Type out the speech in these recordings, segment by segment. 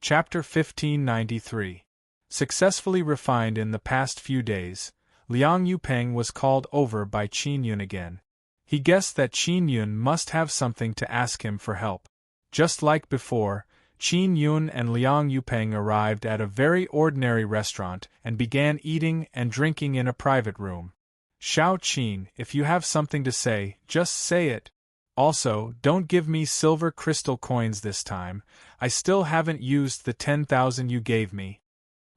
Chapter 1593. Successfully refined in the past few days, Liang Yupeng was called over by Qin Yun again. He guessed that Qin Yun must have something to ask him for help. Just like before, Qin Yun and Liang Yupeng arrived at a very ordinary restaurant and began eating and drinking in a private room. "Xiao Qin, if you have something to say, just say it. Also, don't give me silver crystal coins this time, I still haven't used the 10,000 you gave me,"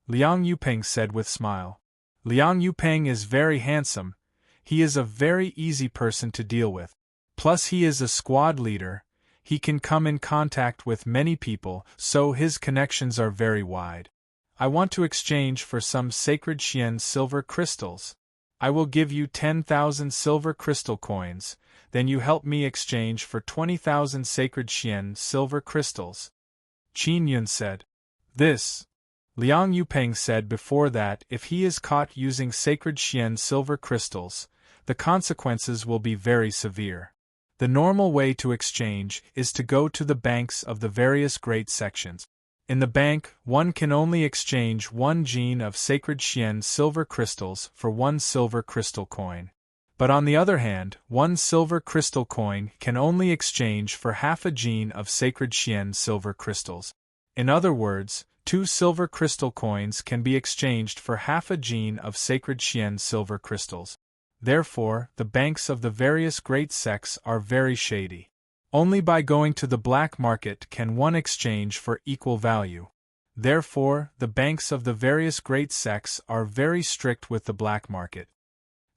Liang Yupeng said with smile. Liang Yupeng is very handsome, he is a very easy person to deal with. Plus he is a squad leader, he can come in contact with many people, so his connections are very wide. "I want to exchange for some sacred Xian silver crystals. I will give you 10,000 silver crystal coins, then you help me exchange for 20,000 sacred Xian silver crystals," Qin Yun said. "This," Liang Yupeng said before, that if he is caught using sacred Xian silver crystals, the consequences will be very severe. The normal way to exchange is to go to the banks of the various great sections. In the bank, one can only exchange 1 gene of sacred Xian silver crystals for 1 silver crystal coin. But on the other hand, 1 silver crystal coin can only exchange for half a gene of sacred Xian silver crystals. In other words, 2 silver crystal coins can be exchanged for half a gene of sacred Xian silver crystals. Therefore, the banks of the various great sects are very shady. Only by going to the black market can one exchange for equal value. Therefore, the banks of the various great sects are very strict with the black market.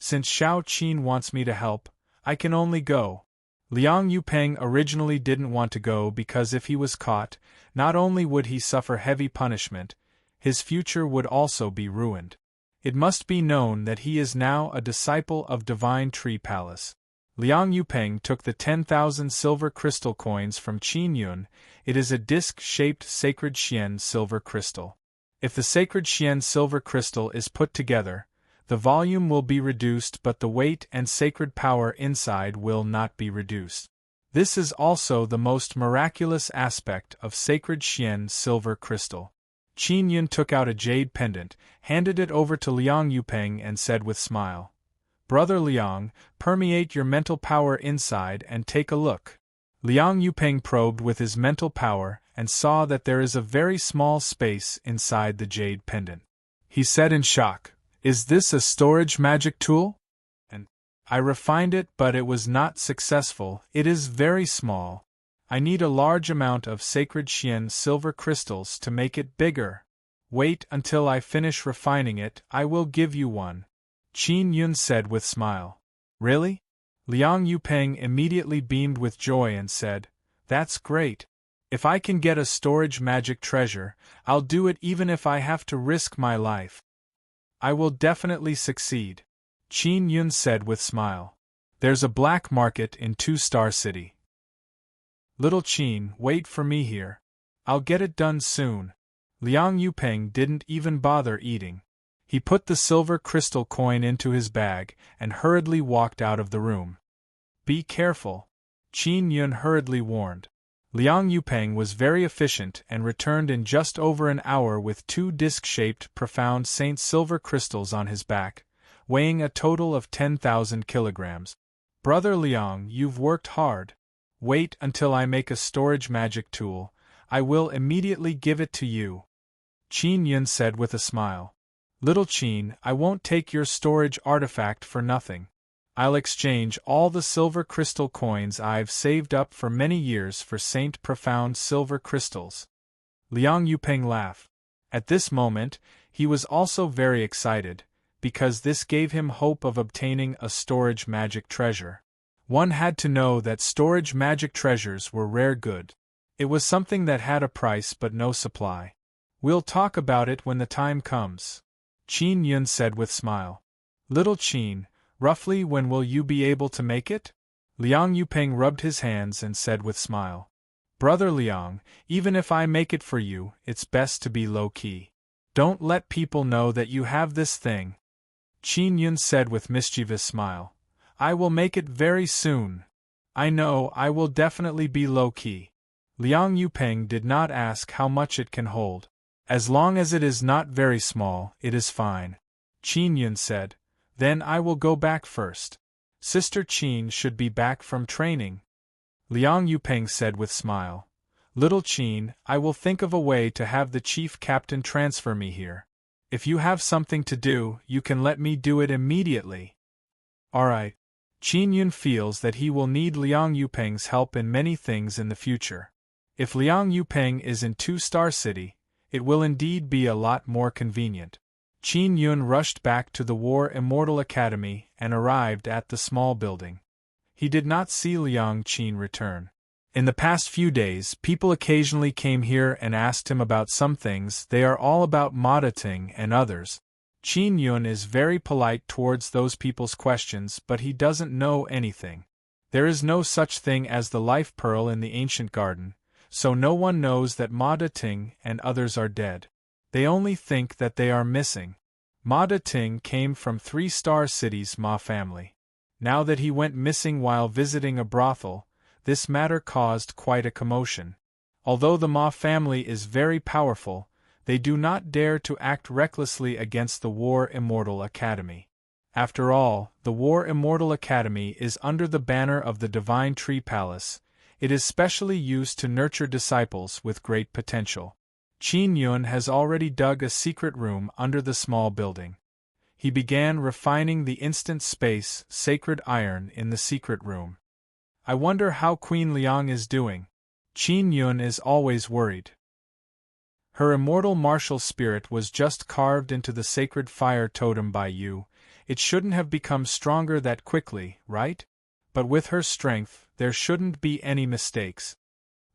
Since Xiao Qin wants me to help, I can only go. Liang Yupeng originally didn't want to go because if he was caught, not only would he suffer heavy punishment, his future would also be ruined. It must be known that he is now a disciple of Divine Tree Palace. Liang Yupeng took the 10,000 silver crystal coins from Qin Yun. It is a disc-shaped sacred Xian silver crystal. If the sacred Xian silver crystal is put together, the volume will be reduced, but the weight and sacred power inside will not be reduced. This is also the most miraculous aspect of sacred Xian silver crystal. Qin Yun took out a jade pendant, handed it over to Liang Yupeng and said with smile, "Brother Liang, permeate your mental power inside and take a look." Liang Yupeng probed with his mental power and saw that there is a very small space inside the jade pendant. He said in shock, "Is this a storage magic tool?" "And I refined it, but it was not successful, it is very small. I need a large amount of sacred Xian silver crystals to make it bigger. Wait until I finish refining it, I will give you one," Qin Yun said with smile. "Really?" Liang Yupeng immediately beamed with joy and said, "That's great. If I can get a storage magic treasure, I'll do it even if I have to risk my life." "I will definitely succeed," Qin Yun said with smile. "There's a black market in 2-Star City. Little Qin, wait for me here. I'll get it done soon." Liang Yupeng didn't even bother eating. He put the silver crystal coin into his bag and hurriedly walked out of the room. "Be careful," Qin Yun hurriedly warned. Liang Yupeng was very efficient and returned in just over an hour with 2 disc-shaped profound saint silver crystals on his back, weighing a total of 10,000 kilograms. "Brother Liang, you've worked hard. Wait until I make a storage magic tool, I will immediately give it to you," Qin Yun said with a smile. "Little Qin, I won't take your storage artifact for nothing. I'll exchange all the silver crystal coins I've saved up for many years for Saint Profound silver crystals." Liang Yupeng laughed. At this moment, he was also very excited, because this gave him hope of obtaining a storage magic treasure. One had to know that storage magic treasures were rare good. It was something that had a price but no supply. "We'll talk about it when the time comes," Qin Yun said with smile. "Little Qin, roughly when will you be able to make it?" Liang Yupeng rubbed his hands and said with smile, "Brother Liang, even if I make it for you, it's best to be low-key. Don't let people know that you have this thing," Qin Yun said with mischievous smile. "I will make it very soon. I know I will definitely be low-key." Liang Yupeng did not ask how much it can hold. As long as it is not very small, it is fine. Qin Yun said. Then I will go back first. Sister Qin should be back from training. Liang Yupeng said with smile. Little Qin, I will think of a way to have the chief captain transfer me here. If you have something to do, you can let me do it immediately. Alright. Qin Yun feels that he will need Liang Yupeng's help in many things in the future. If Liang Yupeng is in 2-star city, it will indeed be a lot more convenient. Qin Yun rushed back to the War Immortal Academy and arrived at the small building. He did not see Liang Qin return. In the past few days, people occasionally came here and asked him about some things. They are all about auditing and others. Qin Yun is very polite towards those people's questions, but he doesn't know anything. There is no such thing as the life pearl in the ancient garden, so no one knows that Ma Ting and others are dead. They only think that they are missing. Ma Ting came from 3-star city's Ma family. Now that he went missing while visiting a brothel, this matter caused quite a commotion. Although the Ma family is very powerful, they do not dare to act recklessly against the War Immortal Academy. After all, the War Immortal Academy is under the banner of the Divine Tree Palace. It is specially used to nurture disciples with great potential. Qin Yun has already dug a secret room under the small building. He began refining the instant space sacred iron in the secret room. I wonder how Queen Liang is doing. Qin Yun is always worried. Her immortal martial spirit was just carved into the sacred fire totem by you. It shouldn't have become stronger that quickly, right? But with her strength, there shouldn't be any mistakes.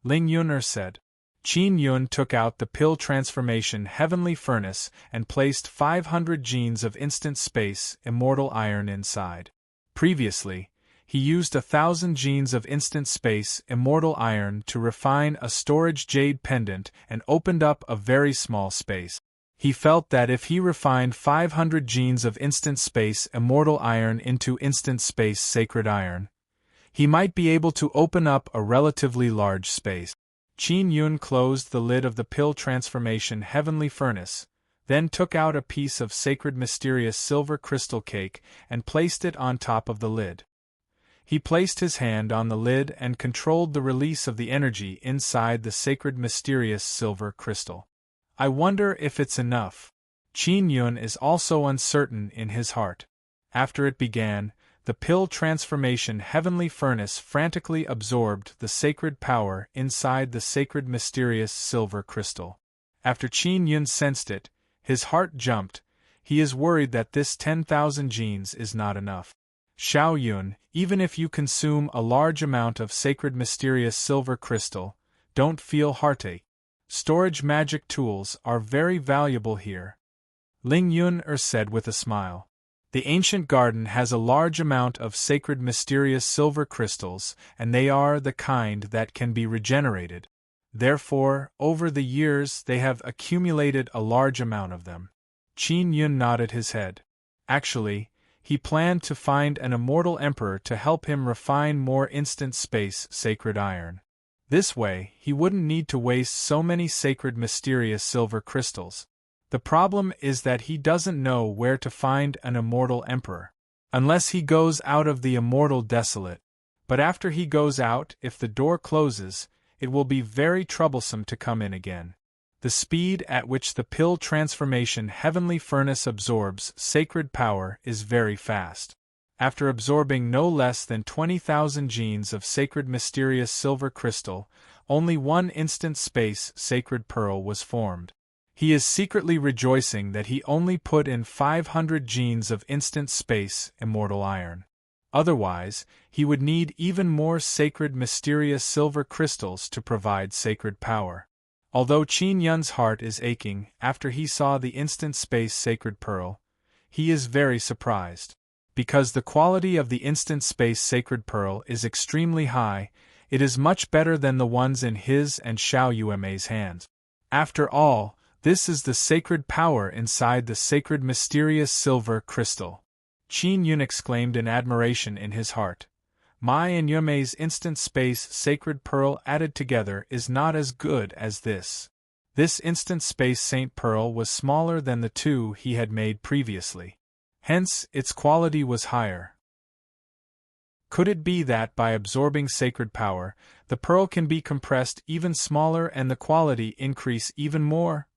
Ling Yun'er said. Qin Yun took out the pill transformation heavenly furnace and placed 500 genes of instant space immortal iron inside. Previously, he used 1,000 genes of instant space immortal iron to refine a storage jade pendant and opened up a very small space. He felt that if he refined 500 genes of instant space immortal iron into instant space sacred iron, he might be able to open up a relatively large space. Qin Yun closed the lid of the pill transformation heavenly furnace, then took out a piece of sacred mysterious silver crystal cake and placed it on top of the lid. He placed his hand on the lid and controlled the release of the energy inside the sacred mysterious silver crystal. I wonder if it's enough. Qin Yun is also uncertain in his heart. After it began, the pill transformation heavenly furnace frantically absorbed the sacred power inside the sacred mysterious silver crystal. After Qin Yun sensed it, his heart jumped. He is worried that this 10,000 genes is not enough. Xiao Yun, even if you consume a large amount of sacred mysterious silver crystal, don't feel heartache. Storage magic tools are very valuable here. Ling Yun'er said with a smile. The ancient garden has a large amount of sacred mysterious silver crystals, and they are the kind that can be regenerated. Therefore, over the years they have accumulated a large amount of them. Qin Yun nodded his head. Actually, he planned to find an immortal emperor to help him refine more instant space sacred iron. This way, he wouldn't need to waste so many sacred mysterious silver crystals. The problem is that he doesn't know where to find an immortal emperor. Unless he goes out of the immortal desolate. But after he goes out, if the door closes, it will be very troublesome to come in again. The speed at which the pill transformation heavenly furnace absorbs sacred power is very fast. After absorbing no less than 20,000 genes of sacred mysterious silver crystal, only one instant space sacred pearl was formed. He is secretly rejoicing that he only put in 500 genes of instant space immortal iron. Otherwise, he would need even more sacred mysterious silver crystals to provide sacred power. Although Qin Yun's heart is aching after he saw the instant space sacred pearl, he is very surprised. Because the quality of the instant space sacred pearl is extremely high, it is much better than the ones in his and Xiao Yuemei's hands. After all, this is the sacred power inside the sacred mysterious silver crystal. Qin Yun exclaimed in admiration in his heart. My and Yumei's instant space sacred pearl added together is not as good as this. This instant space Saint Pearl was smaller than the two he had made previously. Hence, its quality was higher. Could it be that by absorbing sacred power, the pearl can be compressed even smaller and the quality increase even more?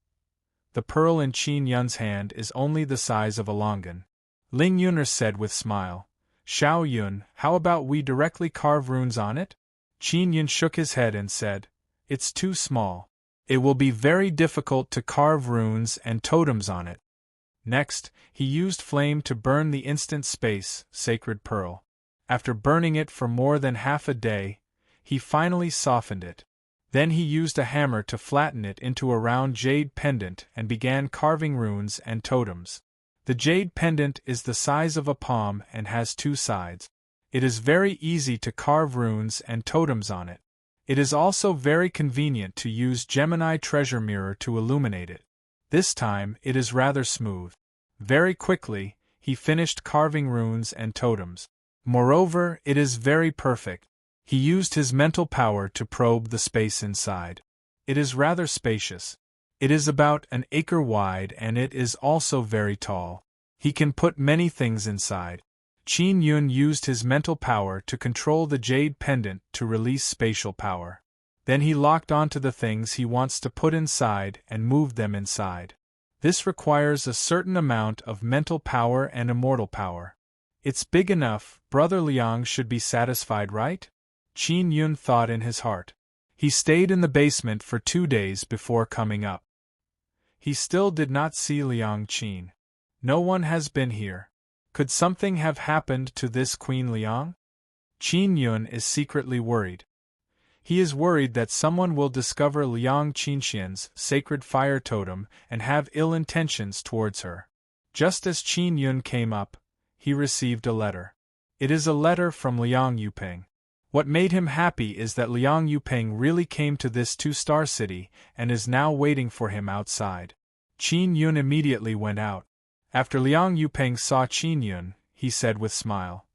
The pearl in Qin Yun's hand is only the size of a longan. Ling Yuner said with smile. Xiao Yun, how about we directly carve runes on it? Qin Yun shook his head and said, it's too small. It will be very difficult to carve runes and totems on it. Next, he used flame to burn the instant space, sacred pearl. After burning it for more than half a day, he finally softened it. Then he used a hammer to flatten it into a round jade pendant and began carving runes and totems. The jade pendant is the size of a palm and has two sides. It is very easy to carve runes and totems on it. It is also very convenient to use Gemini treasure mirror to illuminate it. This time, it is rather smooth. Very quickly, he finished carving runes and totems. Moreover, it is very perfect. He used his mental power to probe the space inside. It is rather spacious. It is about an acre wide and it is also very tall. He can put many things inside. Qin Yun used his mental power to control the jade pendant to release spatial power. Then he locked onto the things he wants to put inside and moved them inside. This requires a certain amount of mental power and immortal power. It's big enough, Brother Liang should be satisfied, right? Qin Yun thought in his heart. He stayed in the basement for 2 days before coming up. He still did not see Liang Qin. No one has been here. Could something have happened to this Queen Liang? Qin Yun is secretly worried. He is worried that someone will discover Liang Qinxian's sacred fire totem and have ill intentions towards her. Just as Qin Yun came up, he received a letter. It is a letter from Liang Yupeng. What made him happy is that Liang Yupeng really came to this 2-star city and is now waiting for him outside. Qin Yun immediately went out. After Liang Yupeng saw Qin Yun, he said with smile,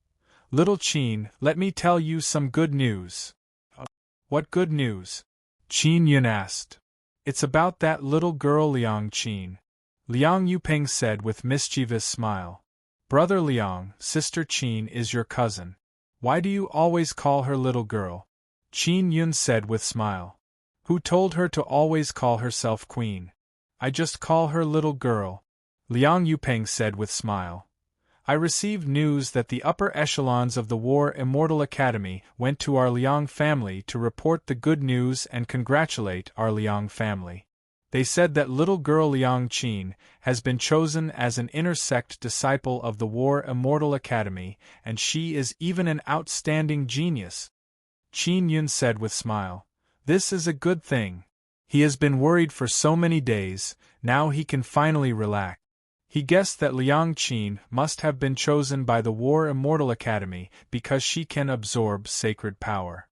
Little Qin, let me tell you some good news. What good news? Qin Yun asked. It's about that little girl Liang Qin. Liang Yupeng said with mischievous smile. Brother Liang, Sister Qin is your cousin. Why do you always call her little girl? Qin Yun said with smile. Who told her to always call herself queen? I just call her little girl. Liang Yupeng said with smile. I received news that the upper echelons of the War Immortal Academy went to our Liang family to report the good news and congratulate our Liang family. They said that little girl Liang Qin has been chosen as an inner sect disciple of the War Immortal Academy, and she is even an outstanding genius. Qin Yun said with smile. This is a good thing. He has been worried for so many days, now he can finally relax. He guessed that Liang Qin must have been chosen by the War Immortal Academy because she can absorb sacred power.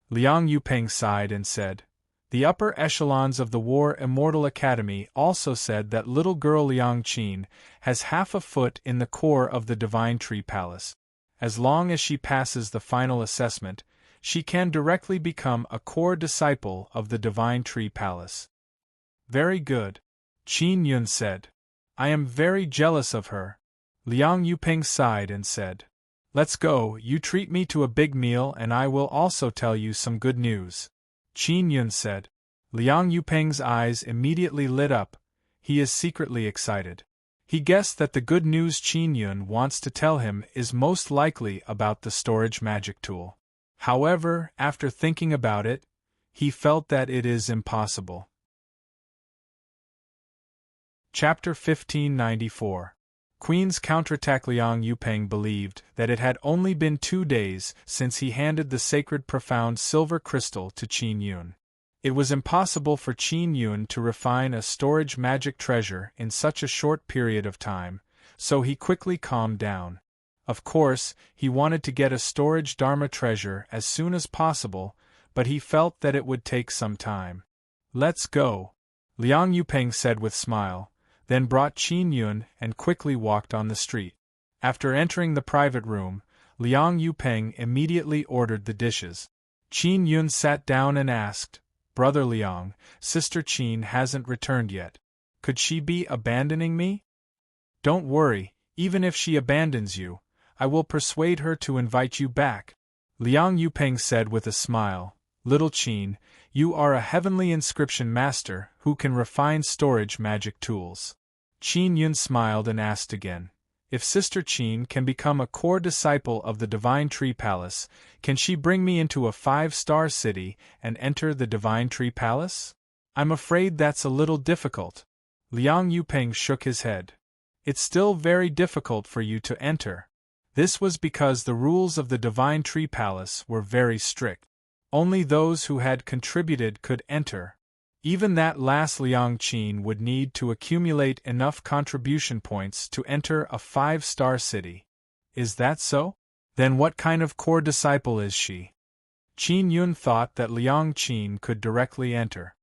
Liang Yupeng sighed and said, The upper echelons of the War Immortal Academy also said that little girl Liang Qin has half a foot in the core of the Divine Tree Palace. As long as she passes the final assessment, she can directly become a core disciple of the Divine Tree Palace. Very good. Qin Yun said. I am very jealous of her. Liang Yupeng sighed and said. Let's go, you treat me to a big meal and I will also tell you some good news. Qin Yun said. Liang Yupeng's eyes immediately lit up. He is secretly excited. He guessed that the good news Qin Yun wants to tell him is most likely about the storage magic tool. However, after thinking about it, he felt that it is impossible. Chapter 1594. Queen's counterattack. Liang Yupeng believed that it had only been 2 days since he handed the sacred profound silver crystal to Qin Yun. It was impossible for Qin Yun to refine a storage magic treasure in such a short period of time, so he quickly calmed down. Of course, he wanted to get a storage Dharma treasure as soon as possible, but he felt that it would take some time. Let's go, Liang Yupeng said with smile, then brought Qin Yun and quickly walked on the street. After entering the private room, Liang Yupeng immediately ordered the dishes. Qin Yun sat down and asked, "Brother Liang, Sister Qin hasn't returned yet. Could she be abandoning me?" "Don't worry, even if she abandons you, I will persuade her to invite you back," Liang Yupeng said with a smile. "Little Qin, you are a heavenly inscription master who can refine storage magic tools." Qin Yun smiled and asked again, "If Sister Qin can become a core disciple of the Divine Tree Palace, can she bring me into a 5-star city and enter the Divine Tree Palace?" "I'm afraid that's a little difficult." Liang Yupeng shook his head. "It's still very difficult for you to enter." This was because the rules of the Divine Tree Palace were very strict. Only those who had contributed could enter. Even that last Liang Qin would need to accumulate enough contribution points to enter a 5-star city. Is that so? Then what kind of core disciple is she? Qin Yun thought that Liang Qin could directly enter.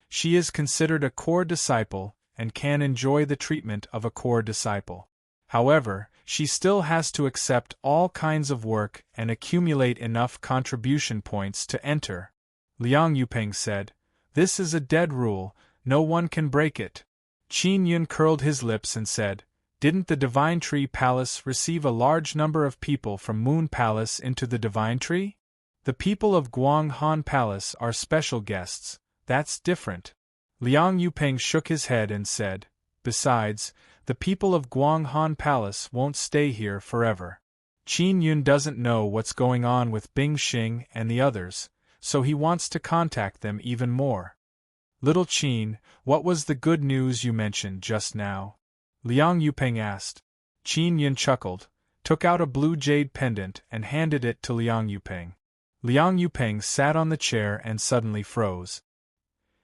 She is considered a core disciple and can enjoy the treatment of a core disciple. However, she still has to accept all kinds of work and accumulate enough contribution points to enter. Liang Yupeng said, "This is a dead rule, no one can break it." Qin Yun curled his lips and said, "Didn't the Divine Tree Palace receive a large number of people from Moon Palace into the Divine Tree? The people of Guang Han Palace are special guests, that's different." Liang Yupeng shook his head and said, "Besides, the people of Guang Han Palace won't stay here forever. Qin Yun doesn't know what's going on with Bing Xing and the others, so he wants to contact them even more." "Little Qin, what was the good news you mentioned just now?" Liang Yupeng asked. Qin Yun chuckled, took out a blue jade pendant and handed it to Liang Yupeng. Liang Yupeng sat on the chair and suddenly froze.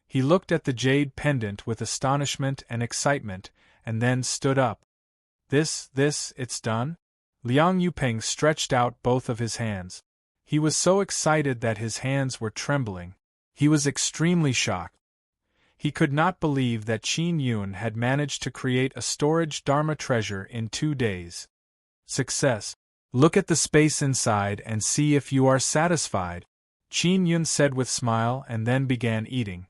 He looked at the jade pendant with astonishment and excitement, and then stood up. It's done?" Liang Yupeng stretched out both of his hands. He was so excited that his hands were trembling. He was extremely shocked. He could not believe that Qin Yun had managed to create a storage Dharma treasure in 2 days. "Success. Look at the space inside and see if you are satisfied," Qin Yun said with smile and then began eating.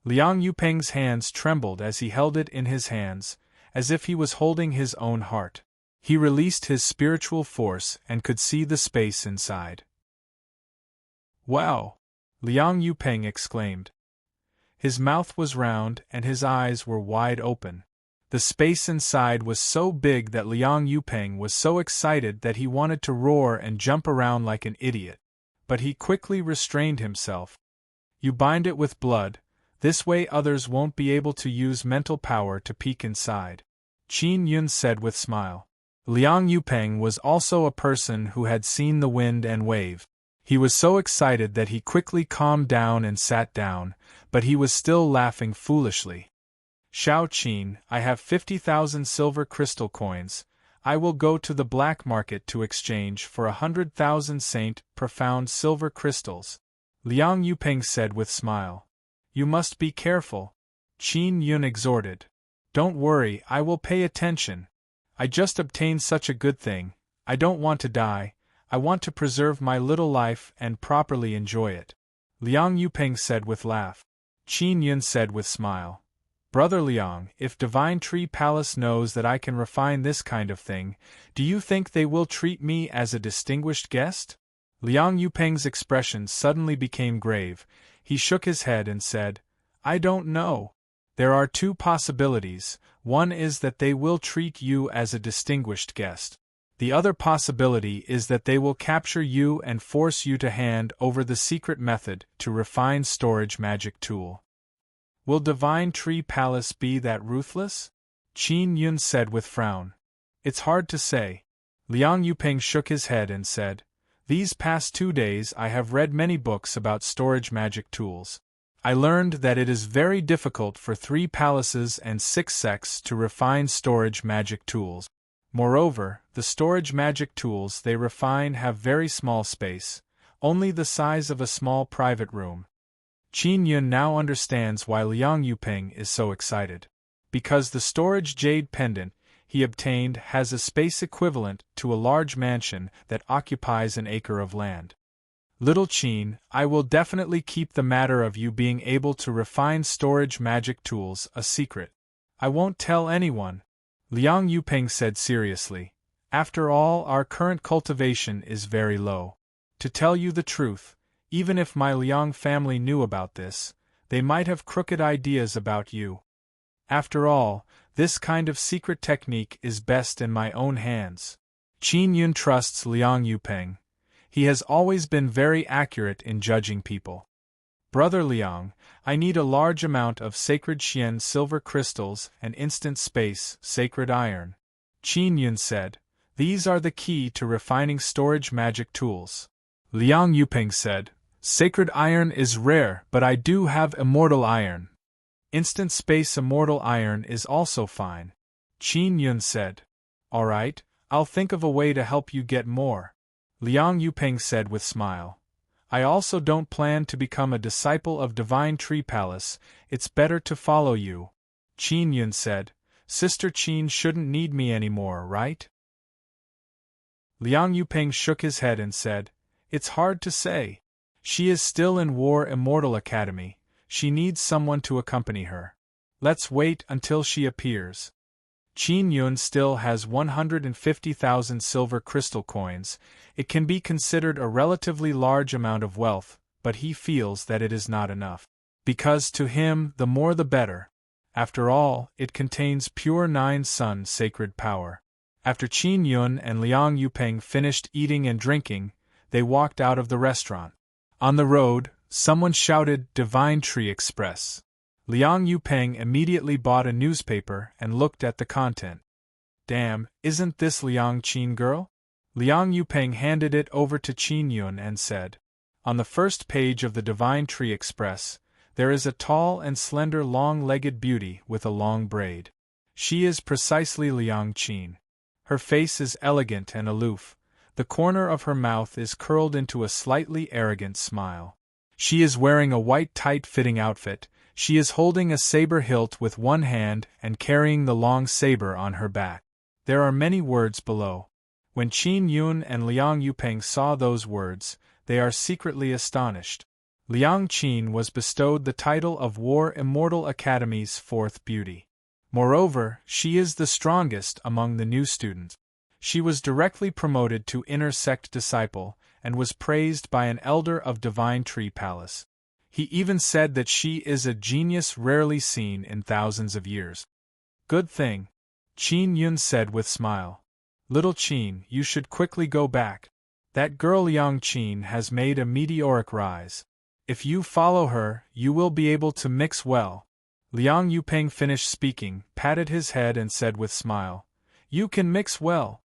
Liang Yupeng's hands trembled as he held it in his hands, as if he was holding his own heart. He released his spiritual force and could see the space inside. "Wow!" Liang Yupeng exclaimed. His mouth was round and his eyes were wide open. The space inside was so big that Liang Yupeng was so excited that he wanted to roar and jump around like an idiot. But he quickly restrained himself. "You bind it with blood. This way others won't be able to use mental power to peek inside," Qin Yun said with smile. Liang Yupeng was also a person who had seen the wind and wave. He was so excited that he quickly calmed down and sat down, but he was still laughing foolishly. "Xiao Qin, I have 50,000 silver crystal coins. I will go to the black market to exchange for 100,000 Saint profound silver crystals," Liang Yupeng said with smile. "You must be careful," Qin Yun exhorted. "Don't worry, I will pay attention. I just obtained such a good thing. I don't want to die. I want to preserve my little life and properly enjoy it," Liang Yupeng said with laugh. Qin Yun said with smile, "Brother Liang, if Divine Tree Palace knows that I can refine this kind of thing, do you think they will treat me as a distinguished guest?" Liang Yupeng's expression suddenly became grave. He shook his head and said, "I don't know. There are 2 possibilities. One is that they will treat you as a distinguished guest. The other possibility is that they will capture you and force you to hand over the secret method to refine storage magic tool." "Will Divine Tree Palace be that ruthless?" Qin Yun said with frown. "It's hard to say." Liang Yupeng shook his head and said, "These past 2 days I have read many books about storage magic tools. I learned that it is very difficult for 3 palaces and 6 sects to refine storage magic tools. Moreover, the storage magic tools they refine have very small space, only the size of a small private room." Qin Yun now understands why Liang Yupeng is so excited. Because the storage jade pendant he obtained has a space equivalent to a large mansion that occupies an acre of land. Little Qin, I will definitely keep the matter of you being able to refine storage magic tools a secret. I won't tell anyone, Liang Yupeng said seriously. After all, our current cultivation is very low. To tell you the truth, even if my Liang family knew about this, they might have crooked ideas about you. After all, this kind of secret technique is best in my own hands. Qin Yun trusts Liang Yupeng. He has always been very accurate in judging people. Brother Liang, I need a large amount of sacred Xian silver crystals and instant space sacred iron. Qin Yun said, these are the key to refining storage magic tools. Liang Yupeng said, sacred iron is rare, but I do have immortal iron. Instant space immortal iron is also fine. Qin Yun said, alright, I'll think of a way to help you get more. Liang Yupeng said with smile, I also don't plan to become a disciple of Divine Tree Palace, it's better to follow you. Qin Yun said, Sister Qin shouldn't need me anymore, right? Liang Yupeng shook his head and said, it's hard to say. She is still in War Immortal Academy, she needs someone to accompany her. Let's wait until she appears. Qin Yun still has 150,000 silver crystal coins. It can be considered a relatively large amount of wealth, but he feels that it is not enough. Because to him, the more the better. After all, it contains pure Nine-Sun sacred power. After Qin Yun and Liang Yupeng finished eating and drinking, they walked out of the restaurant. On the road, someone shouted, Divine Tree Express. Liang Yupeng immediately bought a newspaper and looked at the content. Damn, isn't this Liang Qin girl? Liang Yupeng handed it over to Qin Yun and said, on the first page of the Divine Tree Express, there is a tall and slender long-legged beauty with a long braid. She is precisely Liang Qin. Her face is elegant and aloof. The corner of her mouth is curled into a slightly arrogant smile. She is wearing a white tight-fitting outfit. She is holding a saber hilt with one hand and carrying the long saber on her back. There are many words below. When Qin Yun and Liang Yupeng saw those words, they are secretly astonished. Liang Qin was bestowed the title of War Immortal Academy's fourth beauty. Moreover, she is the strongest among the new students. She was directly promoted to inner sect disciple, and was praised by an elder of Divine Tree Palace. He even said that she is a genius rarely seen in thousands of years. Good thing, Qin Yun said with smile. Little Qin, you should quickly go back. That girl Liang Qin has made a meteoric rise. If you follow her, you will be able to mix well. Liang Yupeng finished speaking, patted his head and said with smile, you can mix well.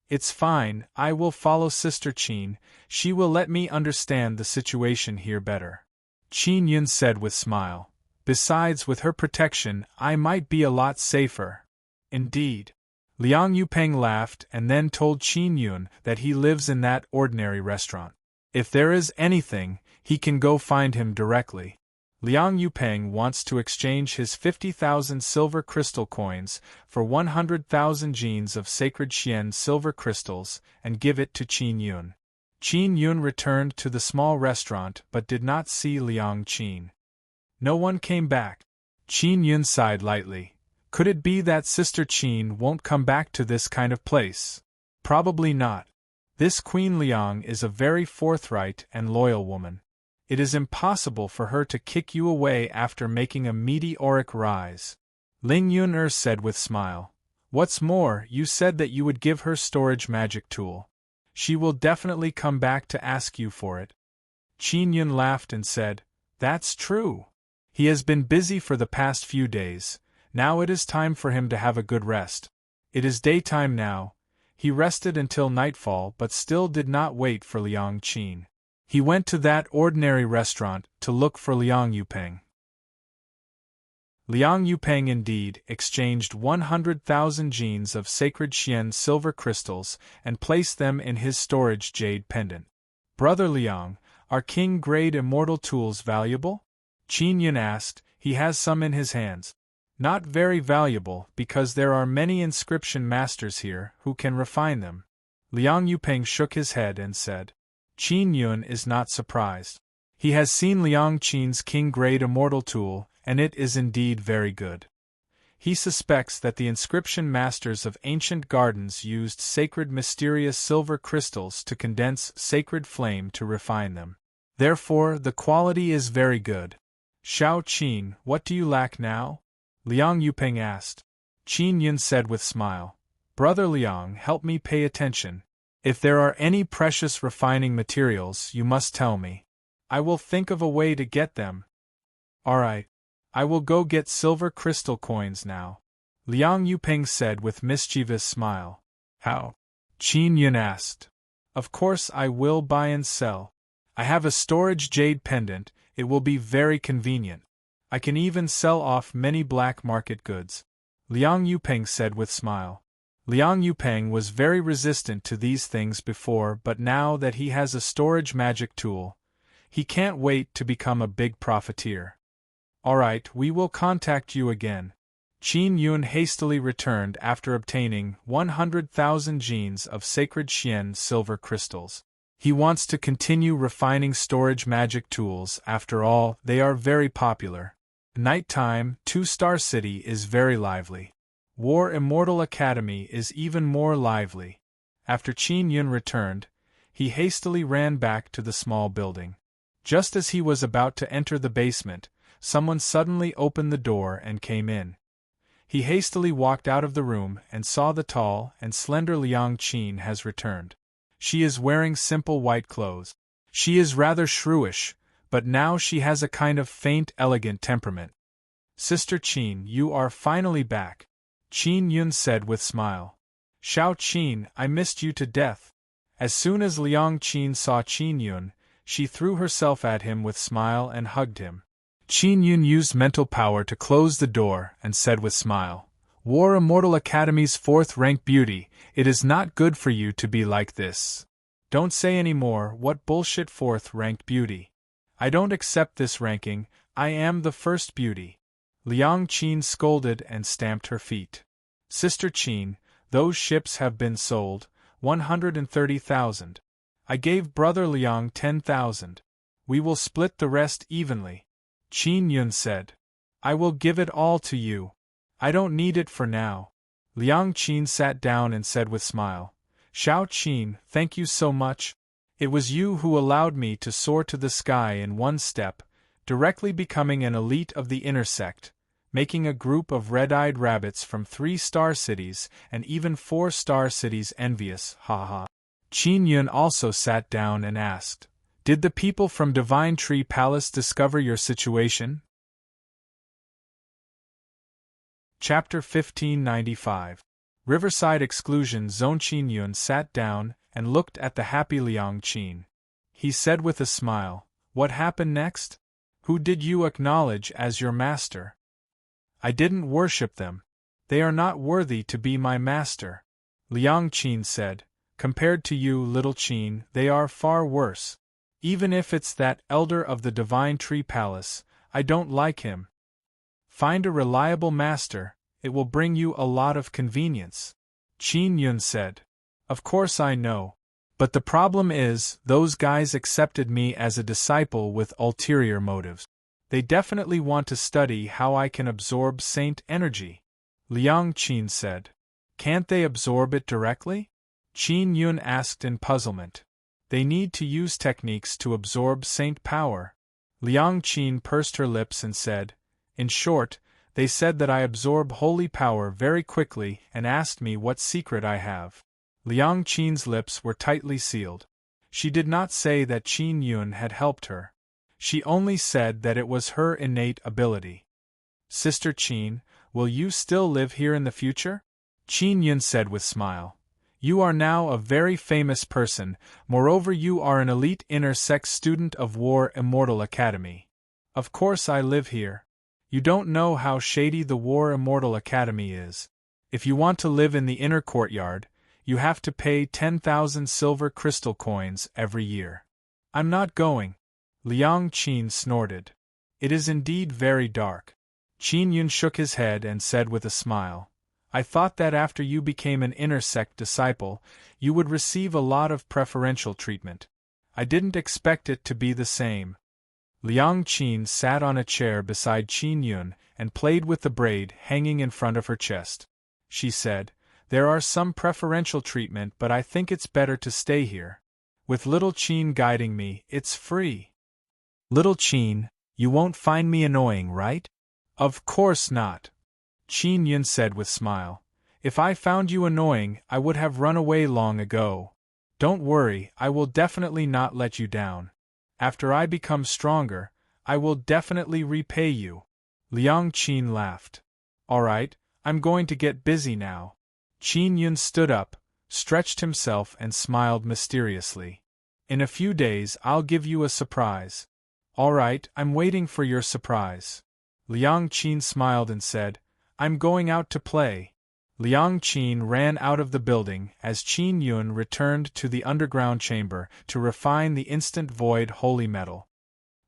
It's fine, I will follow Sister Qin, she will let me understand the situation here better. Qin Yun said with smile, besides with her protection, I might be a lot safer. Indeed. Liang Yupeng laughed and then told Qin Yun that he lives in that ordinary restaurant. If there is anything, he can go find him directly. Liang Yupeng wants to exchange his 50,000 silver crystal coins for 100,000 genes of sacred Xian silver crystals and give it to Qin Yun. Qin Yun returned to the small restaurant but did not see Liang Qin. No one came back. Qin Yun sighed lightly. Could it be that Sister Qin won't come back to this kind of place? Probably not. This Queen Liang is a very forthright and loyal woman. It is impossible for her to kick you away after making a meteoric rise. Ling Yun said with smile. What's more, you said that you would give her storage magic tool. She will definitely come back to ask you for it. Qin Yun laughed and said, that's true. He has been busy for the past few days. Now it is time for him to have a good rest. It is daytime now. He rested until nightfall but still did not wait for Liang Qin. He went to that ordinary restaurant to look for Liang Yupeng. Liang Yupeng indeed exchanged 100,000 genes of sacred Xian silver crystals and placed them in his storage jade pendant. Brother Liang, are king-grade immortal tools valuable? Qin Yun asked. He has some in his hands. Not very valuable because there are many inscription masters here who can refine them. Liang Yupeng shook his head and said. Qin Yun is not surprised. He has seen Liang Qin's king-grade immortal tool, and it is indeed very good. He suspects that the inscription masters of ancient gardens used sacred mysterious silver crystals to condense sacred flame to refine them. Therefore, the quality is very good. Shao Qin, what do you lack now? Liang Yupeng asked. Qin Yun said with smile. Brother Liang, help me pay attention. If there are any precious refining materials, you must tell me. I will think of a way to get them. All right. I will go get silver crystal coins now. Liang Yupeng said with mischievous smile. How? Qin Yun asked. Of course I will buy and sell. I have a storage jade pendant, it will be very convenient. I can even sell off many black market goods. Liang Yupeng said with smile. Liang Yupeng was very resistant to these things before, but now that he has a storage magic tool, he can't wait to become a big profiteer. Alright, we will contact you again. Qin Yun hastily returned after obtaining 100,000 genes of sacred Xian silver crystals. He wants to continue refining storage magic tools, after all, they are very popular. Nighttime, Two-Star City is very lively. War Immortal Academy is even more lively. After Qin Yun returned, he hastily ran back to the small building. Just as he was about to enter the basement, someone suddenly opened the door and came in. He hastily walked out of the room and saw the tall and slender Liang Qin has returned. She is wearing simple white clothes. She is rather shrewish, but now she has a kind of faint, elegant temperament. Sister Qin, you are finally back, Qin Yun said with smile. Shao Qin, I missed you to death. As soon as Liang Qin saw Qin Yun, she threw herself at him with smile and hugged him. Qin Yun used mental power to close the door and said with smile, War Immortal Academy's 4th rank beauty, it is not good for you to be like this. Don't say any more, what bullshit 4th ranked beauty. I don't accept this ranking, I am the first beauty. Liang Qin scolded and stamped her feet. Sister Qin, those ships have been sold, 130,000. I gave brother Liang 10,000. We will split the rest evenly. Qin Yun said. I will give it all to you. I don't need it for now. Liang Qin sat down and said with smile, Shao Qin, thank you so much. It was you who allowed me to soar to the sky in one step, directly becoming an elite of the inner sect, making a group of red-eyed rabbits from 3-star cities and even 4-star cities envious, ha. Qin Yun also sat down and asked, Did the people from Divine Tree Palace discover your situation? Chapter 1595. Riverside Exclusion Zone. Qin Yun sat down and looked at the happy Liang Qin. He said with a smile, What happened next? Who did you acknowledge as your master? I didn't worship them. They are not worthy to be my master. Liang Qin said, Compared to you, little Qin, they are far worse. Even if it's that elder of the Divine Tree Palace, I don't like him. Find a reliable master, it will bring you a lot of convenience. Qin Yun said. Of course I know. But the problem is, those guys accepted me as a disciple with ulterior motives. They definitely want to study how I can absorb saint energy. Liang Qin said. Can't they absorb it directly? Qin Yun asked in puzzlement. They need to use techniques to absorb saint power. Liang Qin pursed her lips and said, In short, they said that I absorb holy power very quickly and asked me what secret I have. Liang Qin's lips were tightly sealed. She did not say that Qin Yun had helped her. She only said that it was her innate ability. Sister Qin, will you still live here in the future? Qin Yun said with smile. You are now a very famous person, moreover you are an elite inner sect student of War Immortal Academy. Of course I live here. You don't know how shady the War Immortal Academy is. If you want to live in the inner courtyard, you have to pay 10,000 silver crystal coins every year. I'm not going. Liang Qin snorted. It is indeed very dark. Qin Yun shook his head and said with a smile, I thought that after you became an inner sect disciple, you would receive a lot of preferential treatment. I didn't expect it to be the same. Liang Qin sat on a chair beside Qin Yun and played with the braid hanging in front of her chest. She said, There are some preferential treatment, but I think it's better to stay here. With little Qin guiding me, it's free. Little Qin, you won't find me annoying, right? Of course not. Qin Yun said with smile. If I found you annoying, I would have run away long ago. Don't worry, I will definitely not let you down. After I become stronger, I will definitely repay you. Liang Qin laughed. Alright, I'm going to get busy now. Qin Yun stood up, stretched himself and smiled mysteriously. In a few days I'll give you a surprise. Alright, I'm waiting for your surprise. Liang Qin smiled and said, I'm going out to play. Liang Qin ran out of the building as Qin Yun returned to the underground chamber to refine the instant void holy metal.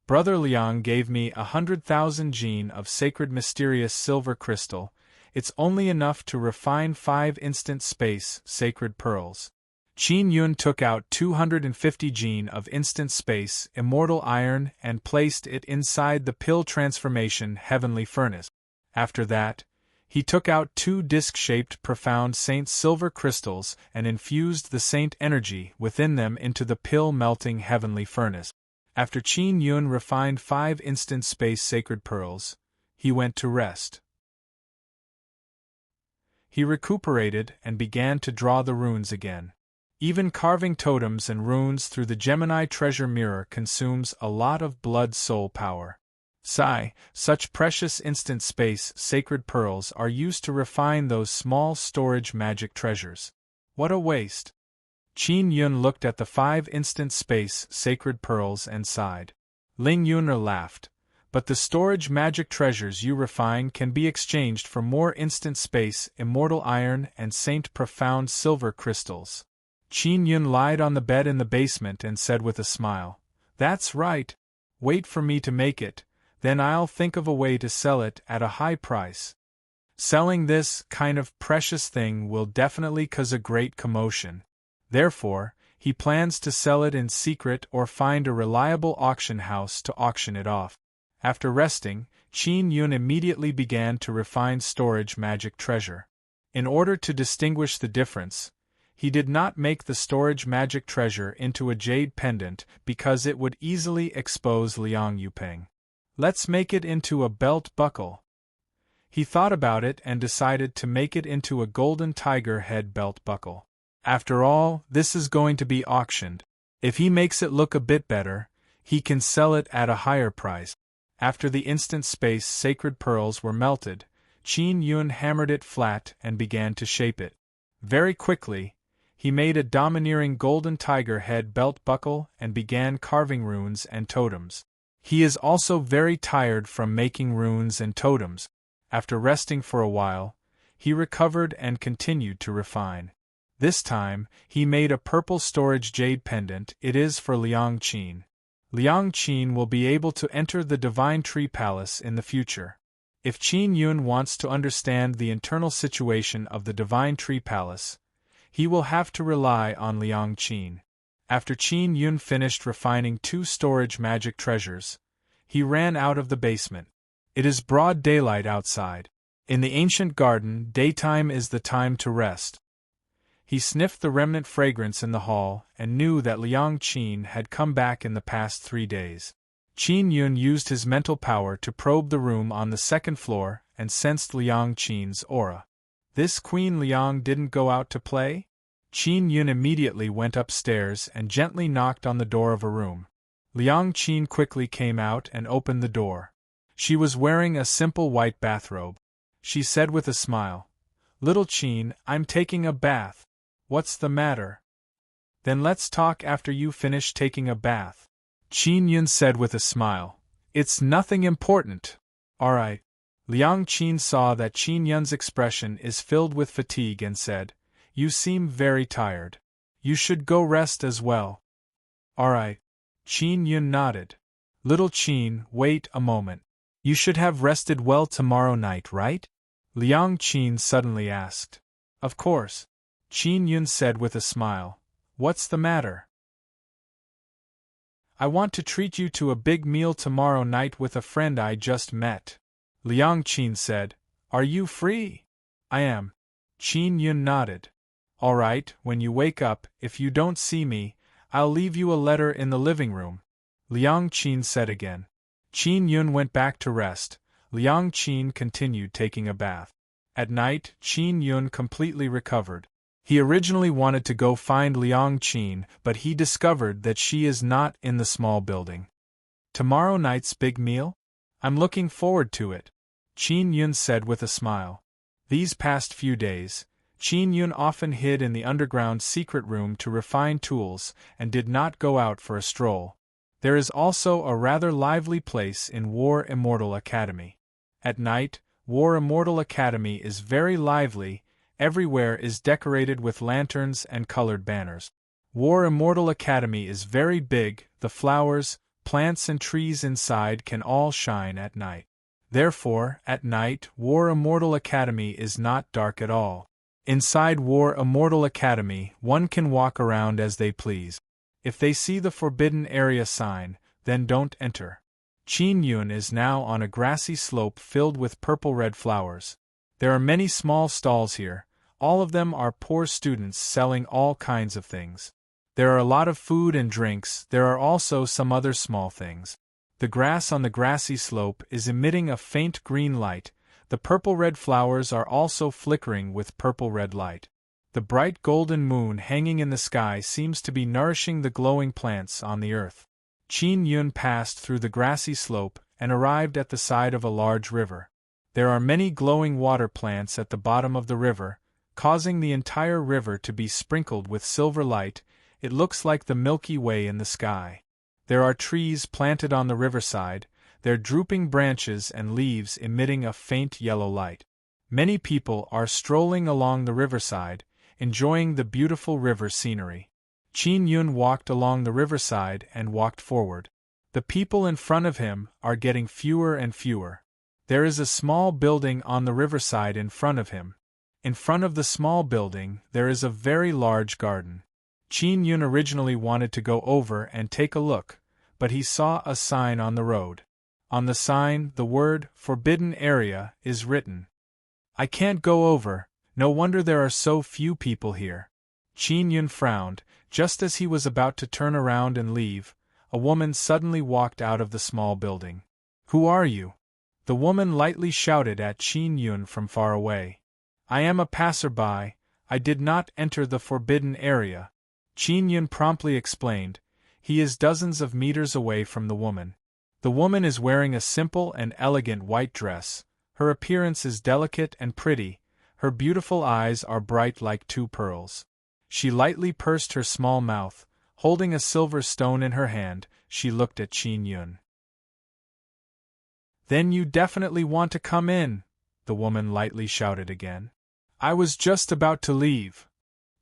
Brother Liang gave me 100,000 jin of sacred mysterious silver crystal. It's only enough to refine 5 instant space sacred pearls. Qin Yun took out 250 jin of instant space immortal iron and placed it inside the pill transformation heavenly furnace. After that, he took out 2 disc-shaped profound saint silver crystals and infused the saint energy within them into the pill-melting heavenly furnace. After Qin Yun refined 5 instant space sacred pearls, he went to rest. He recuperated and began to draw the runes again. Even carving totems and runes through the Gemini treasure mirror consumes a lot of blood-soul power. Such precious instant space sacred pearls are used to refine those small storage magic treasures. What a waste! Qin Yun looked at the 5 instant space sacred pearls and sighed. Ling Yuner laughed. But the storage magic treasures you refine can be exchanged for more instant space immortal iron and saint profound silver crystals. Qin Yun lied on the bed in the basement and said with a smile, That's right. Wait for me to make it, then I'll think of a way to sell it at a high price. Selling this kind of precious thing will definitely cause a great commotion. Therefore, he plans to sell it in secret or find a reliable auction house to auction it off. After resting, Qin Yun immediately began to refine storage magic treasure. In order to distinguish the difference, he did not make the storage magic treasure into a jade pendant because it would easily expose Liang Yupeng. Let's make it into a belt buckle. He thought about it and decided to make it into a golden tiger head belt buckle. After all, this is going to be auctioned. If he makes it look a bit better, he can sell it at a higher price. After the instant space sacred pearls were melted, Qin Yun hammered it flat and began to shape it. Very quickly, he made a domineering golden tiger head belt buckle and began carving runes and totems. He is also very tired from making runes and totems. After resting for a while, he recovered and continued to refine. This time, he made a purple storage jade pendant. It is for Liang Qin. Liang Qin will be able to enter the Divine Tree Palace in the future. If Qin Yun wants to understand the internal situation of the Divine Tree Palace, he will have to rely on Liang Qin. After Qin Yun finished refining 2 storage magic treasures, he ran out of the basement. It is broad daylight outside. In the ancient garden, daytime is the time to rest. He sniffed the remnant fragrance in the hall and knew that Liang Qin had come back in the past 3 days. Qin Yun used his mental power to probe the room on the 2nd floor and sensed Liang Qin's aura. This Queen Liang didn't go out to play? Qin Yun immediately went upstairs and gently knocked on the door of a room. Liang Qin quickly came out and opened the door. She was wearing a simple white bathrobe. She said with a smile, "Little Qin, I'm taking a bath. What's the matter?" "Then let's talk after you finish taking a bath," Qin Yun said with a smile. "It's nothing important." "Alright." Liang Qin saw that Qin Yun's expression is filled with fatigue and said, "You seem very tired. You should go rest as well." "Alright." Qin Yun nodded. "Little Qin, wait a moment." You should have rested well tomorrow night, right? Liang Qin suddenly asked. Of course, Qin Yun said with a smile. What's the matter? I want to treat you to a big meal tomorrow night with a friend I just met. Liang Qin said. Are you free? I am. Qin Yun nodded. All right, when you wake up, if you don't see me, I'll leave you a letter in the living room. Liang Qin said again. Qin Yun went back to rest. Liang Qin continued taking a bath. At night, Qin Yun completely recovered. He originally wanted to go find Liang Qin, but he discovered that she is not in the small building. Tomorrow night's big meal? I'm looking forward to it, Qin Yun said with a smile. These past few days, Qin Yun often hid in the underground secret room to refine tools and did not go out for a stroll. There is also a rather lively place in War Immortal Academy. At night, War Immortal Academy is very lively. Everywhere is decorated with lanterns and colored banners. War Immortal Academy is very big, the flowers, plants and trees inside can all shine at night. Therefore, at night, War Immortal Academy is not dark at all. Inside War Immortal Academy, one can walk around as they please. If they see the Forbidden Area sign, then don't enter. Qin Yun is now on a grassy slope filled with purple-red flowers. There are many small stalls here. All of them are poor students selling all kinds of things. There are a lot of food and drinks. There are also some other small things. The grass on the grassy slope is emitting a faint green light. The purple-red flowers are also flickering with purple-red light. The bright golden moon hanging in the sky seems to be nourishing the glowing plants on the earth. Qin Yun passed through the grassy slope and arrived at the side of a large river. There are many glowing water plants at the bottom of the river, causing the entire river to be sprinkled with silver light. It looks like the Milky Way in the sky. There are trees planted on the riverside, their drooping branches and leaves emitting a faint yellow light. Many people are strolling along the riverside, enjoying the beautiful river scenery. Qin Yun walked along the riverside and walked forward. The people in front of him are getting fewer and fewer. There is a small building on the riverside in front of him. In front of the small building, there is a very large garden. Qin Yun originally wanted to go over and take a look, but he saw a sign on the road. On the sign, the word "Forbidden Area" is written. I can't go over, no wonder there are so few people here. Qin Yun frowned. Just as he was about to turn around and leave, a woman suddenly walked out of the small building. Who are you? The woman lightly shouted at Qin Yun from far away. I am a passerby. I did not enter the forbidden area. Qin Yun promptly explained. He is dozens of meters away from the woman. The woman is wearing a simple and elegant white dress. Her appearance is delicate and pretty. Her beautiful eyes are bright like two pearls. She lightly pursed her small mouth. Holding a silver stone in her hand, she looked at Qin Yun. Then you definitely want to come in, the woman lightly shouted again. I was just about to leave.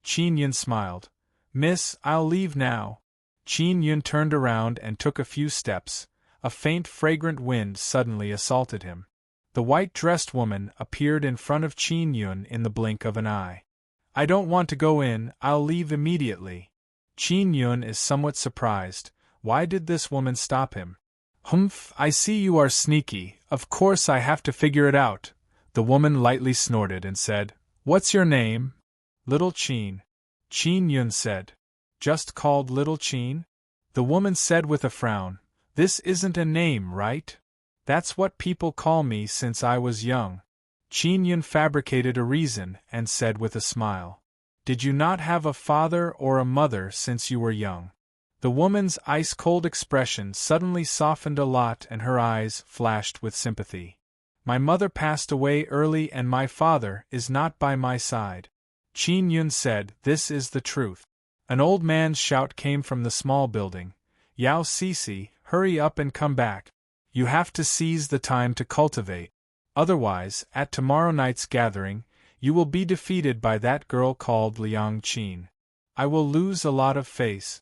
Qin Yun smiled. Miss, I'll leave now. Qin Yun turned around and took a few steps. A faint fragrant wind suddenly assaulted him. The white-dressed woman appeared in front of Qin Yun in the blink of an eye. I don't want to go in, I'll leave immediately. Qin Yun is somewhat surprised. Why did this woman stop him? Humph, I see you are sneaky. Of course I have to figure it out. The woman lightly snorted and said, What's your name? Little Qin. Qin Yun said. Just called Little Qin? The woman said with a frown. This isn't a name, right? That's what people call me since I was young. Qin Yun fabricated a reason and said with a smile. Did you not have a father or a mother since you were young? The woman's ice-cold expression suddenly softened a lot and her eyes flashed with sympathy. My mother passed away early and my father is not by my side. Qin Yun said, This is the truth. An old man's shout came from the small building. Yao Sisi, hurry up and come back. You have to seize the time to cultivate. Otherwise, at tomorrow night's gathering, you will be defeated by that girl called Liang Qin. I will lose a lot of face.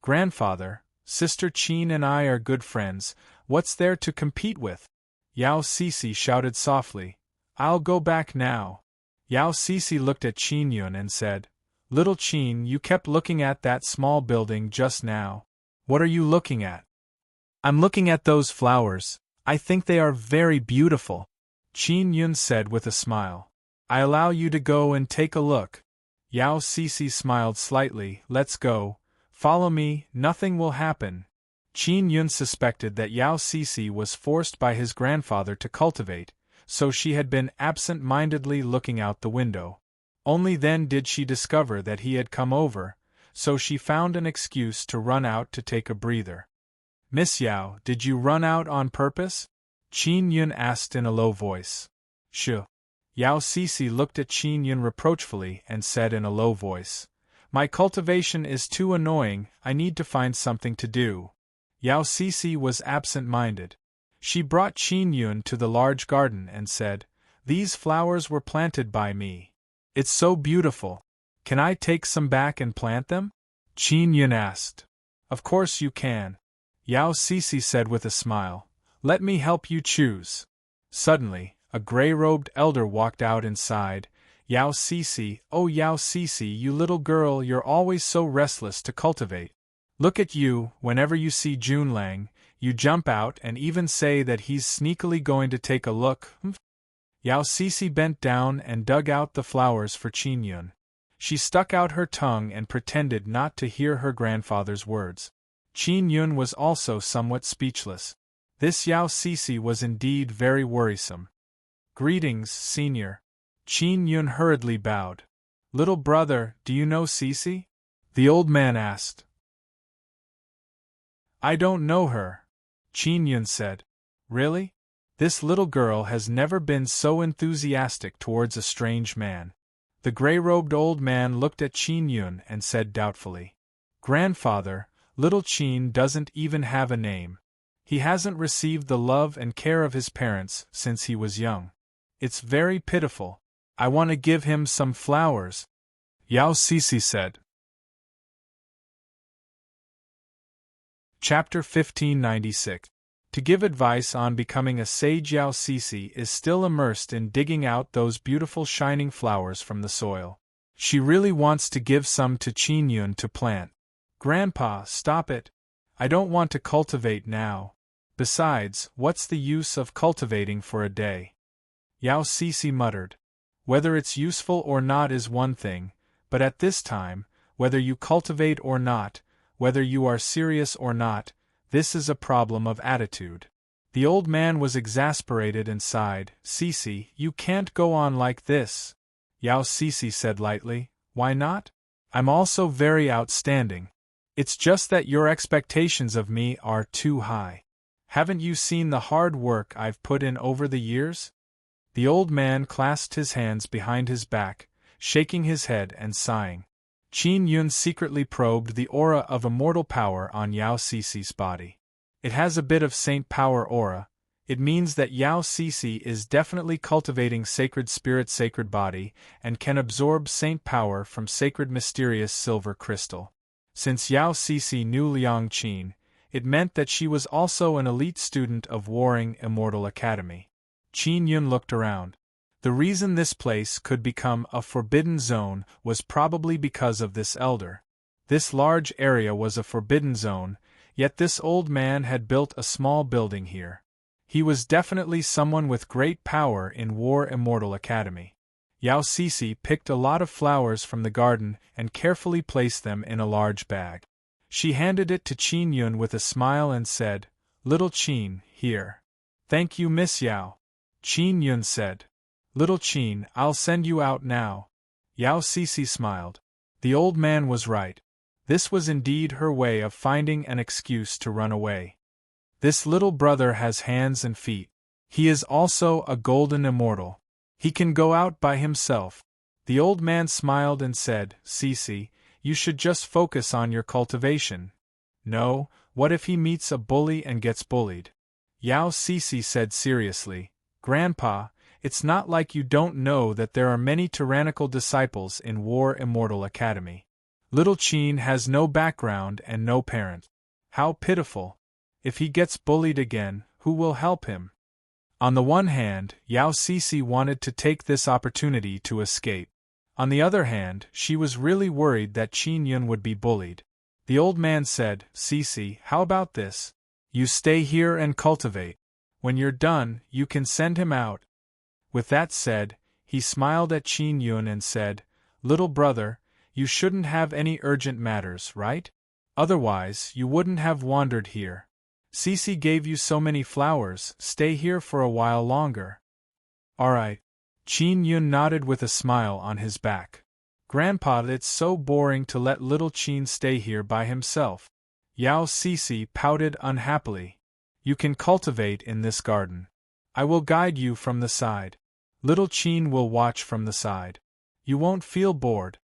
Grandfather, Sister Qin and I are good friends, what's there to compete with? Yao Cece shouted softly. I'll go back now. Yao Cece looked at Qin Yun and said, Little Qin, you kept looking at that small building just now. What are you looking at? I'm looking at those flowers. I think they are very beautiful, Qin Yun said with a smile. I allow you to go and take a look. Yao Cece smiled slightly. Let's go. Follow me, nothing will happen. Qin Yun suspected that Yao Cece was forced by his grandfather to cultivate, so she had been absent-mindedly looking out the window. Only then did she discover that he had come over, so she found an excuse to run out to take a breather. Miss Yao, did you run out on purpose? Qin Yun asked in a low voice. Shoo. Yao Cece looked at Qin Yun reproachfully and said in a low voice, My cultivation is too annoying, I need to find something to do. Yao Cece was absent-minded. She brought Qin Yun to the large garden and said, These flowers were planted by me. It's so beautiful. Can I take some back and plant them? Qin Yun asked. Of course you can. Yao Cece said with a smile. Let me help you choose. Suddenly, a gray-robed elder walked out inside. Yao Cece, oh Yao Cece, you little girl, you're always so restless to cultivate. Look at you, whenever you see Junlang, you jump out and even say that he's sneakily going to take a look. Yao Cece bent down and dug out the flowers for Qin Yun. She stuck out her tongue and pretended not to hear her grandfather's words. Qin Yun was also somewhat speechless. This Yao Cece was indeed very worrisome. Greetings, senior. Qin Yun hurriedly bowed. Little brother, do you know Cece? The old man asked. I don't know her, Qin Yun said. Really? This little girl has never been so enthusiastic towards a strange man. The gray-robed old man looked at Qin Yun and said doubtfully, Grandfather, little Qin doesn't even have a name. He hasn't received the love and care of his parents since he was young. It's very pitiful. I want to give him some flowers, Yao Cece said. Chapter 1596. To give advice on becoming a sage, Yao Cece is still immersed in digging out those beautiful shining flowers from the soil. She really wants to give some to Qin Yun to plant. Grandpa, stop it. I don't want to cultivate now. Besides, what's the use of cultivating for a day? Yao Cece muttered. Whether it's useful or not is one thing, but at this time, whether you cultivate or not, whether you are serious or not, this is a problem of attitude. The old man was exasperated and sighed. Cece, you can't go on like this. Yao Cece said lightly. Why not? I'm also very outstanding. It's just that your expectations of me are too high. Haven't you seen the hard work I've put in over the years? The old man clasped his hands behind his back, shaking his head and sighing. Qin Yun secretly probed the aura of immortal power on Yao Cece's body. It has a bit of saint power aura. It means that Yao Cece is definitely cultivating sacred spirit, sacred body, and can absorb saint power from sacred mysterious silver crystal. Since Yao Cece knew Liang Qin, it meant that she was also an elite student of Warring Immortal Academy. Qin Yun looked around. The reason this place could become a forbidden zone was probably because of this elder. This large area was a forbidden zone, yet this old man had built a small building here. He was definitely someone with great power in War Immortal Academy. Yao Cece picked a lot of flowers from the garden and carefully placed them in a large bag. She handed it to Qin Yun with a smile and said, Little Qin, here. Thank you, Miss Yao. Qin Yun said. Little Qin, I'll send you out now. Yao Cece smiled. The old man was right. This was indeed her way of finding an excuse to run away. This little brother has hands and feet. He is also a golden immortal. He can go out by himself. The old man smiled and said, Cece, you should just focus on your cultivation. No, what if he meets a bully and gets bullied? Yao Cece said seriously, Grandpa, it's not like you don't know that there are many tyrannical disciples in War Immortal Academy. Little Qin has no background and no parent. How pitiful. If he gets bullied again, who will help him? On the one hand, Yao Cece wanted to take this opportunity to escape. On the other hand, she was really worried that Qin Yun would be bullied. The old man said, "Cece, how about this? You stay here and cultivate. When you're done, you can send him out." With that said, he smiled at Qin Yun and said, "Little brother, you shouldn't have any urgent matters, right? Otherwise, you wouldn't have wandered here. Cece gave you so many flowers, stay here for a while longer." "Alright." Qin Yun nodded with a smile on his back. "Grandpa, it's so boring to let little Qin stay here by himself." Yao Cece pouted unhappily. "You can cultivate in this garden. I will guide you from the side. Little Qin will watch from the side. You won't feel bored."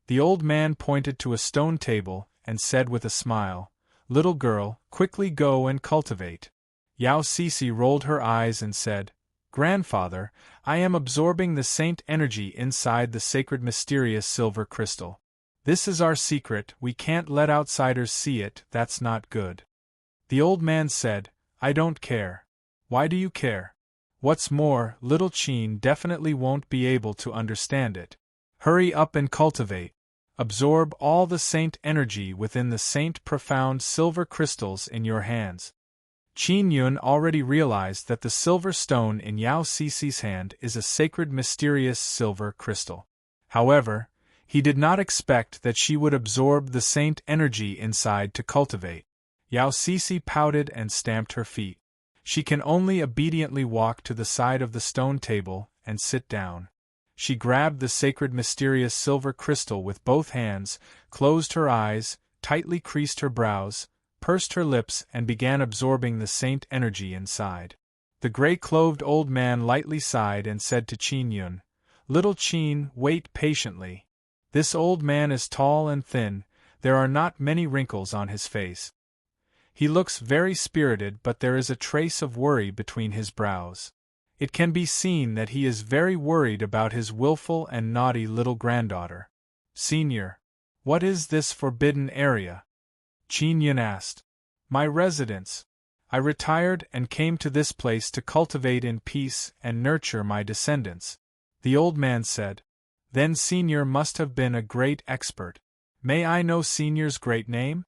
The old man pointed to a stone table and said with a smile, "Little girl, quickly go and cultivate." Yao Cece rolled her eyes and said, "Grandfather, I am absorbing the saint energy inside the sacred mysterious silver crystal. This is our secret, we can't let outsiders see it, that's not good." The old man said, "I don't care." "Why do you care? What's more, little Qin definitely won't be able to understand it. Hurry up and cultivate. Absorb all the saint energy within the saint profound silver crystals in your hands." Qin Yun already realized that the silver stone in Yao Cece's hand is a sacred mysterious silver crystal. However, he did not expect that she would absorb the saint energy inside to cultivate. Yao Cece pouted and stamped her feet. She can only obediently walk to the side of the stone table and sit down. She grabbed the sacred mysterious silver crystal with both hands, closed her eyes, tightly creased her brows, pursed her lips and began absorbing the saint energy inside. The gray-clothed old man lightly sighed and said to Qin Yun, "Little Qin, wait patiently. This old man is tall and thin, there are not many wrinkles on his face. He looks very spirited, but there is a trace of worry between his brows. It can be seen that he is very worried about his willful and naughty little granddaughter." "Senior, what is this forbidden area?" Qin Yun asked. "My residence. I retired and came to this place to cultivate in peace and nurture my descendants," the old man said. "Then Senior must have been a great expert. May I know Senior's great name?"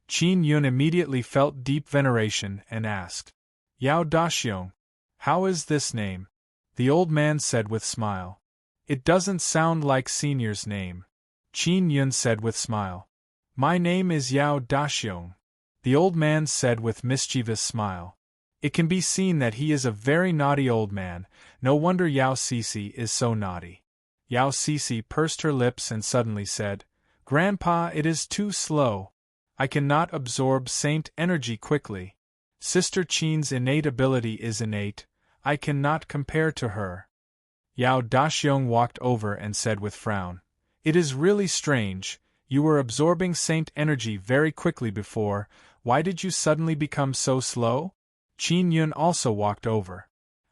Qin Yun immediately felt deep veneration and asked, "Yao Daxiong. How is this name?" The old man said with smile. "It doesn't sound like Senior's name." Qin Yun said with smile. "My name is Yao Daxiong," the old man said with mischievous smile. It can be seen that he is a very naughty old man, no wonder Yao Cece is so naughty. Yao Cece pursed her lips and suddenly said, "Grandpa, it is too slow. I cannot absorb saint energy quickly. Sister Qin's innate ability is innate, I cannot compare to her." Yao Daxiong walked over and said with frown, "It is really strange, you were absorbing saint energy very quickly before, why did you suddenly become so slow?" Qin Yun also walked over.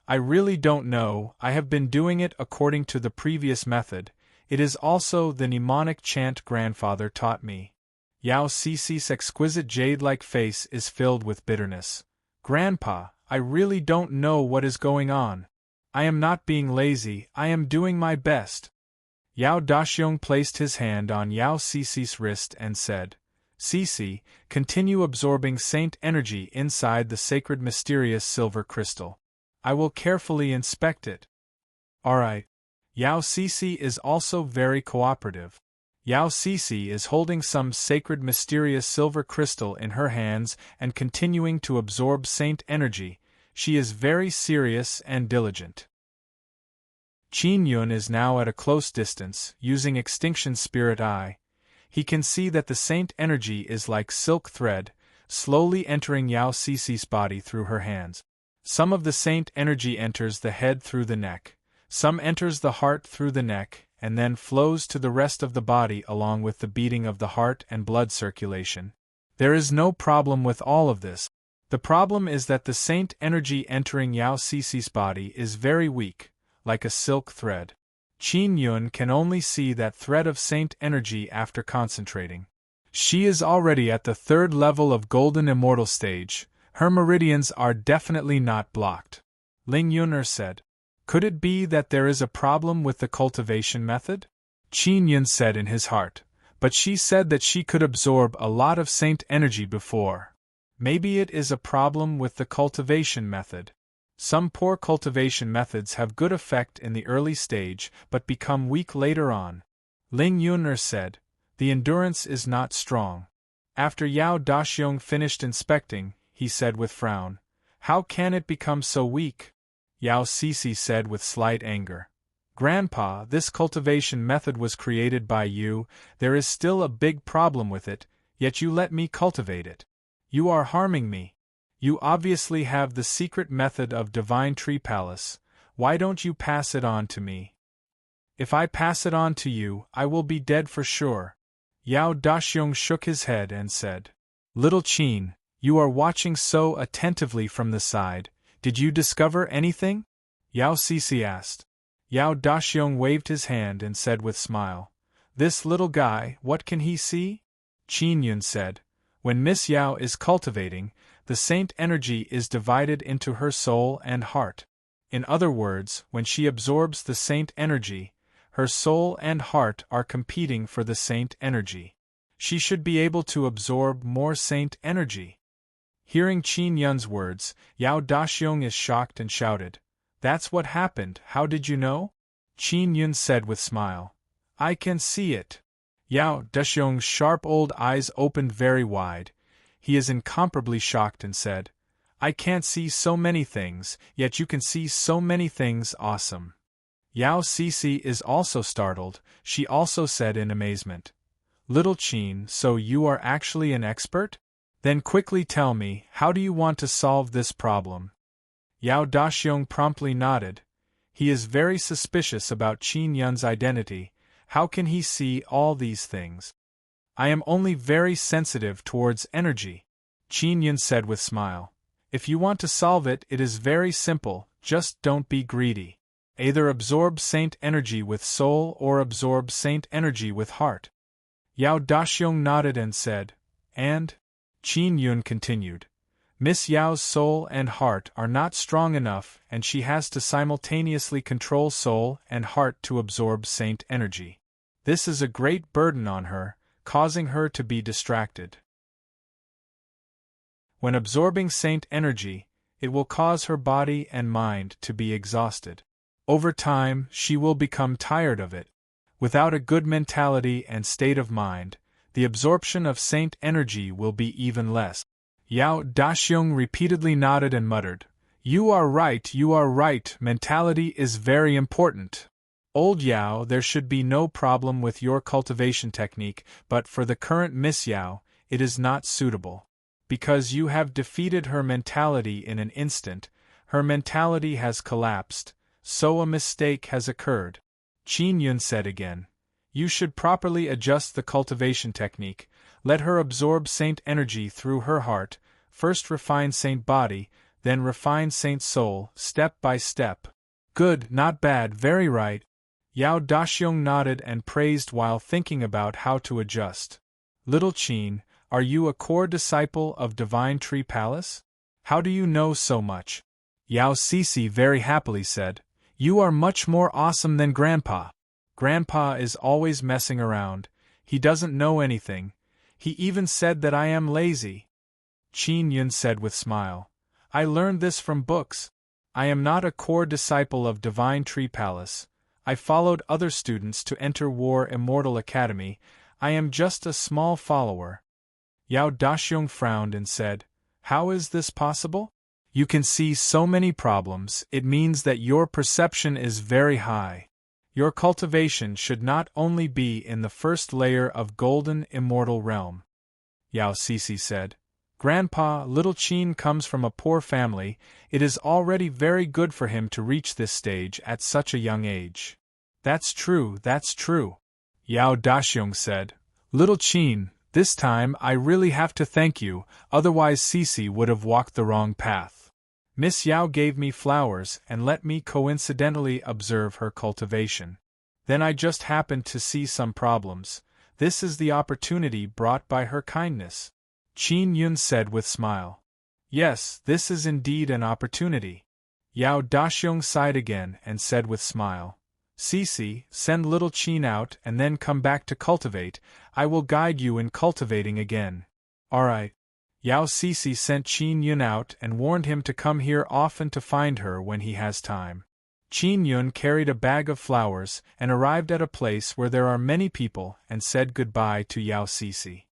"I really don't know, I have been doing it according to the previous method, it is also the mnemonic chant grandfather taught me." Yao Cece's exquisite jade-like face is filled with bitterness. "Grandpa, I really don't know what is going on. I am not being lazy, I am doing my best." Yao Daxiong placed his hand on Yao Cece's wrist and said, "Cece, continue absorbing saint energy inside the sacred mysterious silver crystal. I will carefully inspect it." "Alright." Yao Cece is also very cooperative. Yao Cece is holding some sacred mysterious silver crystal in her hands and continuing to absorb saint energy. She is very serious and diligent. Qin Yun is now at a close distance, using Extinction Spirit Eye. He can see that the saint energy is like silk thread, slowly entering Yao Cece's body through her hands. Some of the saint energy enters the head through the neck, some enters the heart through the neck, and then flows to the rest of the body along with the beating of the heart and blood circulation. There is no problem with all of this. The problem is that the saint energy entering Yao Cece's body is very weak, like a silk thread. Qin Yun can only see that thread of saint energy after concentrating. She is already at the third level of Golden Immortal stage, Her meridians are definitely not blocked. Ling Yuner said. Could it be that there is a problem with the cultivation method? Qin Yun said in his heart, but she said that she could absorb a lot of saint energy before. Maybe it is a problem with the cultivation method. Some poor cultivation methods have good effect in the early stage but become weak later on. Ling Yuner said, the endurance is not strong. After Yao Daxiong finished inspecting, he said with frown, how can it become so weak? Yao Sisi said with slight anger. Grandpa, this cultivation method was created by you, there is still a big problem with it, yet you let me cultivate it. You are harming me. You obviously have the secret method of Divine Tree Palace, why don't you pass it on to me? If I pass it on to you, I will be dead for sure. Yao Daxiong shook his head and said, Little Qin, you are watching so attentively from the side, did you discover anything? Yao Sisi asked. Yao Daxiong waved his hand and said with smile, this little guy, what can he see? Qin Yun said, when Miss Yao is cultivating, the saint energy is divided into her soul and heart. In other words, when she absorbs the saint energy, her soul and heart are competing for the saint energy. She should be able to absorb more saint energy. Hearing Qin Yun's words, Yao Daxiong is shocked and shouted, that's what happened, how did you know? Qin Yun said with smile, I can see it. Yao Daxiong's sharp old eyes opened very wide. He is incomparably shocked and said, I can't see so many things, yet you can see so many things awesome. Yao Sisi is also startled, she also said in amazement, Little Qin, so you are actually an expert? Then quickly tell me, how do you want to solve this problem? Yao Daxiong promptly nodded. He is very suspicious about Qin Yun's identity. How can he see all these things? I am only very sensitive towards energy, Qin Yun said with smile. If you want to solve it, it is very simple, just don't be greedy. Either absorb saint energy with soul or absorb saint energy with heart. Yao Daxiong nodded and said, and? Qin Yun continued, Miss Yao's soul and heart are not strong enough and she has to simultaneously control soul and heart to absorb saint energy. This is a great burden on her, causing her to be distracted. When absorbing saint energy, it will cause her body and mind to be exhausted. Over time, she will become tired of it. Without a good mentality and state of mind, the absorption of saint energy will be even less. Yao Daxiong repeatedly nodded and muttered, you are right, mentality is very important. Old Yao, there should be no problem with your cultivation technique, but for the current Miss Yao, it is not suitable. Because you have defeated her mentality in an instant, her mentality has collapsed, so a mistake has occurred. Qin Yun said again, you should properly adjust the cultivation technique, let her absorb saint energy through her heart, first refine saint body, then refine saint soul, step by step. Good, not bad, very right. Yao Daxiong nodded and praised while thinking about how to adjust. Little Qin, are you a core disciple of Divine Tree Palace? How do you know so much? Yao Sisi very happily said, you are much more awesome than Grandpa. Grandpa is always messing around, he doesn't know anything, he even said that I am lazy. Qin Yun said with smile, I learned this from books. I am not a core disciple of Divine Tree Palace. I followed other students to enter War Immortal Academy, I am just a small follower. Yao Daxiong frowned and said, how is this possible? You can see so many problems, it means that your perception is very high. Your cultivation should not only be in the first layer of Golden Immortal Realm. Yao Sisi said, Grandpa, Little Qin comes from a poor family, it is already very good for him to reach this stage at such a young age. That's true. Yao Daxiong said, Little Qin, this time I really have to thank you, otherwise Sisi would have walked the wrong path. Miss Yao gave me flowers and let me coincidentally observe her cultivation. Then I just happened to see some problems. This is the opportunity brought by her kindness. Qin Yun said with smile. Yes, this is indeed an opportunity. Yao Daxiong sighed again and said with smile, Cece, send little Qin out and then come back to cultivate. I will guide you in cultivating again. Alright. Yao Cece sent Qin Yun out and warned him to come here often to find her when he has time. Qin Yun carried a bag of flowers and arrived at a place where there are many people and said goodbye to Yao Cece.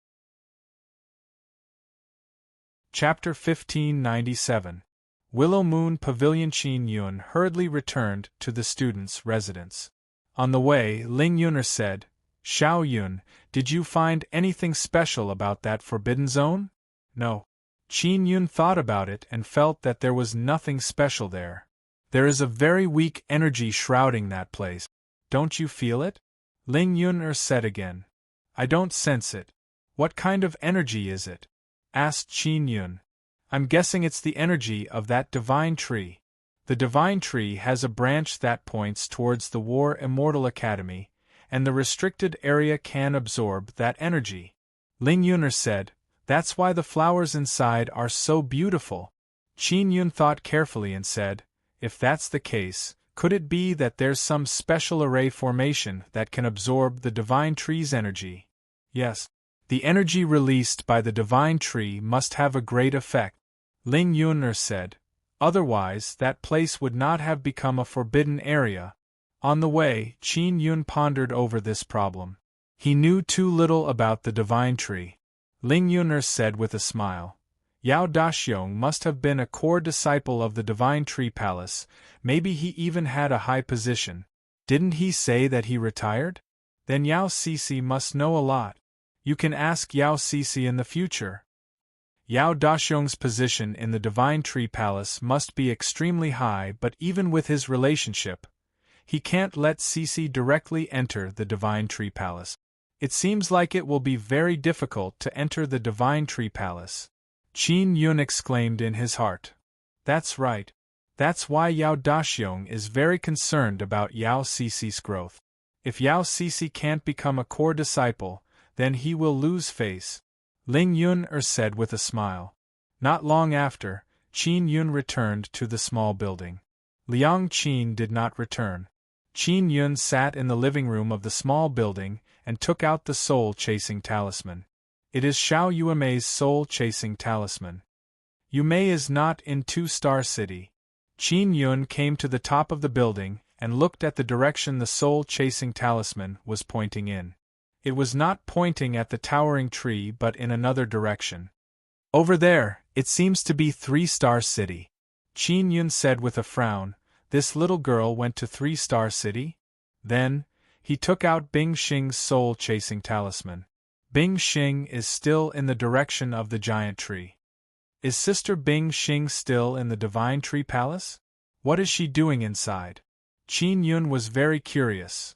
Chapter 1597. Willow Moon Pavilion. Qin Yun hurriedly returned to the student's residence. On the way, Ling Yuner said, Xiao Yun, did you find anything special about that forbidden zone? No. Qin Yun thought about it and felt that there was nothing special there. There is a very weak energy shrouding that place. Don't you feel it? Ling Yuner said again. I don't sense it. What kind of energy is it? Asked Qin Yun. I'm guessing it's the energy of that divine tree. The divine tree has a branch that points towards the War Immortal Academy, and the restricted area can absorb that energy. Ling Yuner said, That's why the flowers inside are so beautiful. Qin Yun thought carefully and said, If that's the case, could it be that there's some special array formation that can absorb the divine tree's energy? Yes. The energy released by the divine tree must have a great effect, Ling Yuner said. Otherwise, that place would not have become a forbidden area. On the way, Qin Yun pondered over this problem. He knew too little about the divine tree. Ling Yuner said with a smile, Yao Daxiong must have been a core disciple of the divine tree palace, maybe he even had a high position. Didn't he say that he retired? Then Yao Cece must know a lot. You can ask Yao Cece in the future. Yao Daxiong's position in the Divine Tree Palace must be extremely high, but even with his relationship, he can't let Cece directly enter the Divine Tree Palace. It seems like it will be very difficult to enter the Divine Tree Palace. Qin Yun exclaimed in his heart. That's right. That's why Yao Daxiong is very concerned about Yao Cece's growth. If Yao Cece can't become a core disciple, then he will lose face, Ling Yuner said with a smile. Not long after, Qin Yun returned to the small building. Liang Qin did not return. Qin Yun sat in the living room of the small building and took out the soul-chasing talisman. It is Xiao Yuemei's soul-chasing talisman. Yuemei is not in Two-Star City. Qin Yun came to the top of the building and looked at the direction the soul-chasing talisman was pointing in. It was not pointing at the towering tree but in another direction. Over there, it seems to be Three-Star City. Qin Yun said with a frown, This little girl went to Three-Star City? Then, he took out Bing Xing's soul-chasing talisman. Bing Xing is still in the direction of the giant tree. Is Sister Bing Xing still in the Divine Tree Palace? What is she doing inside? Qin Yun was very curious.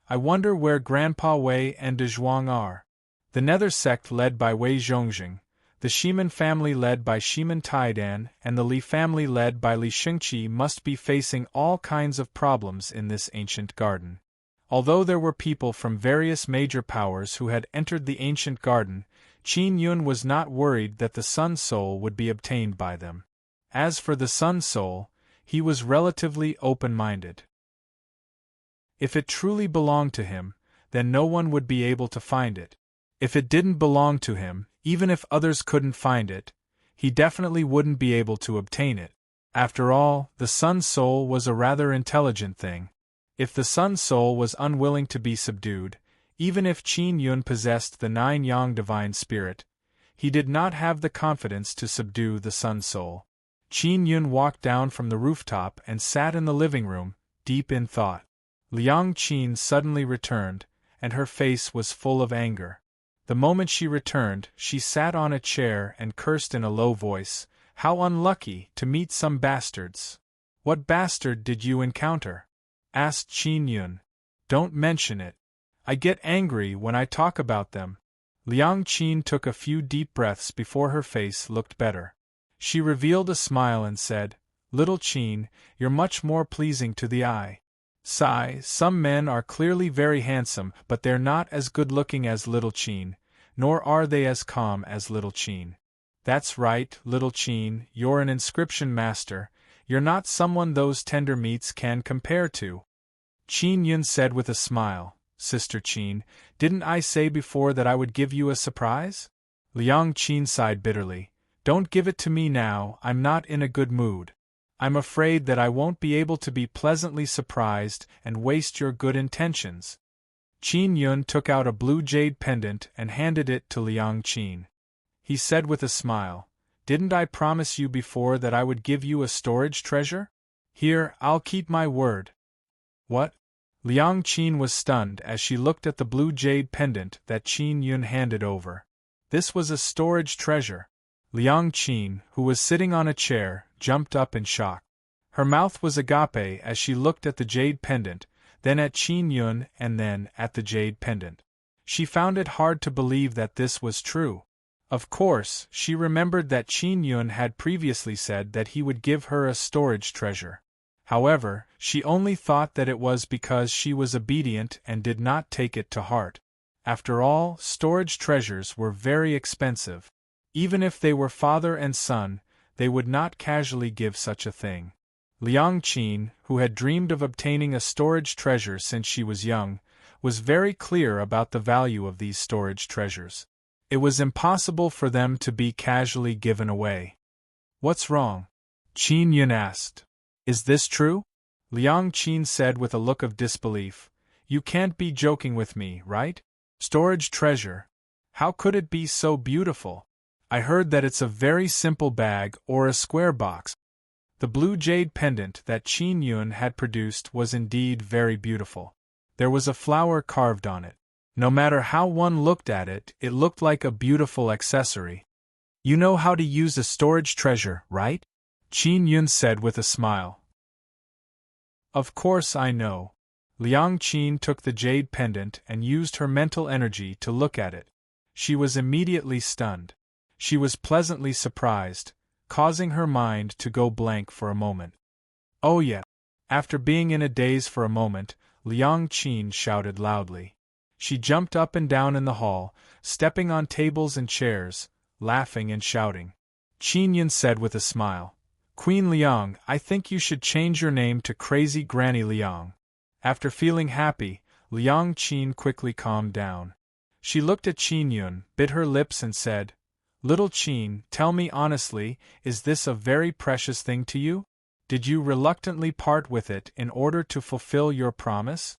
I wonder where Grandpa Wei and De Zhuang are. The Nether sect led by Wei Zhongxing, the Shiman family led by Shiman Taidan, and the Li family led by Li Xingqi must be facing all kinds of problems in this ancient garden. Although there were people from various major powers who had entered the ancient garden, Qin Yun was not worried that the Sun Soul would be obtained by them. As for the Sun Soul, he was relatively open-minded. If it truly belonged to him, then no one would be able to find it. If it didn't belong to him, even if others couldn't find it, he definitely wouldn't be able to obtain it. After all, the Sun Soul was a rather intelligent thing. If the Sun Soul was unwilling to be subdued, even if Qin Yun possessed the 9-yang divine spirit, he did not have the confidence to subdue the Sun Soul. Qin Yun walked down from the rooftop and sat in the living room, deep in thought. Liang Qin suddenly returned, and her face was full of anger. The moment she returned, she sat on a chair and cursed in a low voice, How unlucky to meet some bastards. What bastard did you encounter? Asked Qin Yun. Don't mention it. I get angry when I talk about them. Liang Qin took a few deep breaths before her face looked better. She revealed a smile and said, Little Qin, you're much more pleasing to the eye. Sigh, some men are clearly very handsome, but they're not as good-looking as Little Qin, nor are they as calm as Little Qin. That's right, little Qin, you're an inscription master, you're not someone those tender meats can compare to. Qin Yun said with a smile, Sister Qin, didn't I say before that I would give you a surprise? Liang Qin sighed bitterly, don't give it to me now, I'm not in a good mood. I'm afraid that I won't be able to be pleasantly surprised and waste your good intentions. Qin Yun took out a blue jade pendant and handed it to Liang Qin. He said with a smile, didn't I promise you before that I would give you a storage treasure? Here, I'll keep my word. What? Liang Qin was stunned as she looked at the blue jade pendant that Qin Yun handed over. This was a storage treasure. Liang Qin, who was sitting on a chair, jumped up in shock. Her mouth was agape as she looked at the jade pendant, then at Qin Yun and then at the jade pendant. She found it hard to believe that this was true. Of course, she remembered that Qin Yun had previously said that he would give her a storage treasure. However, she only thought that it was because she was obedient and did not take it to heart. After all, storage treasures were very expensive. Even if they were father and son, they would not casually give such a thing. Liang Qin, who had dreamed of obtaining a storage treasure since she was young, was very clear about the value of these storage treasures. It was impossible for them to be casually given away. What's wrong? Qin Yun asked. Is this true? Liang Qin said with a look of disbelief. You can't be joking with me, right? Storage treasure. How could it be so beautiful? I heard that it's a very simple bag or a square box. The blue jade pendant that Qin Yun had produced was indeed very beautiful. There was a flower carved on it. No matter how one looked at it, it looked like a beautiful accessory. You know how to use a storage treasure, right? Qin Yun said with a smile. Of course I know. Liang Qin took the jade pendant and used her mental energy to look at it. She was immediately stunned. She was pleasantly surprised, causing her mind to go blank for a moment. Oh yeah! After being in a daze for a moment, Liang Qin shouted loudly. She jumped up and down in the hall, stepping on tables and chairs, laughing and shouting. Qin Yun said with a smile, Queen Liang, I think you should change your name to Crazy Granny Liang. After feeling happy, Liang Qin quickly calmed down. She looked at Qin Yun, bit her lips and said, Little Qin, tell me honestly, is this a very precious thing to you? Did you reluctantly part with it in order to fulfill your promise?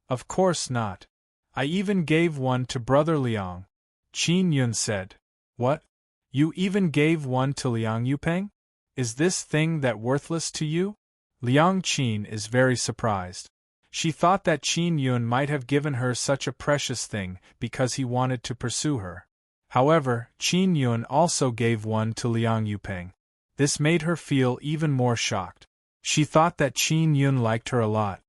Of course not. I even gave one to Brother Liang. Qin Yun said. What? You even gave one to Liang Yupeng? Is this thing that worthless to you? Liang Qin is very surprised. She thought that Qin Yun might have given her such a precious thing because he wanted to pursue her. However, Qin Yun also gave one to Liang Yupeng. This made her feel even more shocked. She thought that Qin Yun liked her a lot.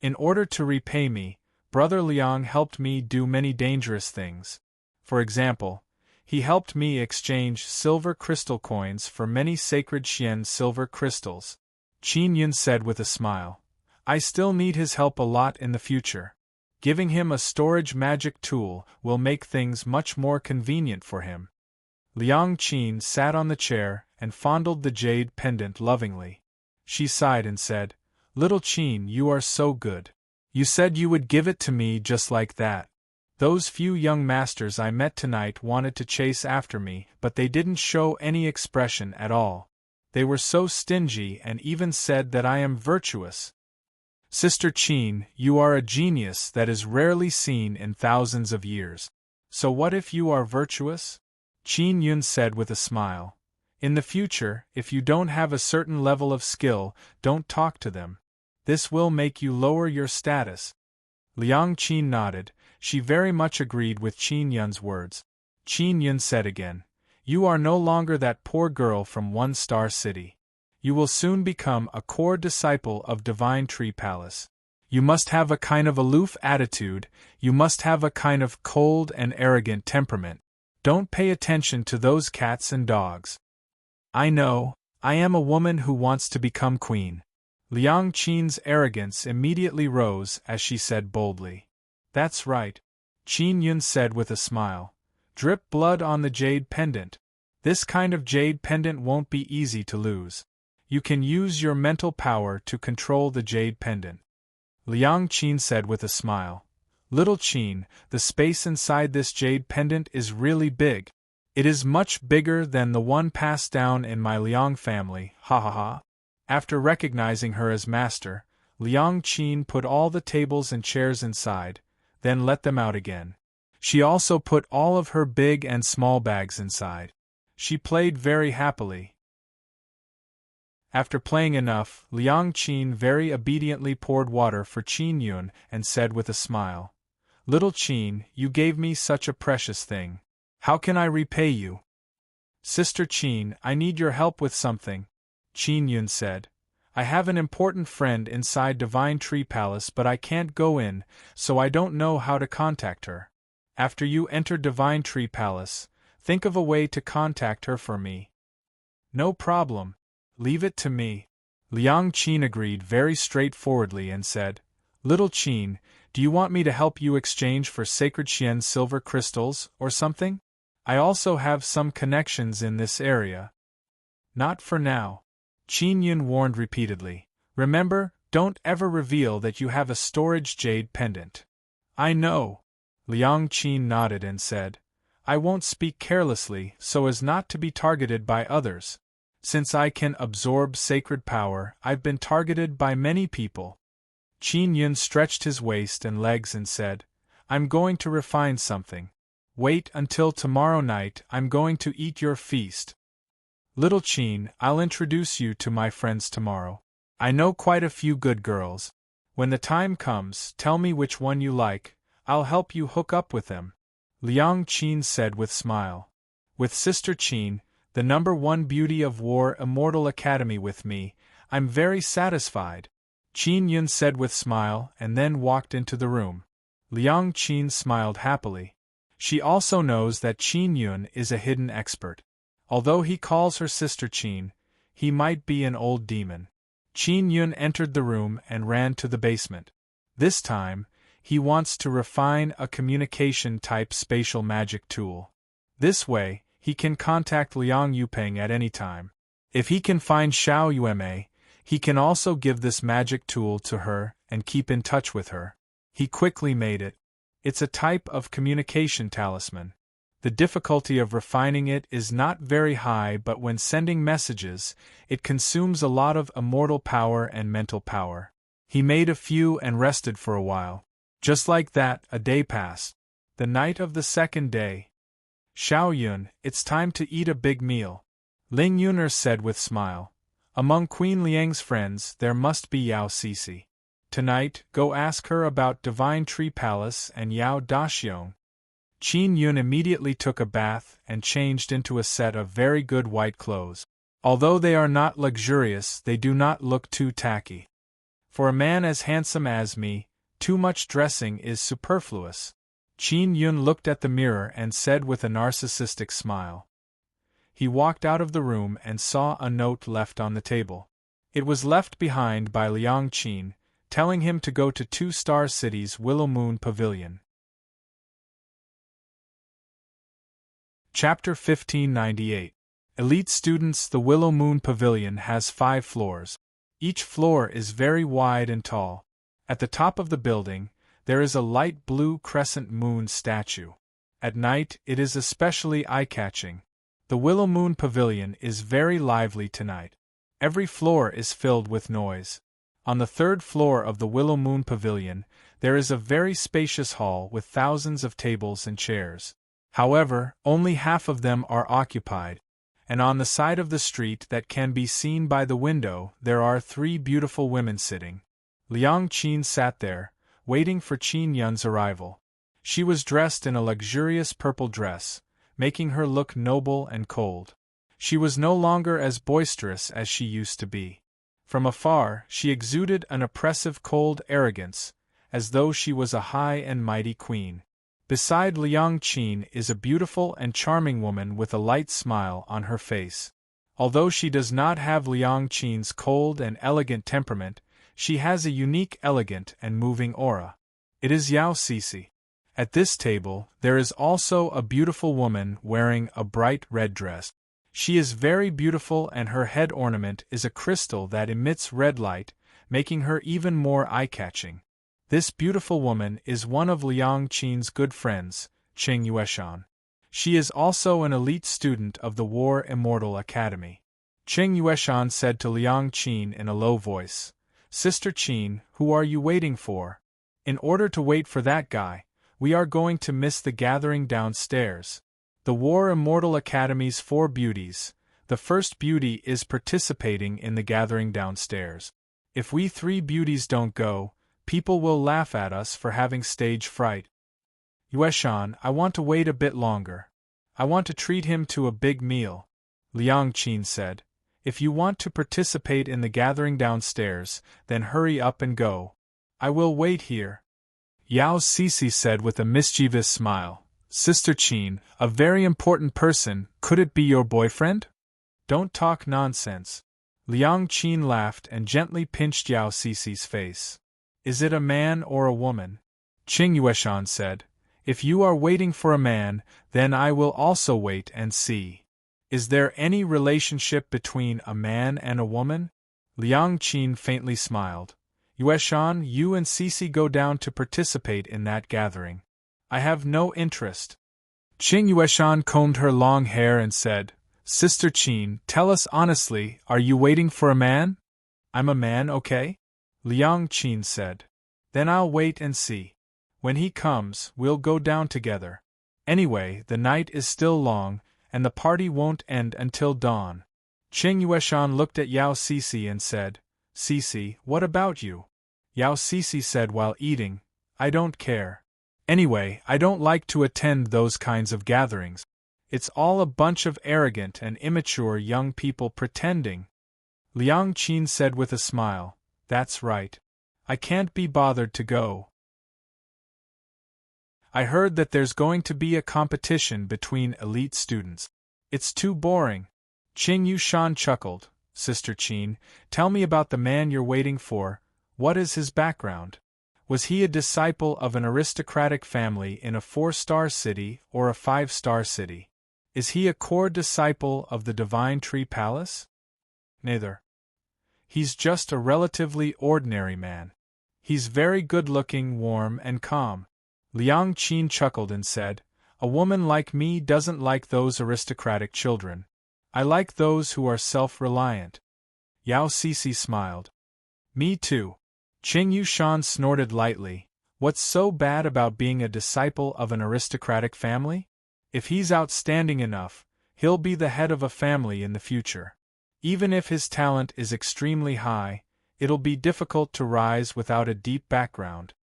In order to repay me, Brother Liang helped me do many dangerous things. For example, he helped me exchange silver crystal coins for many sacred Xian silver crystals. Qin Yun said with a smile. I still need his help a lot in the future. Giving him a storage magic tool will make things much more convenient for him. Liang Qin sat on the chair and fondled the jade pendant lovingly. She sighed and said, Little Qin, you are so good. You said you would give it to me just like that. Those few young masters I met tonight wanted to chase after me, but they didn't show any expression at all. They were so stingy and even said that I am virtuous. Sister Qin, you are a genius that is rarely seen in thousands of years. So what if you are virtuous? Qin Yun said with a smile. In the future, if you don't have a certain level of skill, don't talk to them. This will make you lower your status. Liang Qin nodded. She very much agreed with Qin Yun's words. Qin Yun said again, You are no longer that poor girl from One-Star City. You will soon become a core disciple of Divine Tree Palace. You must have a kind of aloof attitude, you must have a kind of cold and arrogant temperament. Don't pay attention to those cats and dogs. I know, I am a woman who wants to become queen. Liang Qin's arrogance immediately rose as she said boldly. That's right. Qin Yun said with a smile. Drip blood on the jade pendant. This kind of jade pendant won't be easy to lose. You can use your mental power to control the jade pendant. Liang Qin said with a smile. Little Qin, the space inside this jade pendant is really big. It is much bigger than the one passed down in my Liang family, ha ha ha. After recognizing her as master, Liang Qin put all the tables and chairs inside, then let them out again. She also put all of her big and small bags inside. She played very happily. After playing enough, Liang Qin very obediently poured water for Qin Yun and said with a smile, Little Qin, you gave me such a precious thing. How can I repay you? Sister Qin, I need your help with something, Qin Yun said. I have an important friend inside Divine Tree Palace, but I can't go in, so I don't know how to contact her. After you enter Divine Tree Palace, think of a way to contact her for me. No problem. Leave it to me. Liang Qin agreed very straightforwardly and said, Little Qin, do you want me to help you exchange for sacred Xian silver crystals, or something? I also have some connections in this area. Not for now. Qin Yun warned repeatedly. Remember, don't ever reveal that you have a storage jade pendant. I know. Liang Qin nodded and said, I won't speak carelessly so as not to be targeted by others. Since I can absorb sacred power, I've been targeted by many people. Qin Yun stretched his waist and legs and said, I'm going to refine something. Wait until tomorrow night, I'm going to eat your feast. Little Qin, I'll introduce you to my friends tomorrow. I know quite a few good girls. When the time comes, tell me which one you like, I'll help you hook up with them. Liang Qin said with smile. With Sister Qin, the #1 beauty of War Immortal Academy with me, I'm very satisfied. Qin Yun said with smile and then walked into the room. Liang Qin smiled happily. She also knows that Qin Yun is a hidden expert. Although he calls her Sister Qin, he might be an old demon. Qin Yun entered the room and ran to the basement. This time, he wants to refine a communication-type spatial magic tool. This way, he can contact Liang Yupeng at any time. If he can find Xiao Yueme, he can also give this magic tool to her and keep in touch with her. He quickly made it. It's a type of communication talisman. The difficulty of refining it is not very high, but when sending messages, it consumes a lot of immortal power and mental power. He made a few and rested for a while. Just like that, a day passed. The night of the second day. Xiao Yun, it's time to eat a big meal. Ling Yuner said with smile. Among Queen Liang's friends, there must be Yao Cixi. Tonight, go ask her about Divine Tree Palace and Yao Daxiong. Qin Yun immediately took a bath and changed into a set of very good white clothes. Although they are not luxurious, they do not look too tacky. For a man as handsome as me, too much dressing is superfluous. Qin Yun looked at the mirror and said with a narcissistic smile. He walked out of the room and saw a note left on the table. It was left behind by Liang Qin, telling him to go to 2-Star City's Willow Moon Pavilion. Chapter 1598. Elite Students. The Willow Moon Pavilion has 5 floors. Each floor is very wide and tall. At the top of the building, there is a light blue crescent moon statue. At night, it is especially eye-catching. The Willow Moon Pavilion is very lively tonight. Every floor is filled with noise. On the 3rd floor of the Willow Moon Pavilion, there is a very spacious hall with thousands of tables and chairs. However, only half of them are occupied, and on the side of the street that can be seen by the window there are 3 beautiful women sitting. Liang Qin sat there, waiting for Qin Yun's arrival. She was dressed in a luxurious purple dress, making her look noble and cold. She was no longer as boisterous as she used to be. From afar, she exuded an oppressive cold arrogance, as though she was a high and mighty queen. Beside Liang Qin is a beautiful and charming woman with a light smile on her face. Although she does not have Liang Qin's cold and elegant temperament, she has a unique, elegant, and moving aura. It is Yao Cixi. At this table, there is also a beautiful woman wearing a bright red dress. She is very beautiful and her head ornament is a crystal that emits red light, making her even more eye-catching. This beautiful woman is one of Liang Qin's good friends, Qing Yueshan. She is also an elite student of the War Immortal Academy. Qing Yueshan said to Liang Qin in a low voice, "Sister Qin, who are you waiting for? In order to wait for that guy, we are going to miss the gathering downstairs. The War Immortal Academy's 4 beauties. The first beauty is participating in the gathering downstairs. If we 3 beauties don't go, people will laugh at us for having stage fright." "Yueshan, I want to wait a bit longer. I want to treat him to a big meal," Liang Qin said. "If you want to participate in the gathering downstairs, then hurry up and go. I will wait here." Yao Sisi said with a mischievous smile, "Sister Qin, a very important person, could it be your boyfriend?" "Don't talk nonsense." Liang Qin laughed and gently pinched Yao Sisi's face. "Is it a man or a woman?" Qing Yueshan said, "If you are waiting for a man, then I will also wait and see. Is there any relationship between a man and a woman?" Liang Qin faintly smiled. "Yueshan, you and Sisi go down to participate in that gathering. I have no interest." Qing Yueshan combed her long hair and said, "Sister Qin, tell us honestly, are you waiting for a man?" "I'm a man, okay?" Liang Qin said. "Then I'll wait and see. When he comes, we'll go down together. Anyway, the night is still long, and the party won't end until dawn." Qing Yueshan looked at Yao Sisi and said, "Sisi, what about you?" Yao Sisi said while eating, "I don't care. Anyway, I don't like to attend those kinds of gatherings. It's all a bunch of arrogant and immature young people pretending." Liang Qin said with a smile, "That's right. I can't be bothered to go. I heard that there's going to be a competition between elite students. It's too boring." Qing Yueshan chuckled. "Sister Qin, tell me about the man you're waiting for. What is his background? Was he a disciple of an aristocratic family in a 4-star city or a 5-star city? Is he a core disciple of the Divine Tree Palace?" "Neither. He's just a relatively ordinary man. He's very good-looking, warm, and calm." Liang Qin chuckled and said, "A woman like me doesn't like those aristocratic children. I like those who are self-reliant." Yao Sisi smiled. "Me too." Qing Yueshan snorted lightly. "What's so bad about being a disciple of an aristocratic family? If he's outstanding enough, he'll be the head of a family in the future. Even if his talent is extremely high, it'll be difficult to rise without a deep background.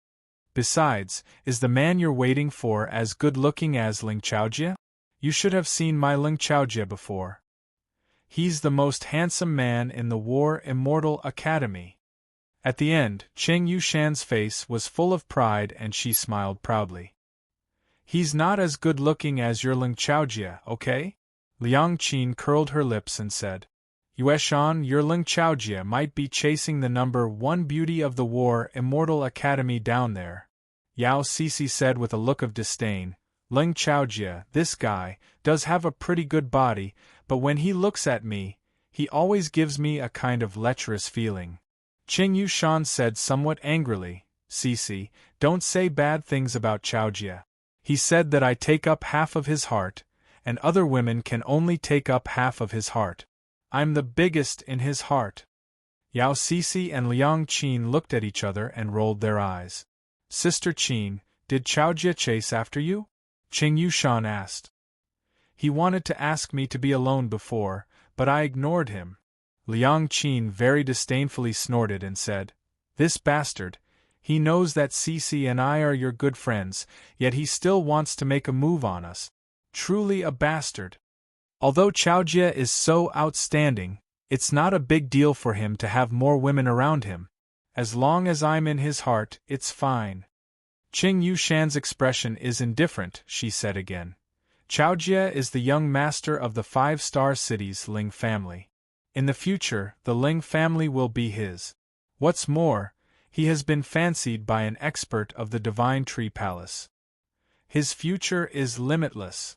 Besides, is the man you're waiting for as good-looking as Ling Chaojie? You should have seen my Ling Chaojie before. He's the most handsome man in the War Immortal Academy." At the end, Qing Yueshan's face was full of pride and she smiled proudly. "He's not as good-looking as your Ling Chaojie, okay?" Liang Qin curled her lips and said, "Yueshan, your Ling Chaojie might be chasing the number 1 beauty of the War Immortal Academy down there." Yao Sisi said with a look of disdain, "Ling Chaojie, this guy, does have a pretty good body, but when he looks at me, he always gives me a kind of lecherous feeling." Qing Yueshan said somewhat angrily, "Sisi, don't say bad things about Chaojie. He said that I take up half of his heart, and other women can only take up half of his heart. I'm the biggest in his heart." Yao Sisi and Liang Qin looked at each other and rolled their eyes. "Sister Qin, did Chaojie chase after you?" Qing Yueshan asked. "He wanted to ask me to be alone before, but I ignored him." Liang Qin very disdainfully snorted and said, "This bastard, he knows that Sisi and I are your good friends, yet he still wants to make a move on us. Truly a bastard. Although Chaojie is so outstanding, it's not a big deal for him to have more women around him. As long as I'm in his heart, it's fine." Qing Yueshan's expression is indifferent, she said again. "Chaojie is the young master of the 5-star city's Ling family. In the future, the Ling family will be his. What's more, he has been fancied by an expert of the Divine Tree Palace. His future is limitless."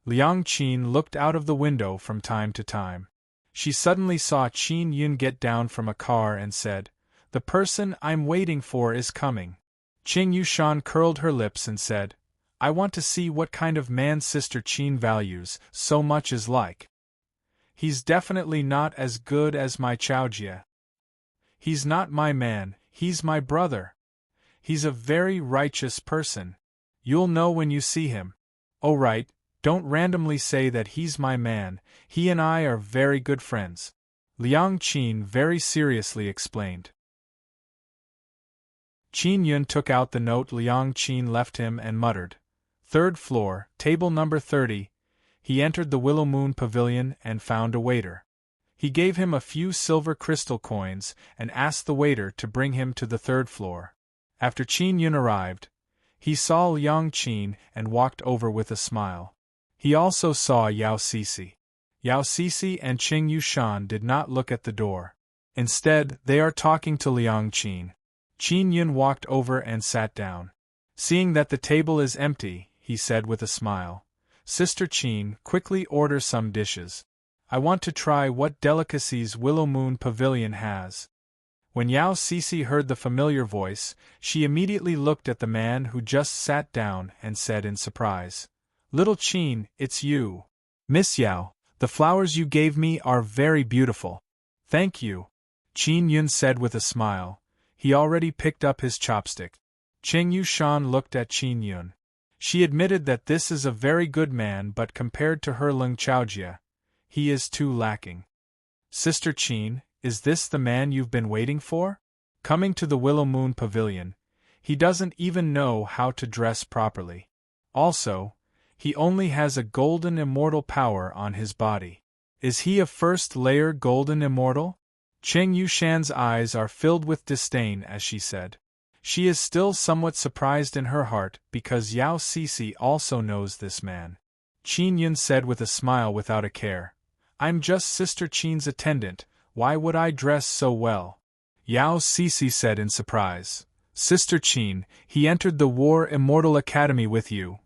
Liang Qin looked out of the window from time to time. She suddenly saw Qin Yun get down from a car and said, "The person I'm waiting for is coming." Qing Yushan curled her lips and said, "I want to see what kind of man Sister Qin values so much is like. He's definitely not as good as my Chaojie. He's not my man, he's my brother. He's a very righteous person. You'll know when you see him. Oh right, don't randomly say that he's my man, he and I are very good friends," Liang Qin very seriously explained. Qin Yun took out the note Liang Qin left him and muttered, "Third floor, table number 30. He entered the Willow Moon Pavilion and found a waiter. He gave him a few silver crystal coins and asked the waiter to bring him to the third floor. After Qin Yun arrived, he saw Liang Qin and walked over with a smile. He also saw Yao Sisi. Yao Sisi and Qing Yushan did not look at the door. Instead, they are talking to Liang Qin. Qin Yun walked over and sat down. Seeing that the table is empty, he said with a smile, "Sister Qin, quickly order some dishes. I want to try what delicacies Willow Moon Pavilion has." When Yao Sisi heard the familiar voice, she immediately looked at the man who just sat down and said in surprise, "Little Qin, it's you. Miss Yao, the flowers you gave me are very beautiful." "Thank you," Qin Yun said with a smile. He already picked up his chopstick. Qing Yushan looked at Qin Yun. She admitted that this is a very good man, but compared to her Leng Chaojie, he is too lacking. "Sister Qin, is this the man you've been waiting for? Coming to the Willow Moon Pavilion, he doesn't even know how to dress properly. Also, he only has a golden immortal power on his body. Is he a first-layer golden immortal?" Qing Yushan's eyes are filled with disdain as she said. She is still somewhat surprised in her heart because Yao Sisi also knows this man. Qin Yun said with a smile without a care, "I'm just Sister Qin's attendant, why would I dress so well?" Yao Sisi said in surprise, "Sister Qin, he entered the War Immortal Academy with you."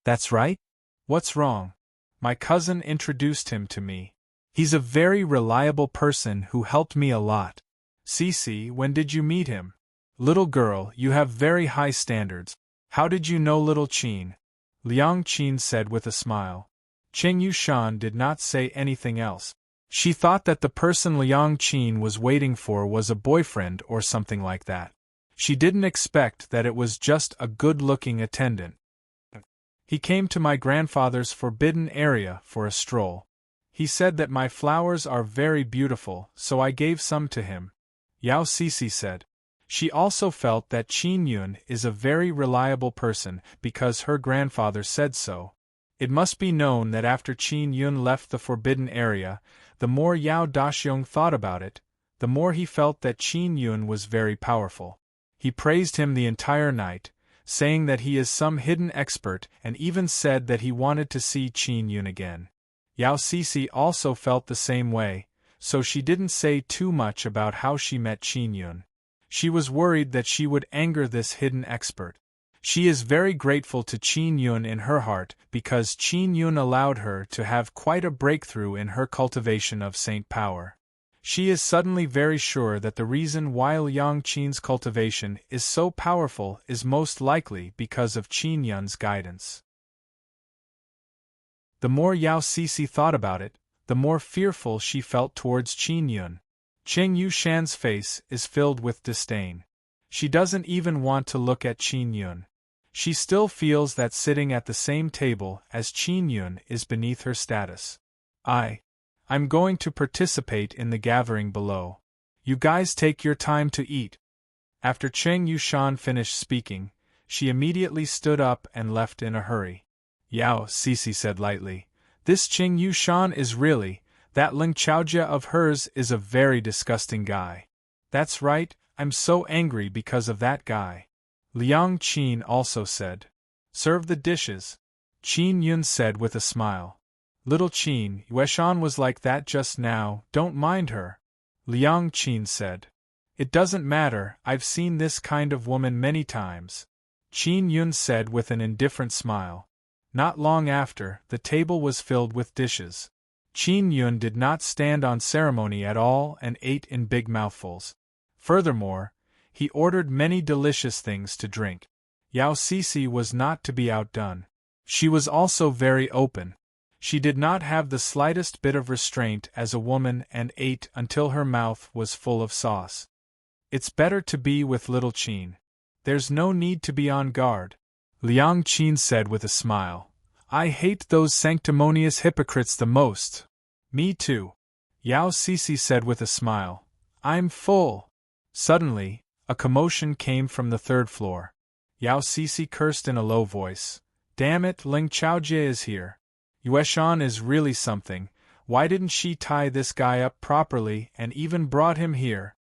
"That's right? What's wrong? My cousin introduced him to me. He's a very reliable person who helped me a lot." "Sisi, when did you meet him?" "Little girl, you have very high standards. How did you know little Qin?" Liang Qin said with a smile. Qing Yushan did not say anything else. She thought that the person Liang Qin was waiting for was a boyfriend or something like that. She didn't expect that it was just a good-looking attendant. "He came to my grandfather's forbidden area for a stroll. He said that my flowers are very beautiful, so I gave some to him," Yao Sisi said. She also felt that Qin Yun is a very reliable person because her grandfather said so. It must be known that after Qin Yun left the forbidden area, the more Yao Daxiong thought about it, the more he felt that Qin Yun was very powerful. He praised him the entire night, saying that he is some hidden expert and even said that he wanted to see Qin Yun again. Yao Sisi also felt the same way, so she didn't say too much about how she met Qin Yun. She was worried that she would anger this hidden expert. She is very grateful to Qin Yun in her heart because Qin Yun allowed her to have quite a breakthrough in her cultivation of saint power. She is suddenly very sure that the reason why Liang Qin's cultivation is so powerful is most likely because of Qin Yun's guidance. The more Yao Sisi thought about it, the more fearful she felt towards Qin Yun. Qing Yushan's face is filled with disdain. She doesn't even want to look at Qin Yun. She still feels that sitting at the same table as Qin Yun is beneath her status. I'm going to participate in the gathering below. You guys take your time to eat." After Qing Yushan finished speaking, she immediately stood up and left in a hurry. Yao Sisi said lightly, "This Qing Yushan is really, that Leng Chaojie of hers is a very disgusting guy." "That's right, I'm so angry because of that guy," Liang Qin also said. "Serve the dishes," Qin Yun said with a smile. "Little Qin, Yueshan was like that just now, don't mind her," Liang Qin said. "It doesn't matter, I've seen this kind of woman many times," Qin Yun said with an indifferent smile. Not long after, the table was filled with dishes. Qin Yun did not stand on ceremony at all and ate in big mouthfuls. Furthermore, he ordered many delicious things to drink. Yao Cixi was not to be outdone. She was also very open. She did not have the slightest bit of restraint as a woman and ate until her mouth was full of sauce. It's better to be with little Qin. There's no need to be on guard, Liang Qin said with a smile. I hate those sanctimonious hypocrites the most. Me too, Yao Cixi said with a smile. I'm full. Suddenly, a commotion came from the third floor. Yao Cixi cursed in a low voice. Damn it, Ling Chaojie is here. Yueshan is really something. Why didn't she tie this guy up properly and even brought him here?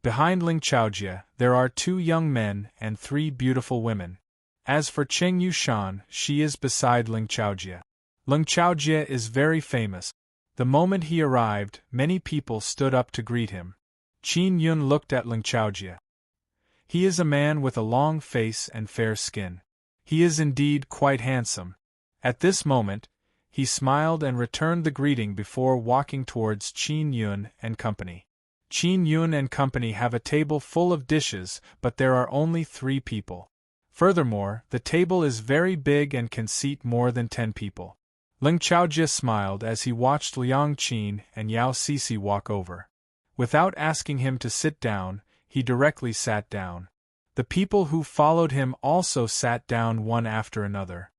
Behind Ling Chaojie, there are 2 young men and 3 beautiful women. As for Cheng Yushan, she is beside Ling Chaojie. Ling Chaojie is very famous. The moment he arrived, many people stood up to greet him. Qin Yun looked at Ling Chaojie. He is a man with a long face and fair skin. He is indeed quite handsome. At this moment, he smiled and returned the greeting before walking towards Qin Yun and company. Qin Yun and company have a table full of dishes, but there are only 3 people. Furthermore, the table is very big and can seat more than 10 people. Ling Chaojie smiled as he watched Liang Qin and Yao Cixi walk over. Without asking him to sit down, he directly sat down. The people who followed him also sat down one after another.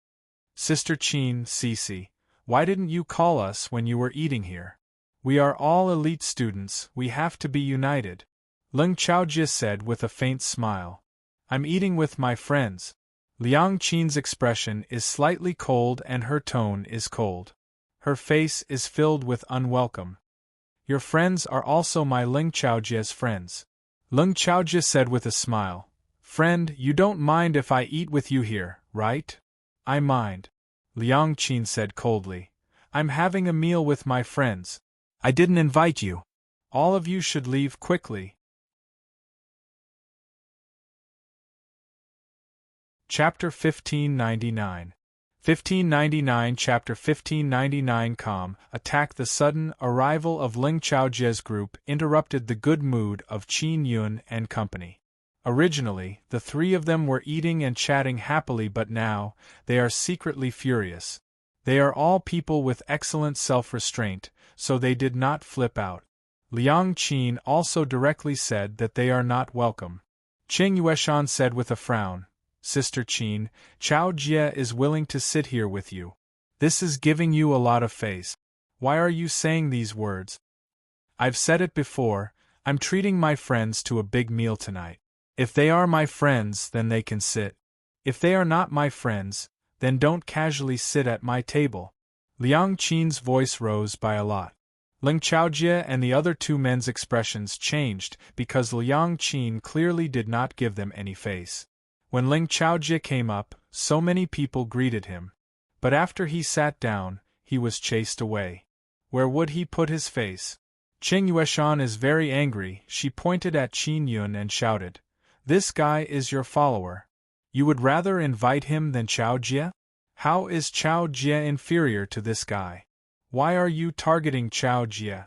Sister Qin, Cixi, why didn't you call us when you were eating here? We are all elite students, we have to be united, Ling Chaojie said with a faint smile. I'm eating with my friends. Liang Qin's expression is slightly cold and her tone is cold. Her face is filled with unwelcome. Your friends are also my Ling Chaojie's friends. Ling Chaojie said with a smile. Friend, you don't mind if I eat with you here, right? I mind. Liang Qin said coldly. I'm having a meal with my friends. I didn't invite you. All of you should leave quickly. Chapter 1599. 1599 Chapter 1599 Attack. The sudden arrival of Ling Chaojie's group interrupted the good mood of Qin Yun and company. Originally, the 3 of them were eating and chatting happily, but now, they are secretly furious. They are all people with excellent self-restraint, so they did not flip out. Liang Qin also directly said that they are not welcome. Qing Yueshan said with a frown, Sister Qin, Chaojie is willing to sit here with you. This is giving you a lot of face. Why are you saying these words? I've said it before, I'm treating my friends to a big meal tonight. If they are my friends, then they can sit. If they are not my friends, then don't casually sit at my table. Liang Qin's voice rose by a lot. Ling Chaojie and the other 2 men's expressions changed because Liang Qin clearly did not give them any face. When Ling Chaojie came up, so many people greeted him. But after he sat down, he was chased away. Where would he put his face? Qing Yueshan is very angry. She pointed at Qin Yun and shouted, This guy is your follower. You would rather invite him than Chaojie? How is Chaojie inferior to this guy? Why are you targeting Chaojie?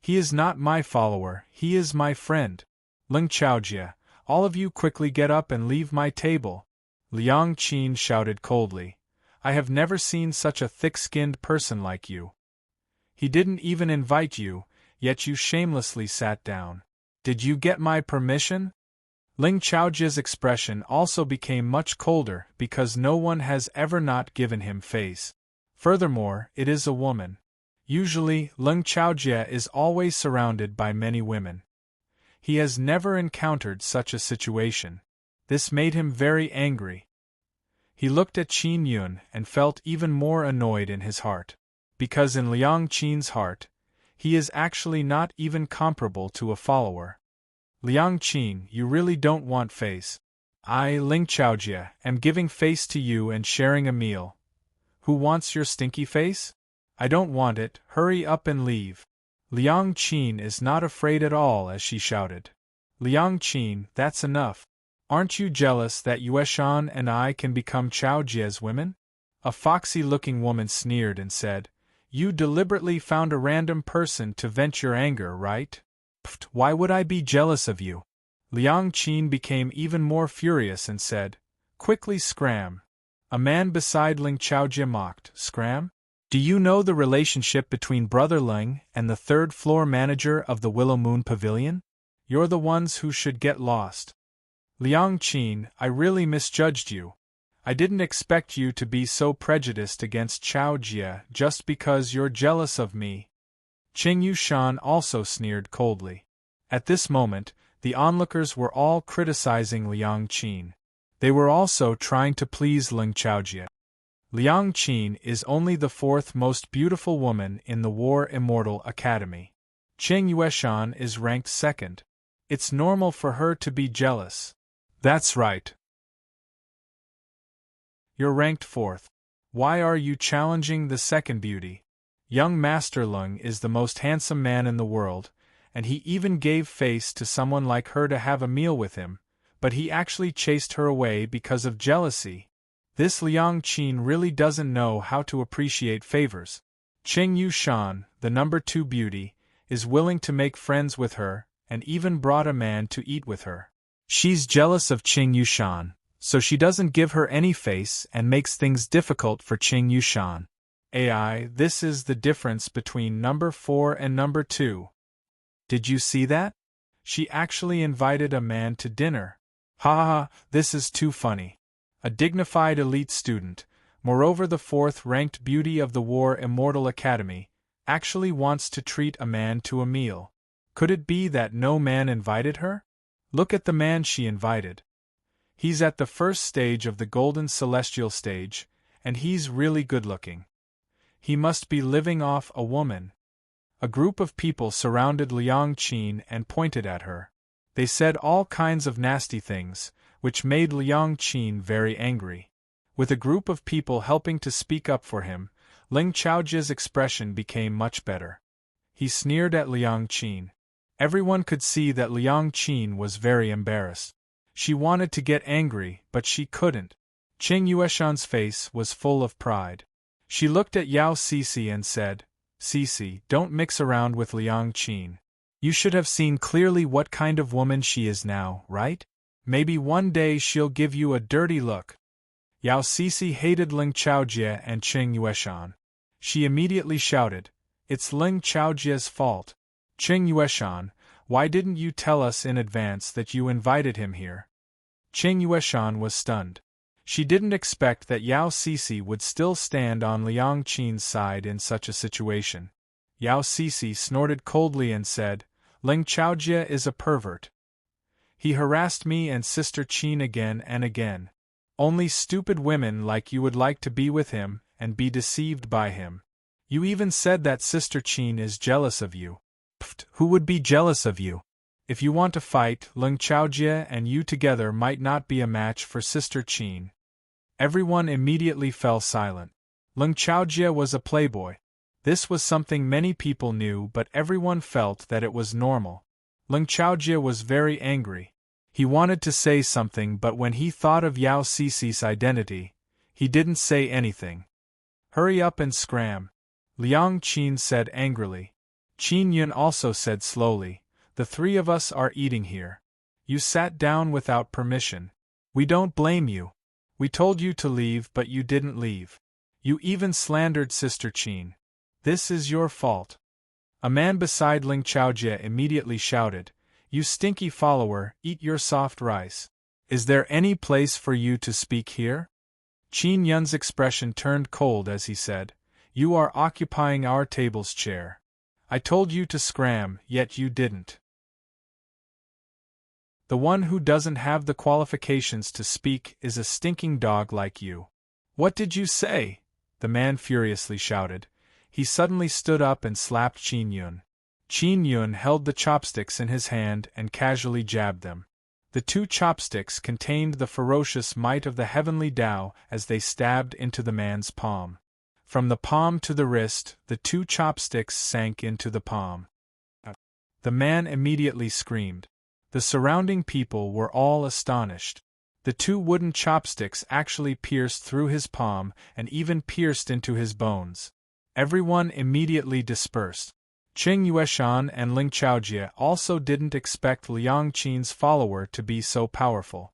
He is not my follower, he is my friend. Ling Chaojie, all of you quickly get up and leave my table. Liang Qin shouted coldly. I have never seen such a thick-skinned person like you. He didn't even invite you, yet you shamelessly sat down. Did you get my permission? Ling Chaojie's expression also became much colder because no one has ever not given him face. Furthermore, it is a woman. Usually, Ling Chaojie is always surrounded by many women. He has never encountered such a situation. This made him very angry. He looked at Qin Yun and felt even more annoyed in his heart. Because in Liang Qin's heart, he is actually not even comparable to a follower. Liang Qin, you really don't want face. I, Ling Chaojie, am giving face to you and sharing a meal. Who wants your stinky face? I don't want it, hurry up and leave. Liang Qin is not afraid at all as she shouted. Liang Qin, that's enough. Aren't you jealous that Yueshan and I can become Chaojie's women? A foxy-looking woman sneered and said, "You deliberately found a random person to vent your anger, right? Pfft, why would I be jealous of you?" Liang Qin became even more furious and said, "Quickly scram." A man beside Ling Chaojie mocked, "Scram? Do you know the relationship between Brother Ling and the third-floor manager of the Willow Moon Pavilion? You're the ones who should get lost." "Liang Qin, I really misjudged you. I didn't expect you to be so prejudiced against Chaojie just because you're jealous of me." Qing Yushan also sneered coldly. At this moment, the onlookers were all criticizing Liang Qin. They were also trying to please Ling Chaojie. Liang Qin is only the fourth most beautiful woman in the War Immortal Academy. Qing Yueshan is ranked second. It's normal for her to be jealous. That's right. You're ranked fourth. Why are you challenging the second beauty? Young Master Lung is the most handsome man in the world, and he even gave face to someone like her to have a meal with him, but he actually chased her away because of jealousy. This Liang Qin really doesn't know how to appreciate favors. Qing Yushan, the number 2 beauty, is willing to make friends with her, and even brought a man to eat with her. She's jealous of Qing Yushan, so she doesn't give her any face and makes things difficult for Qing Yushan. AI, this is the difference between number 4 and number 2. Did you see that? She actually invited a man to dinner. Ha ha ha, this is too funny. A dignified elite student, moreover the 4th-ranked beauty of the War Immortal Academy, actually wants to treat a man to a meal. Could it be that no man invited her? Look at the man she invited. He's at the first stage of the Golden Celestial stage, and he's really good-looking. He must be living off a woman. A group of people surrounded Liang Qin and pointed at her. They said all kinds of nasty things, which made Liang Qin very angry. With a group of people helping to speak up for him, Ling Chaojie's expression became much better. He sneered at Liang Qin. Everyone could see that Liang Qin was very embarrassed. She wanted to get angry, but she couldn't. Qing Yueshan's face was full of pride. She looked at Yao Sisi and said, "Sisi, don't mix around with Liang Qin. You should have seen clearly what kind of woman she is now, right? Maybe one day she'll give you a dirty look." Yao Sisi hated Ling Chaojie and Qing Yueshan. She immediately shouted, "It's Ling Chaojie's fault. Qing Yueshan, why didn't you tell us in advance that you invited him here?" Qing Yueshan was stunned. She didn't expect that Yao Sisi would still stand on Liang Qin's side in such a situation. Yao Sisi snorted coldly and said, "Ling Chaojie is a pervert. He harassed me and Sister Qin again and again. Only stupid women like you would like to be with him and be deceived by him. You even said that Sister Qin is jealous of you. Pfft, who would be jealous of you? If you want to fight, Ling Chaojie and you together might not be a match for Sister Qin." Everyone immediately fell silent. Ling Chaojie was a playboy. This was something many people knew, but everyone felt that it was normal. Ling Chaojie was very angry. He wanted to say something, but when he thought of Yao Sisi's identity, he didn't say anything. "Hurry up and scram," Liang Qin said angrily. Qin Yun also said slowly, "The 3 of us are eating here. You sat down without permission. We don't blame you. We told you to leave, but you didn't leave. You even slandered Sister Qin. This is your fault." A man beside Ling Chaojie immediately shouted, "You stinky follower, eat your soft rice. Is there any place for you to speak here?" Qin Yun's expression turned cold as he said, "You are occupying our table's chair. I told you to scram, yet you didn't. The one who doesn't have the qualifications to speak is a stinking dog like you." "What did you say?" the man furiously shouted. He suddenly stood up and slapped Qin Yun. Qin Yun held the chopsticks in his hand and casually jabbed them. The 2 chopsticks contained the ferocious might of the heavenly Tao as they stabbed into the man's palm. From the palm to the wrist, the 2 chopsticks sank into the palm. The man immediately screamed. The surrounding people were all astonished. The 2 wooden chopsticks actually pierced through his palm and even pierced into his bones. Everyone immediately dispersed. Qing Yueshan and Ling Chaojie also didn't expect Liang Qin's follower to be so powerful.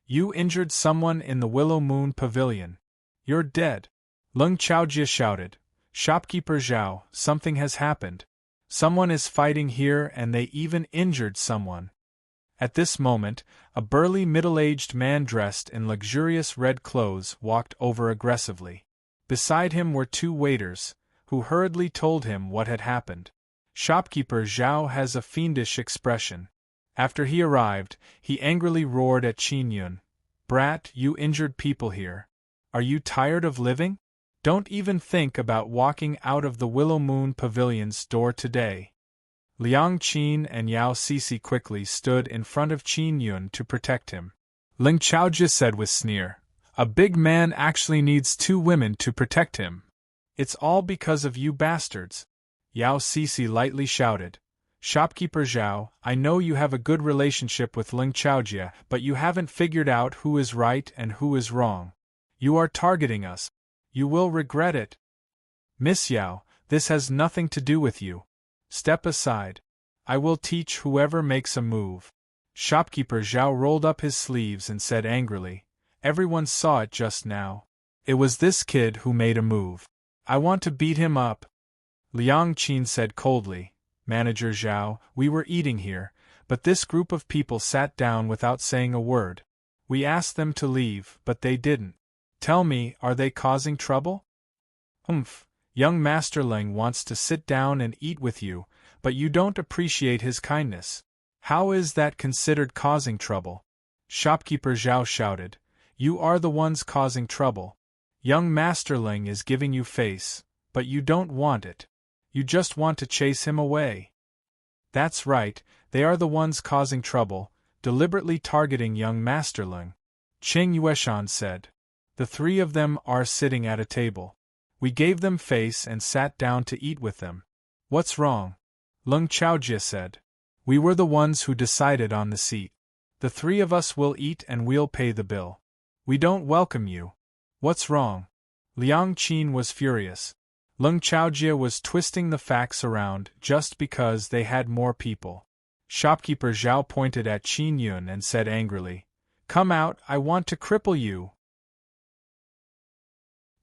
You injured someone in the Willow Moon Pavilion. You're dead. Ling Chaojie shouted. Shopkeeper Zhao, something has happened. Someone is fighting here and they even injured someone. At this moment, a burly middle-aged man dressed in luxurious red clothes walked over aggressively. Beside him were 2 waiters, who hurriedly told him what had happened. Shopkeeper Zhao has a fiendish expression. After he arrived, he angrily roared at Qin Yun. Brat, you injured people here. Are you tired of living? Don't even think about walking out of the Willow Moon Pavilion's door today. Liang Qin and Yao Sisi quickly stood in front of Qin Yun to protect him. Ling Chaojie said with sneer, a big man actually needs 2 women to protect him. It's all because of you bastards. Yao Sisi lightly shouted. Shopkeeper Zhao, I know you have a good relationship with Ling Chaojie, but you haven't figured out who is right and who is wrong. You are targeting us. You will regret it. Miss Yao, this has nothing to do with you. Step aside. I will teach whoever makes a move. Shopkeeper Zhao rolled up his sleeves and said angrily, everyone saw it just now. It was this kid who made a move. I want to beat him up. Liang Qin said coldly, Manager Zhao, we were eating here, but this group of people sat down without saying a word. We asked them to leave, but they didn't. Tell me, are they causing trouble? Young Master Ling wants to sit down and eat with you, but you don't appreciate his kindness. How is that considered causing trouble? Shopkeeper Zhao shouted. You are the ones causing trouble. Young Master Ling is giving you face, but you don't want it. You just want to chase him away. That's right, they are the ones causing trouble, deliberately targeting young Master Ling. Qing Yueshan said. The 3 of them are sitting at a table. We gave them face and sat down to eat with them. What's wrong? Ling Chaojie said. We were the ones who decided on the seat. The 3 of us will eat and we'll pay the bill. We don't welcome you. What's wrong? Liang Qin was furious. Ling Chaojie was twisting the facts around just because they had more people. Shopkeeper Zhao pointed at Qin Yun and said angrily, Come out, I want to cripple you.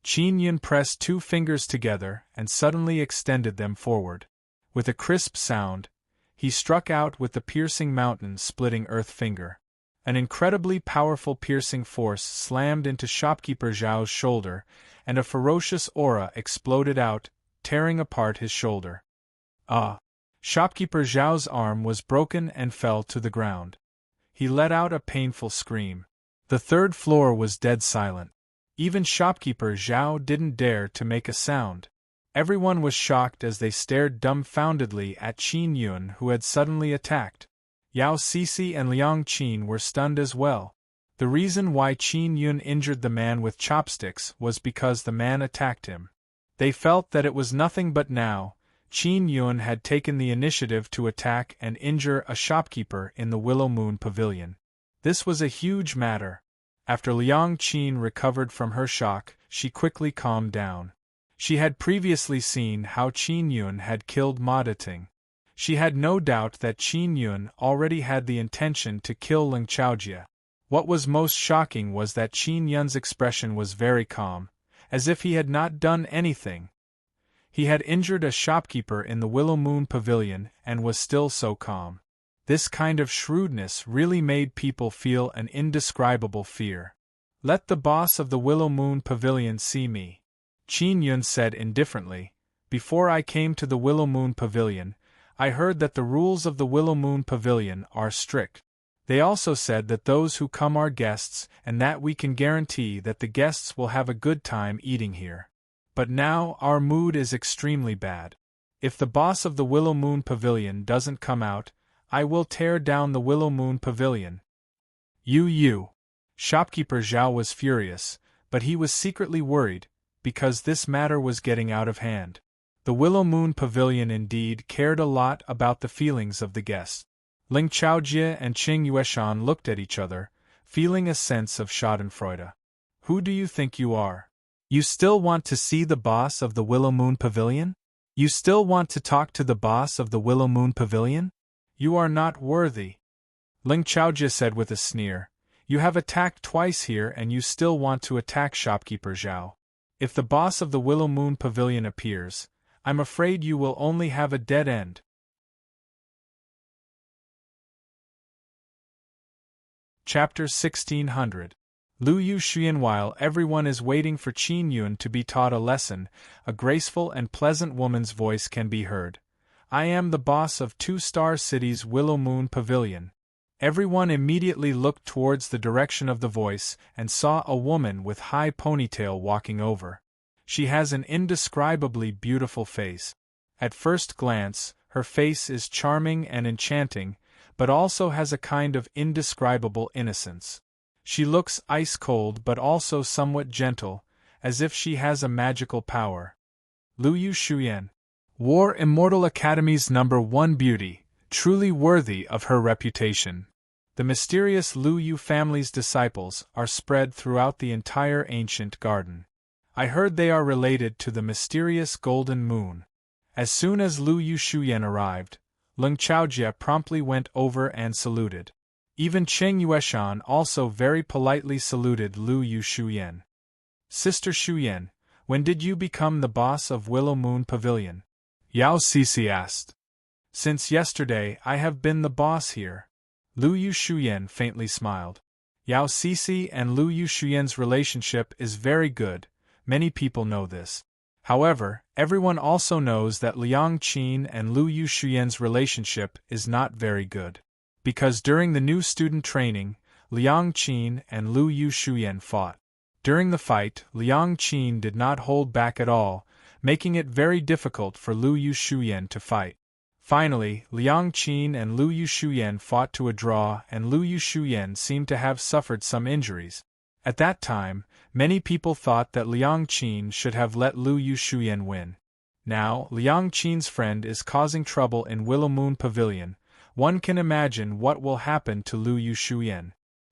Qin Yun pressed 2 fingers together and suddenly extended them forward. With a crisp sound, he struck out with the piercing mountain-splitting earth finger. An incredibly powerful piercing force slammed into Shopkeeper Zhao's shoulder, and a ferocious aura exploded out, tearing apart his shoulder. Shopkeeper Zhao's arm was broken and fell to the ground. He let out a painful scream. The 3rd floor was dead silent. Even Shopkeeper Zhao didn't dare to make a sound. Everyone was shocked as they stared dumbfoundedly at Qin Yun, who had suddenly attacked. Yao Sisi and Liang Qin were stunned as well. The reason why Qin Yun injured the man with chopsticks was because the man attacked him. They felt that it was nothing, but now, Qin Yun had taken the initiative to attack and injure a shopkeeper in the Willow Moon Pavilion. This was a huge matter. After Liang Qin recovered from her shock, she quickly calmed down. She had previously seen how Qin Yun had killed Ma Deting. She had no doubt that Qin Yun already had the intention to kill Ling Chaojie. What was most shocking was that Qin Yun's expression was very calm, as if he had not done anything. He had injured a shopkeeper in the Willow Moon Pavilion and was still so calm. This kind of shrewdness really made people feel an indescribable fear. Let the boss of the Willow Moon Pavilion see me, Qin Yun said indifferently. Before I came to the Willow Moon Pavilion, I heard that the rules of the Willow Moon Pavilion are strict. They also said that those who come are guests and that we can guarantee that the guests will have a good time eating here. But now our mood is extremely bad. If the boss of the Willow Moon Pavilion doesn't come out, I will tear down the Willow Moon Pavilion. You. Shopkeeper Zhao was furious, but he was secretly worried, because this matter was getting out of hand. The Willow Moon Pavilion indeed cared a lot about the feelings of the guests. Ling Chaojie and Qing Yueshan looked at each other, feeling a sense of schadenfreude. Who do you think you are? You still want to see the boss of the Willow Moon Pavilion? You still want to talk to the boss of the Willow Moon Pavilion? You are not worthy. Ling Chaojie said with a sneer. You have attacked twice here and you still want to attack shopkeeper Zhao. If the boss of the Willow Moon Pavilion appears, I'm afraid you will only have a dead end. Chapter 1600. Lu Yushuyan. While everyone is waiting for Qin Yun to be taught a lesson, a graceful and pleasant woman's voice can be heard. I am the boss of Two-Star City's Willow Moon Pavilion. Everyone immediately looked towards the direction of the voice and saw a woman with high ponytail walking over. She has an indescribably beautiful face. At first glance, her face is charming and enchanting, but also has a kind of indescribable innocence. She looks ice-cold but also somewhat gentle, as if she has a magical power. Lu Yushuyan. War Immortal Academy's #1 beauty, truly worthy of her reputation. The mysterious Lu Yu family's disciples are spread throughout the entire ancient garden. I heard they are related to the mysterious Golden Moon. As soon as Lu Yushuyan arrived, Ling Chaojie promptly went over and saluted. Even Cheng Yueshan also very politely saluted Lu Yushuyan. Sister Shuyan, when did you become the boss of Willow Moon Pavilion? Yao Cixi asked. Since yesterday I have been the boss here. Lu Yushuyan faintly smiled. Yao Cixi and Lu Yushuyan's relationship is very good, many people know this. However, everyone also knows that Liang Qin and Lu Yushuyan's relationship is not very good. Because during the new student training, Liang Qin and Lu Yushuyan fought. During the fight, Liang Qin did not hold back at all, making it very difficult for Lu Yushuyan to fight. Finally, Liang Qin and Lu Yushuyan fought to a draw and Lu Yushuyan seemed to have suffered some injuries. At that time, many people thought that Liang Qin should have let Lu Yushuyan win. Now, Liang Qin's friend is causing trouble in Willow Moon Pavilion. One can imagine what will happen to Lu Yushuyan.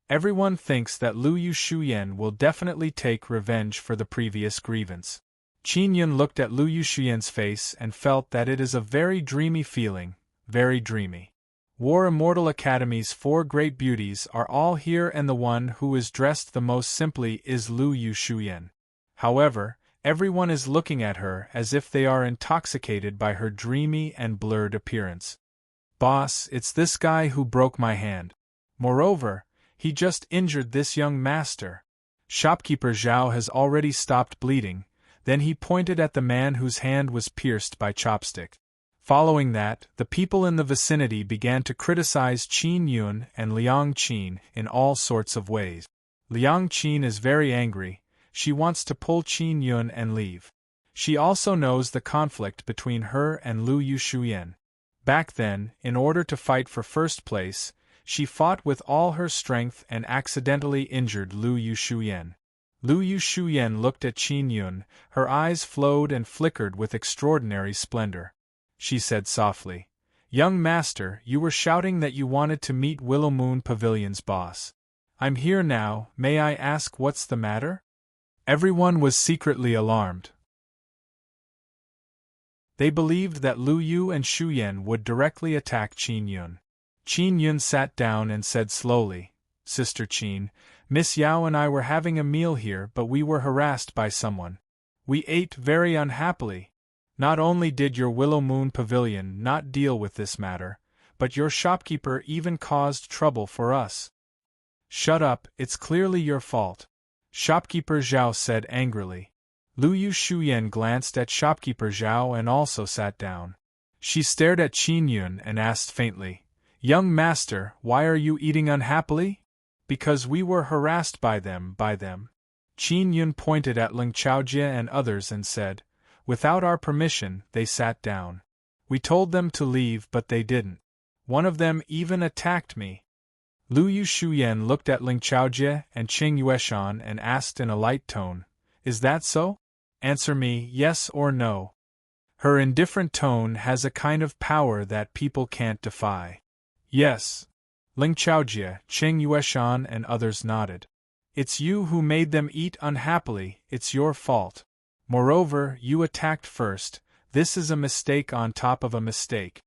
Everyone thinks that Lu Yushuyan will definitely take revenge for the previous grievance. Qin Yun looked at Lu Yushuyan's face and felt that it is a very dreamy feeling, very dreamy. War Immortal Academy's 4 great beauties are all here and the one who is dressed the most simply is Lu Yushuyan. However, everyone is looking at her as if they are intoxicated by her dreamy and blurred appearance. Boss, it's this guy who broke my hand. Moreover, he just injured this young master. Shopkeeper Zhao has already stopped bleeding. Then he pointed at the man whose hand was pierced by chopstick. Following that, the people in the vicinity began to criticize Qin Yun and Liang Qin in all sorts of ways. Liang Qin is very angry. She wants to pull Qin Yun and leave. She also knows the conflict between her and Lu Yushuyan. Back then, in order to fight for first place, she fought with all her strength and accidentally injured Lu Yushuyan. Lu Yushuyan looked at Qin Yun, her eyes flowed and flickered with extraordinary splendor. She said softly, Young master, you were shouting that you wanted to meet Willow Moon Pavilion's boss. I'm here now, may I ask what's the matter? Everyone was secretly alarmed. They believed that Lu Yu and Shu Yan would directly attack Qin Yun. Qin Yun sat down and said slowly, Sister Qin, Miss Yao and I were having a meal here but we were harassed by someone. We ate very unhappily. Not only did your Willow Moon Pavilion not deal with this matter, but your shopkeeper even caused trouble for us. Shut up, it's clearly your fault. Shopkeeper Zhao said angrily. Lu Yushuyan glanced at shopkeeper Zhao and also sat down. She stared at Qin Yun and asked faintly, Young master, why are you eating unhappily? Because we were harassed by them. Qin Yun pointed at Ling Chaojie and others and said, Without our permission, they sat down. We told them to leave but they didn't. One of them even attacked me. Lu Yushuyan looked at Ling Chaojie and Cheng Yueshan and asked in a light tone, Is that so? Answer me, yes or no. Her indifferent tone has a kind of power that people can't defy. Yes. Ling Chaojie, Qing Yueshan and others nodded. It's you who made them eat unhappily, it's your fault. Moreover, you attacked first, this is a mistake on top of a mistake.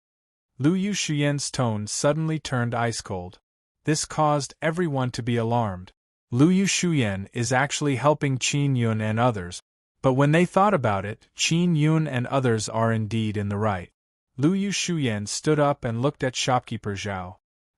Lu Yushuyen's tone suddenly turned ice-cold. This caused everyone to be alarmed. Lu Yushuyen is actually helping Qin Yun and others, but when they thought about it, Qin Yun and others are indeed in the right. Lu Yushuyen stood up and looked at shopkeeper Zhao.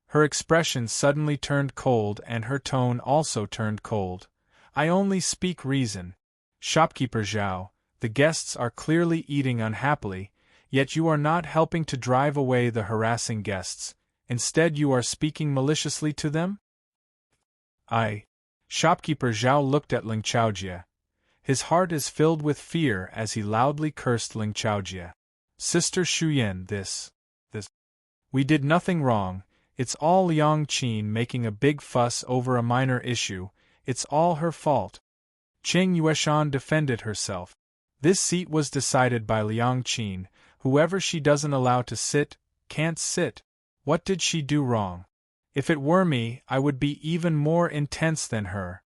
Her expression suddenly turned cold and her tone also turned cold. I only speak reason. Shopkeeper Zhao, the guests are clearly eating unhappily, yet you are not helping to drive away the harassing guests. Instead you are speaking maliciously to them? Shopkeeper Zhao looked at Ling Chaojie. His heart is filled with fear as he loudly cursed Ling Chaojie. Sister Shuyan, this. We did nothing wrong, it's all Liang Qin making a big fuss over a minor issue, it's all her fault. Qing Yueshan defended herself. This seat was decided by Liang Qin, whoever she doesn't allow to sit, can't sit. What did she do wrong? If it were me, I would be even more intense than her.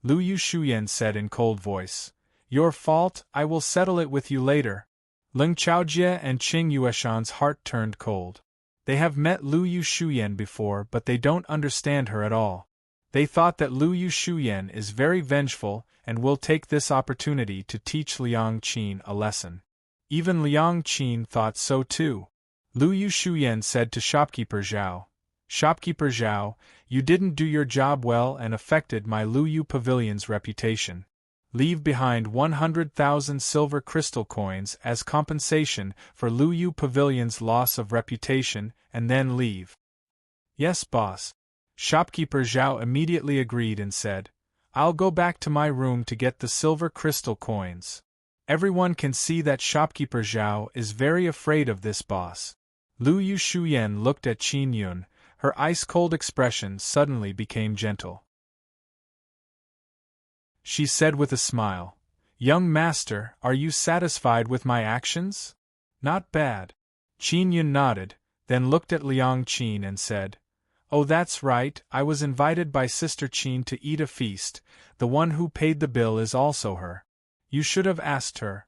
Lu Yushuyen said in cold voice. Your fault, I will settle it with you later. Ling Chaojie and Qing Yueshan's heart turned cold. They have met Lu Yushuyen before but they don't understand her at all. They thought that Lu Yushuyen is very vengeful and will take this opportunity to teach Liang Qin a lesson. Even Liang Qin thought so too. Lu Yushuyen said to shopkeeper Zhao, Shopkeeper Zhao, you didn't do your job well and affected my Lu Yu Pavilion's reputation. Leave behind 100,000 silver crystal coins as compensation for Lu Yu Pavilion's loss of reputation, and then leave. Yes, boss. Shopkeeper Zhao immediately agreed and said, I'll go back to my room to get the silver crystal coins. Everyone can see that shopkeeper Zhao is very afraid of this boss. Lu Yushuyen looked at Qin Yun, her ice-cold expression suddenly became gentle. She said with a smile, Young master, are you satisfied with my actions? Not bad. Qin Yun nodded, then looked at Liang Qin and said, Oh, that's right, I was invited by Sister Qin to eat a feast, the one who paid the bill is also her. You should have asked her.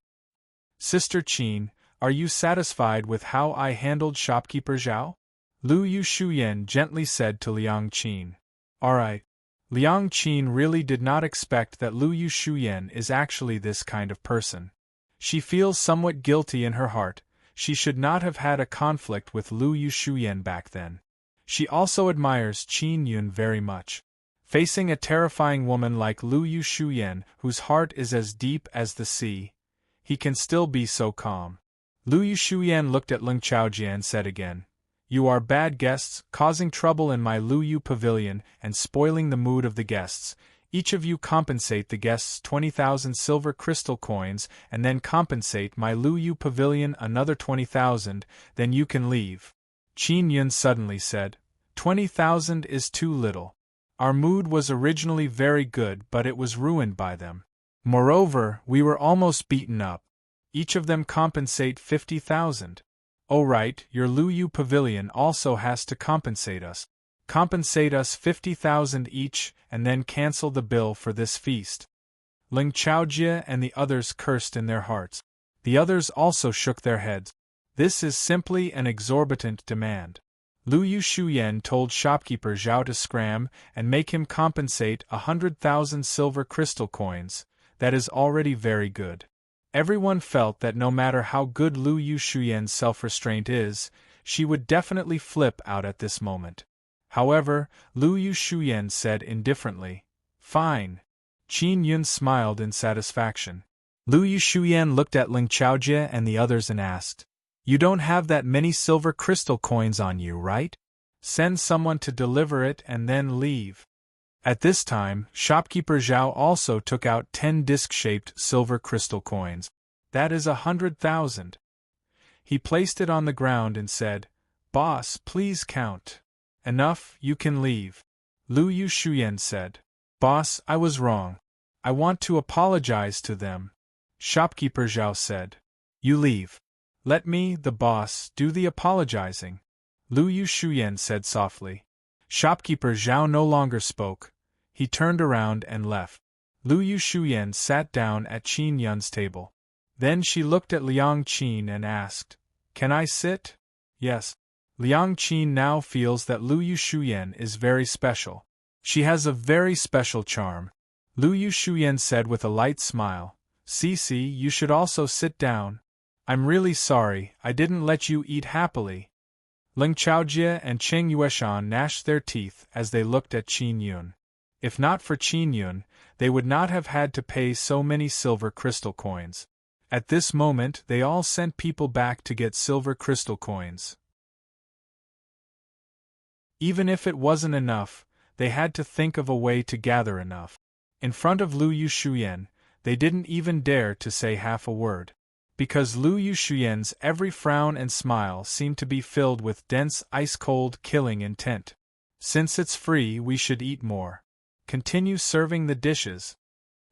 Sister Qin, are you satisfied with how I handled shopkeeper Zhao? Lu Yushuyen gently said to Liang Qin. Alright. Liang Qin really did not expect that Lu Yushuyen is actually this kind of person. She feels somewhat guilty in her heart, she should not have had a conflict with Lu Yushuyen back then. She also admires Qin Yun very much. Facing a terrifying woman like Lu Yushuyen, whose heart is as deep as the sea, he can still be so calm. Lu Yushuyen looked at Ling Chaojie and said again, You are bad guests, causing trouble in my Lu Yu pavilion and spoiling the mood of the guests. Each of you compensate the guests 20,000 silver crystal coins and then compensate my Lu Yu pavilion another 20,000, then you can leave. Qin Yun suddenly said, 20,000 is too little. Our mood was originally very good but it was ruined by them. Moreover, we were almost beaten up. Each of them compensate 50,000. Oh right, your Lu Yu pavilion also has to compensate us. Compensate us 50,000 each and then cancel the bill for this feast. Ling Chaojie and the others cursed in their hearts. The others also shook their heads. This is simply an exorbitant demand. Lu Yushuyen told shopkeeper Zhao to scram and make him compensate 100,000 silver crystal coins. That is already very good. Everyone felt that no matter how good Lu Yushuyen's self-restraint is, she would definitely flip out at this moment. However, Lu Yushuyen said indifferently, Fine. Qin Yun smiled in satisfaction. Lu Yushuyen looked at Ling Chaojie and the others and asked, You don't have that many silver crystal coins on you, right? Send someone to deliver it and then leave. At this time, shopkeeper Zhao also took out 10 disc-shaped silver crystal coins. That is 100,000. He placed it on the ground and said, Boss, please count. Enough, you can leave. Lu Yushuyen said, Boss, I was wrong. I want to apologize to them. Shopkeeper Zhao said, You leave. Let me, the boss, do the apologizing. Lu Yushuyen said softly. Shopkeeper Zhao no longer spoke. He turned around and left. Lu Yushuyan sat down at Qin Yun's table. Then she looked at Liang Qin and asked, "Can I sit?" "Yes." Liang Qin now feels that Lu Yushuyan is very special. She has a very special charm. Lu Yushuyan said with a light smile, "Cici, you should also sit down. I'm really sorry, I didn't let you eat happily." Ling Chaojie and Cheng Yueshan gnashed their teeth as they looked at Qin Yun. If not for Qin Yun, they would not have had to pay so many silver crystal coins. At this moment they all sent people back to get silver crystal coins. Even if it wasn't enough, they had to think of a way to gather enough. In front of Lu Yushuyan, they didn't even dare to say half a word. Because Lu Yushuyan's every frown and smile seemed to be filled with dense, ice-cold, killing intent. "Since it's free, we should eat more. Continue serving the dishes."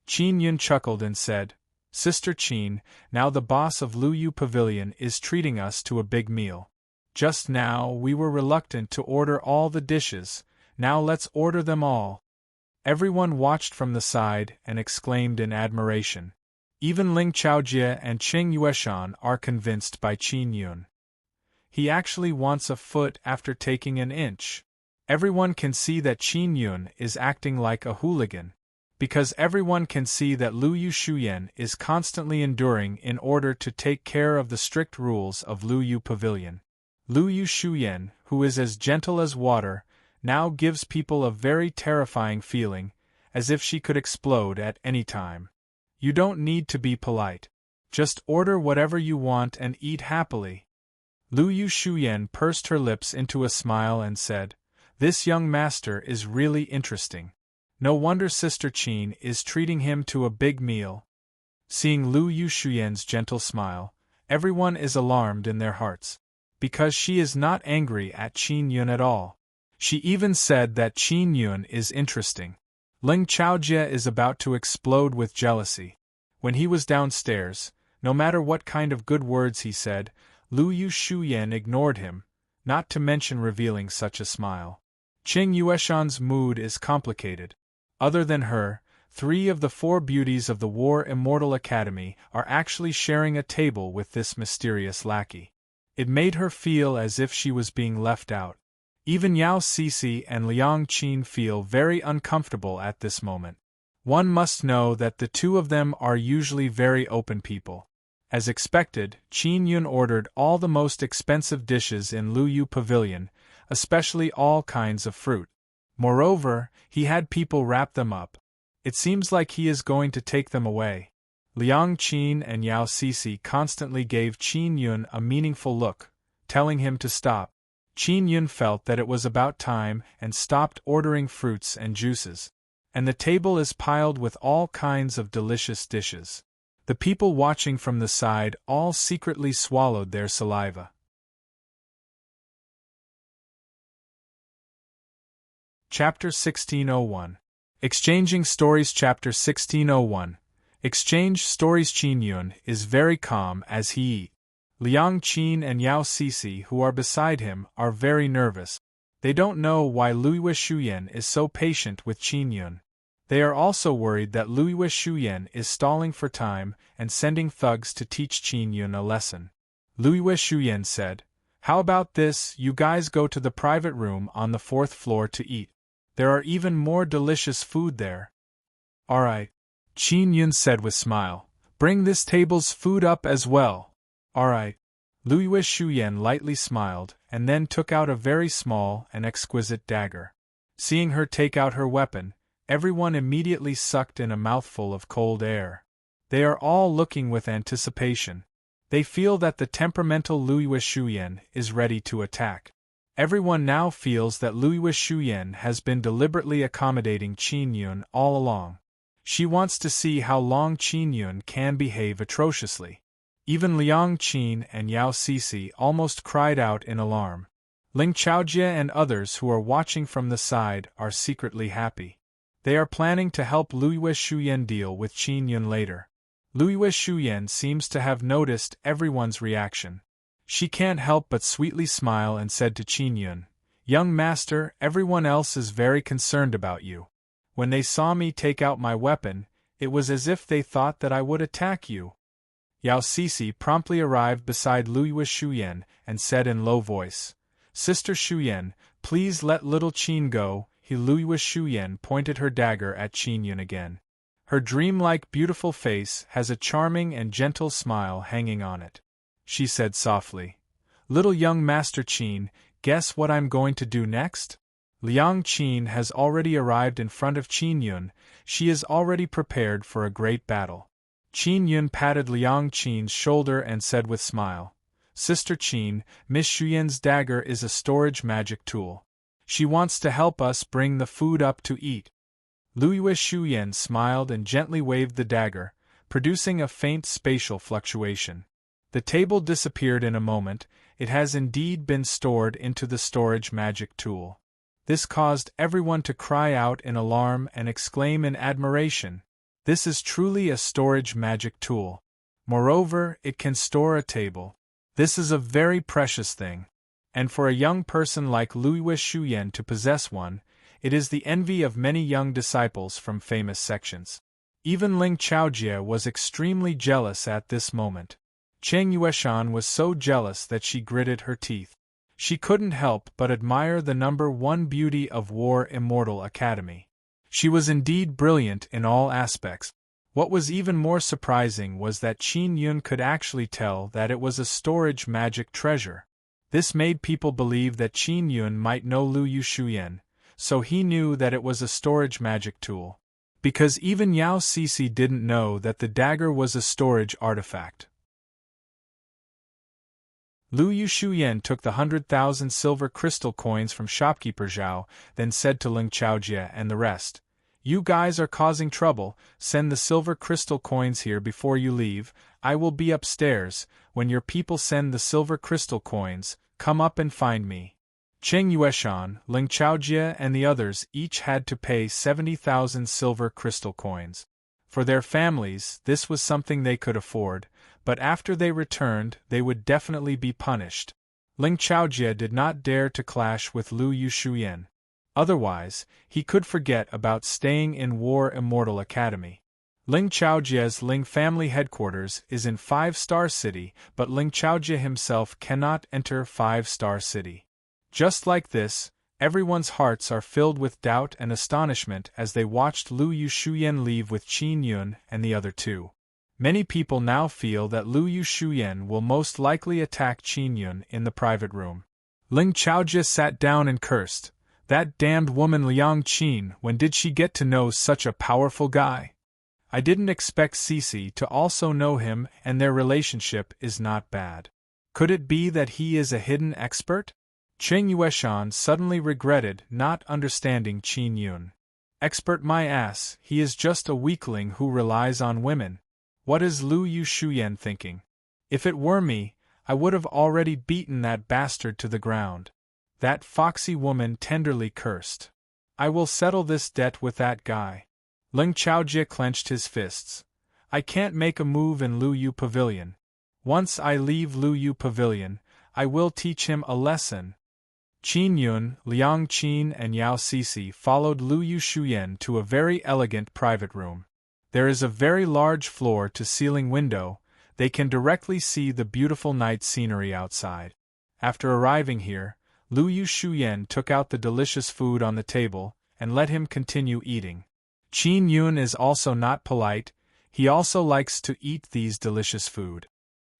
Qin Yun chuckled and said, "Sister Qin, now the boss of Lu Yu Pavilion is treating us to a big meal. Just now we were reluctant to order all the dishes, now let's order them all." Everyone watched from the side and exclaimed in admiration. Even Ling Chaojie and Cheng Yueshan are convinced by Qin Yun. He actually wants a foot after taking an inch. Everyone can see that Qin Yun is acting like a hooligan. Because everyone can see that Lu Yushuyan is constantly enduring in order to take care of the strict rules of Lu Yu Pavilion. Lu Yushuyan, who is as gentle as water, now gives people a very terrifying feeling, as if she could explode at any time. You don't need to be polite. Just order whatever you want and eat happily. Lu Yushuyan pursed her lips into a smile and said, "This young master is really interesting. No wonder Sister Qin is treating him to a big meal." Seeing Lu Yushuyan's gentle smile, everyone is alarmed in their hearts. Because she is not angry at Qin Yun at all. She even said that Qin Yun is interesting. Ling Chaojie is about to explode with jealousy. When he was downstairs, no matter what kind of good words he said, Lu Yushuyan ignored him, not to mention revealing such a smile. Cheng Yueshan's mood is complicated. Other than her, 3 of the 4 beauties of the War Immortal Academy are actually sharing a table with this mysterious lackey. It made her feel as if she was being left out. Even Yao Cici and Liang Qin feel very uncomfortable at this moment. One must know that the 2 of them are usually very open people. As expected, Qin Yun ordered all the most expensive dishes in Lu Yu Pavilion, especially all kinds of fruit. Moreover, he had people wrap them up. It seems like he is going to take them away. Liang Qin and Yao Cici constantly gave Qin Yun a meaningful look, telling him to stop. Qin Yun felt that it was about time and stopped ordering fruits and juices. And the table is piled with all kinds of delicious dishes. The people watching from the side all secretly swallowed their saliva. Chapter 1601. Exchanging Stories. Chapter 1601. Exchange Stories. Qin Yun is very calm as he eats. Liang Qin and Yao Cici, who are beside him, are very nervous. They don't know why Lu Yushuyan is so patient with Qin Yun. They are also worried that Lu Yushuyan is stalling for time and sending thugs to teach Qin Yun a lesson. Lu Yushuyan said, "How about this, you guys go to the private room on the 4th floor to eat. There are even more delicious food there." "Alright," Qin Yun said with smile. "Bring this table's food up as well." "Alright." Lu Yushuyan lightly smiled and then took out a very small and exquisite dagger. Seeing her take out her weapon, everyone immediately sucked in a mouthful of cold air. They are all looking with anticipation. They feel that the temperamental Lu Yushuyan is ready to attack. Everyone now feels that Lu Yushuyan has been deliberately accommodating Qin Yun all along. She wants to see how long Qin Yun can behave atrociously. Even Liang Qin and Yao Cici almost cried out in alarm. Ling Chaojie and others who are watching from the side are secretly happy. They are planning to help Lu Yushuyan deal with Qin Yun later. Lu Yushuyan seems to have noticed everyone's reaction. She can't help but sweetly smile and said to Qin Yun, "Young master, everyone else is very concerned about you. When they saw me take out my weapon, it was as if they thought that I would attack you." Yao Sisi promptly arrived beside Luiyue Shuyan and said in low voice, "Sister Shuyan, please let little Qin go." Luiyue Shuyan pointed her dagger at Qin Yun again. Her dreamlike beautiful face has a charming and gentle smile hanging on it. She said softly, "Little young master Qin, guess what I'm going to do next?" Liang Qin has already arrived in front of Qin Yun. She is already prepared for a great battle. Qin Yun patted Liang Qin's shoulder and said with smile, "Sister Qin, Miss Shuyan's dagger is a storage magic tool. She wants to help us bring the food up to eat." Luiyue Shuyan smiled and gently waved the dagger, producing a faint spatial fluctuation. The table disappeared in a moment. It has indeed been stored into the storage magic tool. This caused everyone to cry out in alarm and exclaim in admiration, "This is truly a storage magic tool. Moreover, it can store a table. This is a very precious thing. And for a young person like Luiyue Shuyan to possess one, it is the envy of many young disciples from famous sections." Even Ling Chaojie was extremely jealous at this moment. Cheng Yueshan was so jealous that she gritted her teeth. She couldn't help but admire the number 1 beauty of War Immortal Academy. She was indeed brilliant in all aspects. What was even more surprising was that Qin Yun could actually tell that it was a storage magic treasure. This made people believe that Qin Yun might know Luiyue Shuyan, so he knew that it was a storage magic tool. Because even Yao Sisi didn't know that the dagger was a storage artifact. Luiyue Shuyan took the 100,000 silver crystal coins from shopkeeper Zhao, then said to Ling Chaojie and the rest, "You guys are causing trouble. Send the silver crystal coins here before you leave. I will be upstairs. When your people send the silver crystal coins, come up and find me." Cheng Yueshan, Ling Chaojie and the others each had to pay 70,000 silver crystal coins. For their families, this was something they could afford, but after they returned, they would definitely be punished. Ling Chaojie did not dare to clash with Luiyue Shuyan. Otherwise, he could forget about staying in War Immortal Academy. Ling Chaojie's Ling family headquarters is in 5-Star City, but Ling Chaojie himself cannot enter 5-Star City. Just like this, everyone's hearts are filled with doubt and astonishment as they watched Luiyue Shuyan leave with Qin Yun and the other two. Many people now feel that Luiyue Shuyan will most likely attack Qin Yun in the private room. Ling Chaojie sat down and cursed, "That damned woman Liang Qin, when did she get to know such a powerful guy? I didn't expect Sisi to also know him, and their relationship is not bad. Could it be that he is a hidden expert?" Cheng Yueshan suddenly regretted not understanding Qin Yun. "Expert my ass, he is just a weakling who relies on women. What is Luiyue Shuyan thinking? If it were me, I would have already beaten that bastard to the ground." That foxy woman tenderly cursed. "I will settle this debt with that guy." Ling Chaojie clenched his fists. "I can't make a move in Luiyue Pavilion. Once I leave Luiyue Pavilion, I will teach him a lesson." Qin Yun, Liang Qin and Yao Sisi followed Luiyue Shuyan to a very elegant private room. There is a very large floor-to-ceiling window. They can directly see the beautiful night scenery outside. After arriving here, Luiyue Shuyan took out the delicious food on the table and let him continue eating. Qin Yun is also not polite. He also likes to eat these delicious food.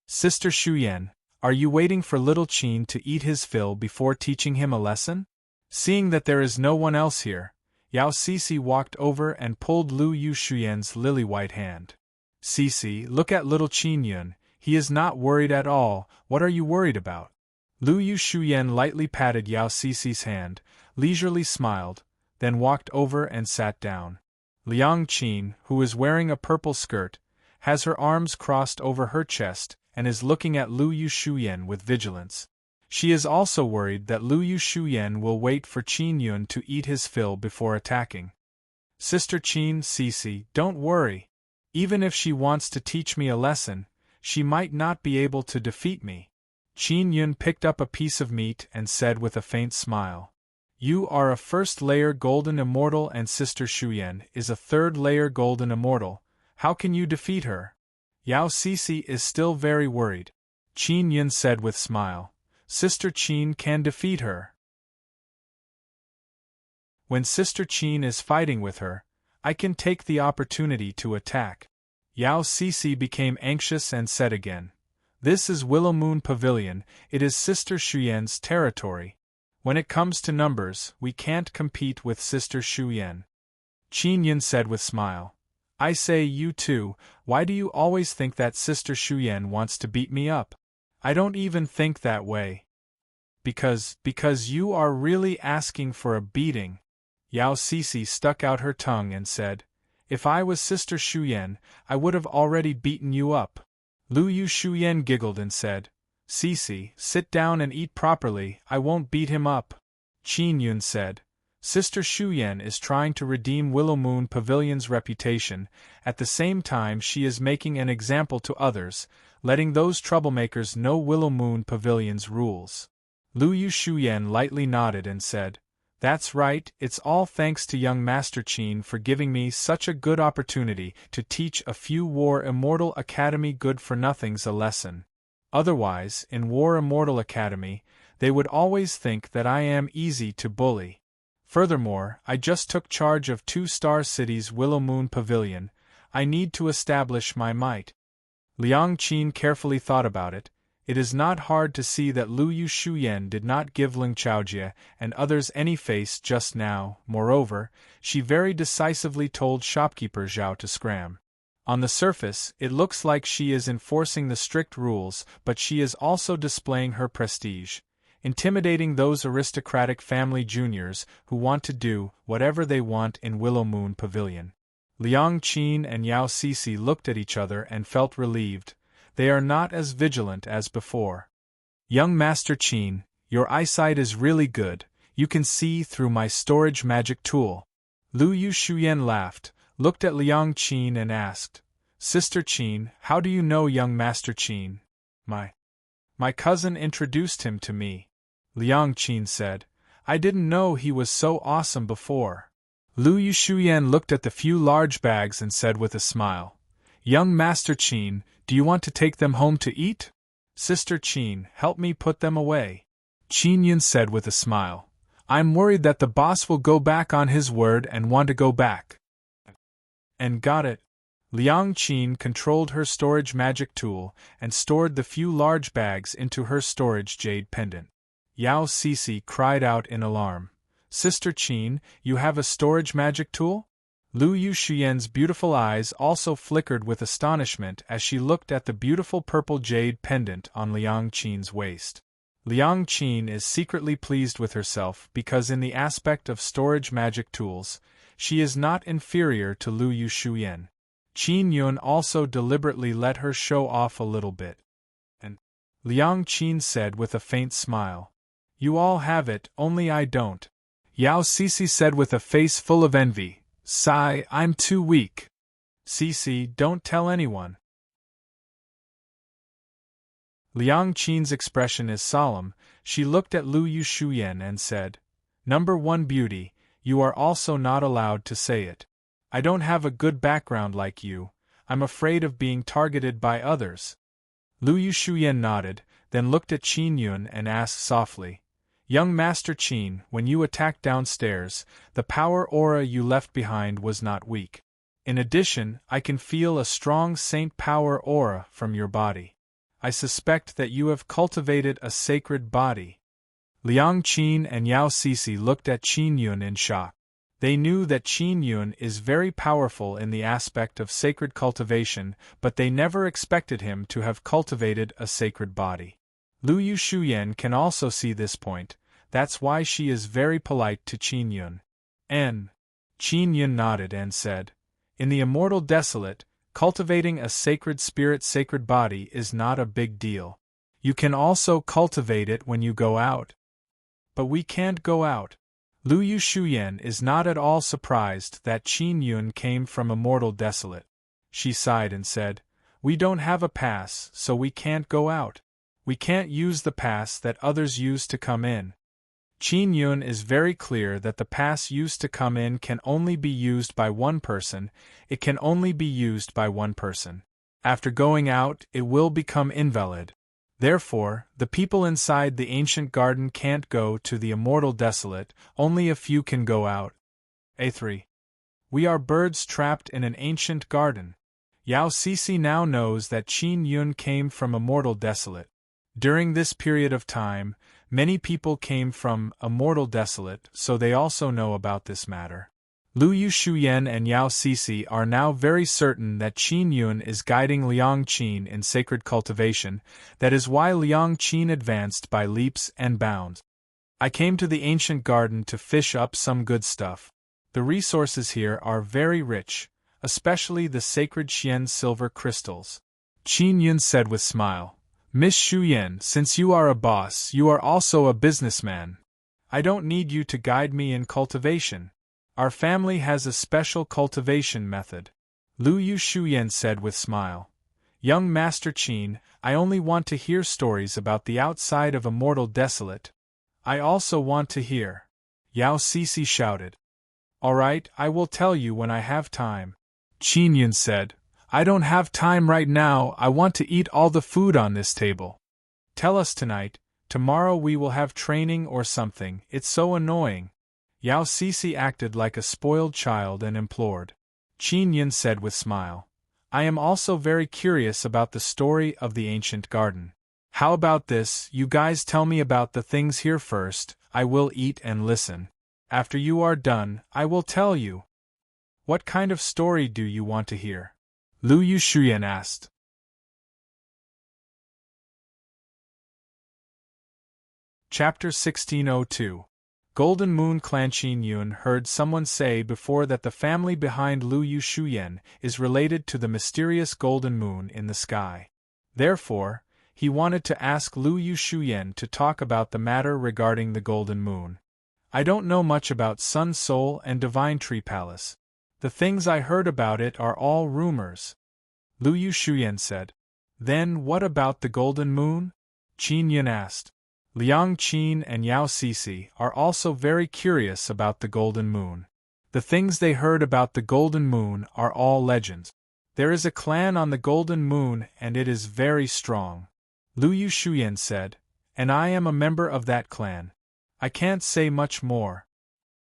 "Sister Shuyan, are you waiting for little Qin to eat his fill before teaching him a lesson?" Seeing that there is no one else here, Yao Sisi walked over and pulled Luiyue Shuyan's lily-white hand. "Sisi, look at little Qin Yun. He is not worried at all. What are you worried about?" Luiyue Shuyan lightly patted Yao Sisi's hand, leisurely smiled, then walked over and sat down. Liang Qin, who is wearing a purple skirt, has her arms crossed over her chest and is looking at Luiyue Shuyan with vigilance. She is also worried that Luiyue Shuyan will wait for Qin Yun to eat his fill before attacking. "Sister Qin, Sisi, don't worry. Even if she wants to teach me a lesson, she might not be able to defeat me." Qin Yun picked up a piece of meat and said with a faint smile, You are a first-layer golden immortal and Sister Shuyan is a third-layer golden immortal. How can you defeat her? Yao Cece is still very worried. Qin Yun said with smile. Sister Qin can defeat her. When Sister Qin is fighting with her, I can take the opportunity to attack. Yao Cece became anxious and said again. This is Willow Moon Pavilion, it is Sister Shuyan's territory. When it comes to numbers, we can't compete with Sister Shuyan. Qin Yun said with smile. I say, you too, why do you always think that Sister Shuyan wants to beat me up? I don't even think that way. Because you are really asking for a beating. Yao Cece stuck out her tongue and said, If I was Sister Shuyan, I would have already beaten you up. Lu Yu Shuyan giggled and said, Cece, sit down and eat properly, I won't beat him up. Qin Yun said, Sister Shuyan is trying to redeem Willow Moon Pavilion's reputation, at the same time she is making an example to others, letting those troublemakers know Willow Moon Pavilion's rules. Lu Yu Shuyan lightly nodded and said, That's right, it's all thanks to young Master Qin for giving me such a good opportunity to teach a few War Immortal Academy good-for-nothings a lesson. Otherwise, in War Immortal Academy, they would always think that I am easy to bully. Furthermore, I just took charge of 2-star cities Willow Moon Pavilion, I need to establish my might. Liang Qin carefully thought about it. It is not hard to see that Lu Yu Shuyan did not give Ling Chaojie and others any face just now. Moreover, she very decisively told shopkeeper Zhao to scram. On the surface, it looks like she is enforcing the strict rules, but she is also displaying her prestige, intimidating those aristocratic family juniors who want to do whatever they want in Willow Moon Pavilion. Liang Qin and Yao Cece looked at each other and felt relieved. They are not as vigilant as before. Young Master Qin, your eyesight is really good, you can see through my storage magic tool. Lu Yu Shuyan laughed, looked at Liang Qin and asked, Sister Qin, how do you know young Master Qin? My cousin introduced him to me. Liang Qin said, I didn't know he was so awesome before. Lu Yu Shuyan looked at the few large bags and said with a smile, Young Master Qin, do you want to take them home to eat? Sister Qin, help me put them away. Qin Yun said with a smile, I'm worried that the boss will go back on his word and want to go back. And got it. Liang Qin controlled her storage magic tool and stored the few large bags into her storage jade pendant. Yao Cece cried out in alarm. Sister Qin, you have a storage magic tool? Lu Yu Shuyan's beautiful eyes also flickered with astonishment as she looked at the beautiful purple jade pendant on Liang Qin's waist. Liang Qin is secretly pleased with herself because in the aspect of storage magic tools, she is not inferior to Lu Yu Shuyan. Qin Yun also deliberately let her show off a little bit. And Liang Qin said with a faint smile, You all have it, only I don't. Yao Cece said with a face full of envy, Sigh, I'm too weak. Cece, don't tell anyone. Liang Qin's expression is solemn. She looked at Lu Yu Shuyan and said, Number 1 beauty, you are also not allowed to say it. I don't have a good background like you, I'm afraid of being targeted by others. Lu Yu Shuyan nodded, then looked at Qin Yun and asked softly, Young Master Qin, when you attacked downstairs, the power aura you left behind was not weak. In addition, I can feel a strong saint power aura from your body. I suspect that you have cultivated a sacred body. Liang Qin and Yao Cece looked at Qin Yun in shock. They knew that Qin Yun is very powerful in the aspect of sacred cultivation, but they never expected him to have cultivated a sacred body. Lu Yu Shuyan can also see this point, that's why she is very polite to Qin Yun. Qin Yun nodded and said, In the Immortal Desolate, cultivating a sacred spirit sacred body is not a big deal. You can also cultivate it when you go out. But we can't go out. Lu Yu Shuyan is not at all surprised that Qin Yun came from Immortal Desolate. She sighed and said, We don't have a pass, so we can't go out. We can't use the pass that others use to come in. Qin Yun is very clear that the pass used to come in can only be used by one person, it can only be used by one person. After going out, it will become invalid. Therefore, the people inside the ancient garden can't go to the immortal desolate, only a few can go out. A3. We are birds trapped in an ancient garden. Yao Cixi now knows that Qin Yun came from immortal desolate. During this period of time, many people came from immortal desolate, so they also know about this matter. Lu Yushuyan and Yao Cixi are now very certain that Qin Yun is guiding Liang Qin in sacred cultivation, that is why Liang Qin advanced by leaps and bounds. I came to the ancient garden to fish up some good stuff. The resources here are very rich, especially the sacred Xian silver crystals. Qin Yun said with smile. Miss Shuyan, since you are a boss, you are also a businessman. I don't need you to guide me in cultivation. Our family has a special cultivation method. Lu Yushuyan said with smile. Young Master Qin, I only want to hear stories about the outside of immortal desolate. I also want to hear. Yao Cixi shouted. All right, I will tell you when I have time. Qin Yun said. I don't have time right now, I want to eat all the food on this table. Tell us tonight, tomorrow we will have training or something, it's so annoying. Yao Cixi acted like a spoiled child and implored. Qin Yun said with smile. I am also very curious about the story of the ancient garden. How about this, you guys tell me about the things here first, I will eat and listen. After you are done, I will tell you. What kind of story do you want to hear? Lu Yushuyan asked. Chapter 1602. Golden Moon. Clan Qin Yun heard someone say before that the family behind Lu Yushuyan is related to the mysterious golden moon in the sky. Therefore, he wanted to ask Lu Yushuyan to talk about the matter regarding the golden moon. I don't know much about Sun Soul and Divine Tree Palace. The things I heard about it are all rumors. Lu Yushuyan said. Then what about the golden moon? Qin Yun asked. Liang Qin and Yao Cixi are also very curious about the golden moon. The things they heard about the golden moon are all legends. There is a clan on the golden moon and it is very strong. Lu Yushuyan said, and I am a member of that clan. I can't say much more.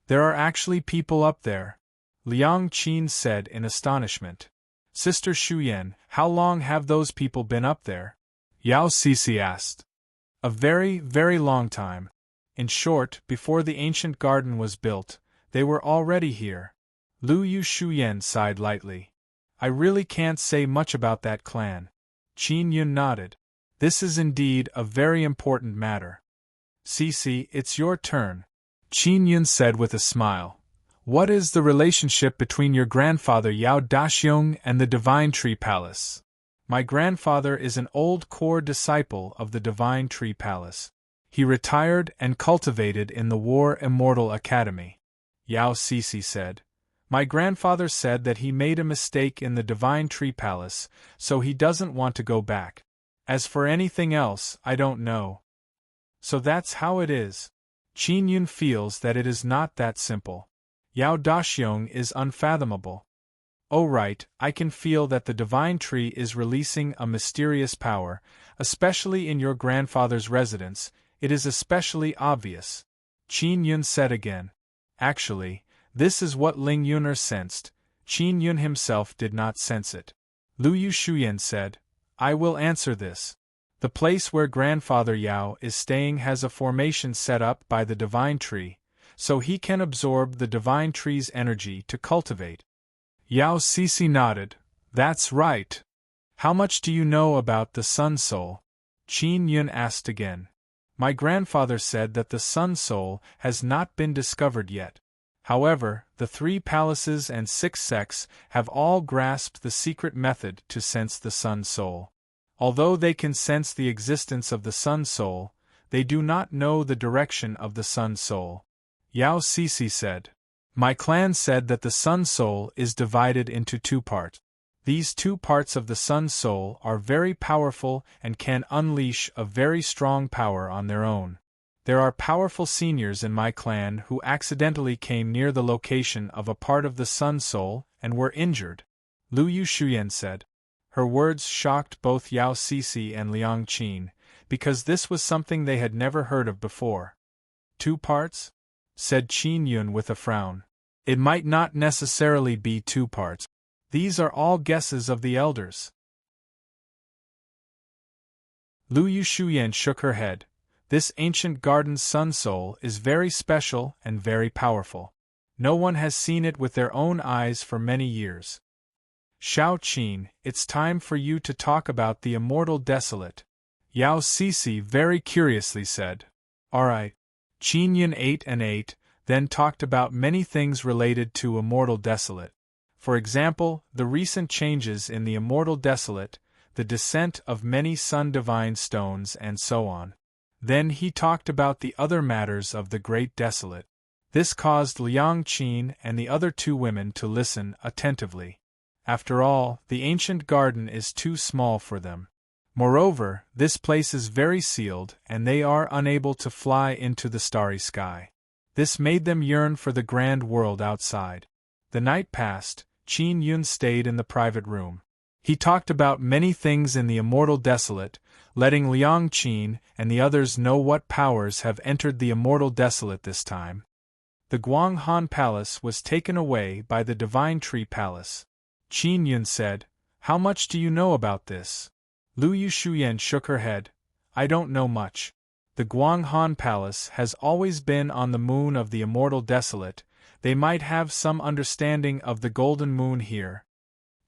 There are actually people up there, Liang Qin said in astonishment. Sister Shuyan, how long have those people been up there? Yao Cixi asked. A very, very long time. In short, before the ancient garden was built, they were already here. Lu Yushuyan sighed lightly. I really can't say much about that clan. Qin Yun nodded. This is indeed a very important matter. Cixi, it's your turn. Qin Yun said with a smile. What is the relationship between your grandfather Yao Daxiong and the Divine Tree Palace? My grandfather is an old core disciple of the Divine Tree Palace. He retired and cultivated in the War Immortal Academy. Yao Cixi said. My grandfather said that he made a mistake in the Divine Tree Palace, so he doesn't want to go back. As for anything else, I don't know. So that's how it is. Qin Yun feels that it is not that simple. Yao Daxiong is unfathomable. Oh right, I can feel that the Divine Tree is releasing a mysterious power, especially in your grandfather's residence, it is especially obvious. Qin Yun said again. Actually, this is what Ling Yuner sensed, Qin Yun himself did not sense it. Lu Yushuyan said, I will answer this. The place where Grandfather Yao is staying has a formation set up by the Divine Tree, so he can absorb the Divine Tree's energy to cultivate. Yao Cixi nodded. That's right. How much do you know about the Sun Soul? Qin Yun asked again. My grandfather said that the Sun Soul has not been discovered yet. However, the 3 palaces and 6 sects have all grasped the secret method to sense the Sun Soul. Although they can sense the existence of the Sun Soul, they do not know the direction of the Sun Soul. Yao Cixi said. My clan said that the Sun Soul is divided into 2 parts. These 2 parts of the Sun Soul are very powerful and can unleash a very strong power on their own. There are powerful seniors in my clan who accidentally came near the location of a part of the Sun Soul and were injured, Lu Yushuyan said. Her words shocked both Yao Sisi and Liang Qin, because this was something they had never heard of before. 2 parts? Said Qin Yun with a frown. It might not necessarily be 2 parts. These are all guesses of the elders. Lu Yushuyan shook her head. This ancient garden's Sun Soul is very special and very powerful. No one has seen it with their own eyes for many years. Shao Qin, it's time for you to talk about the immortal desolate, Yao Sisi very curiously said. Alright. Qin Yun ate and ate, then talked about many things related to immortal desolate. For example, the recent changes in the immortal desolate, the descent of many sun divine stones and so on. Then he talked about the other matters of the great desolate. This caused Liang Qin and the other 2 women to listen attentively. After all, the ancient garden is too small for them. Moreover, this place is very sealed and they are unable to fly into the starry sky. This made them yearn for the grand world outside. The night passed, Qin Yun stayed in the private room. He talked about many things in the immortal desolate, letting Liang Qin and the others know what powers have entered the immortal desolate this time. The Guanghan Palace was taken away by the Divine Tree Palace. Qin Yun said, How much do you know about this? Lu Yushuyan shook her head. I don't know much. The Guanghan Palace has always been on the moon of the immortal desolate. They might have some understanding of the golden moon here.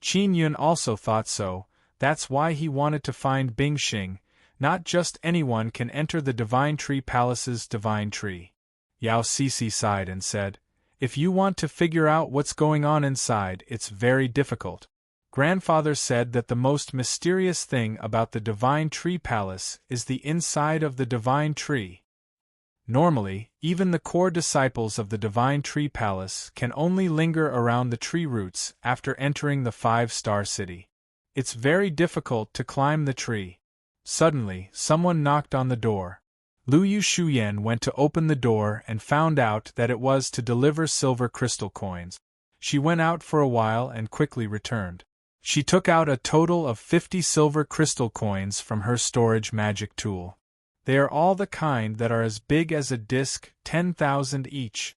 Qin Yun also thought so. That's why he wanted to find Bingxing. Not just anyone can enter the Divine Tree Palace's Divine Tree. Yao Sisi sighed and said, If you want to figure out what's going on inside, it's very difficult. Grandfather said that the most mysterious thing about the Divine Tree Palace is the inside of the Divine Tree. Normally, even the core disciples of the Divine Tree Palace can only linger around the tree roots after entering the 5-star city. It's very difficult to climb the tree. Suddenly, someone knocked on the door. Lu Yushuyan went to open the door and found out that it was to deliver silver crystal coins. She went out for a while and quickly returned. She took out a total of 50 silver crystal coins from her storage magic tool. They are all the kind that are as big as a disc, 10,000 each.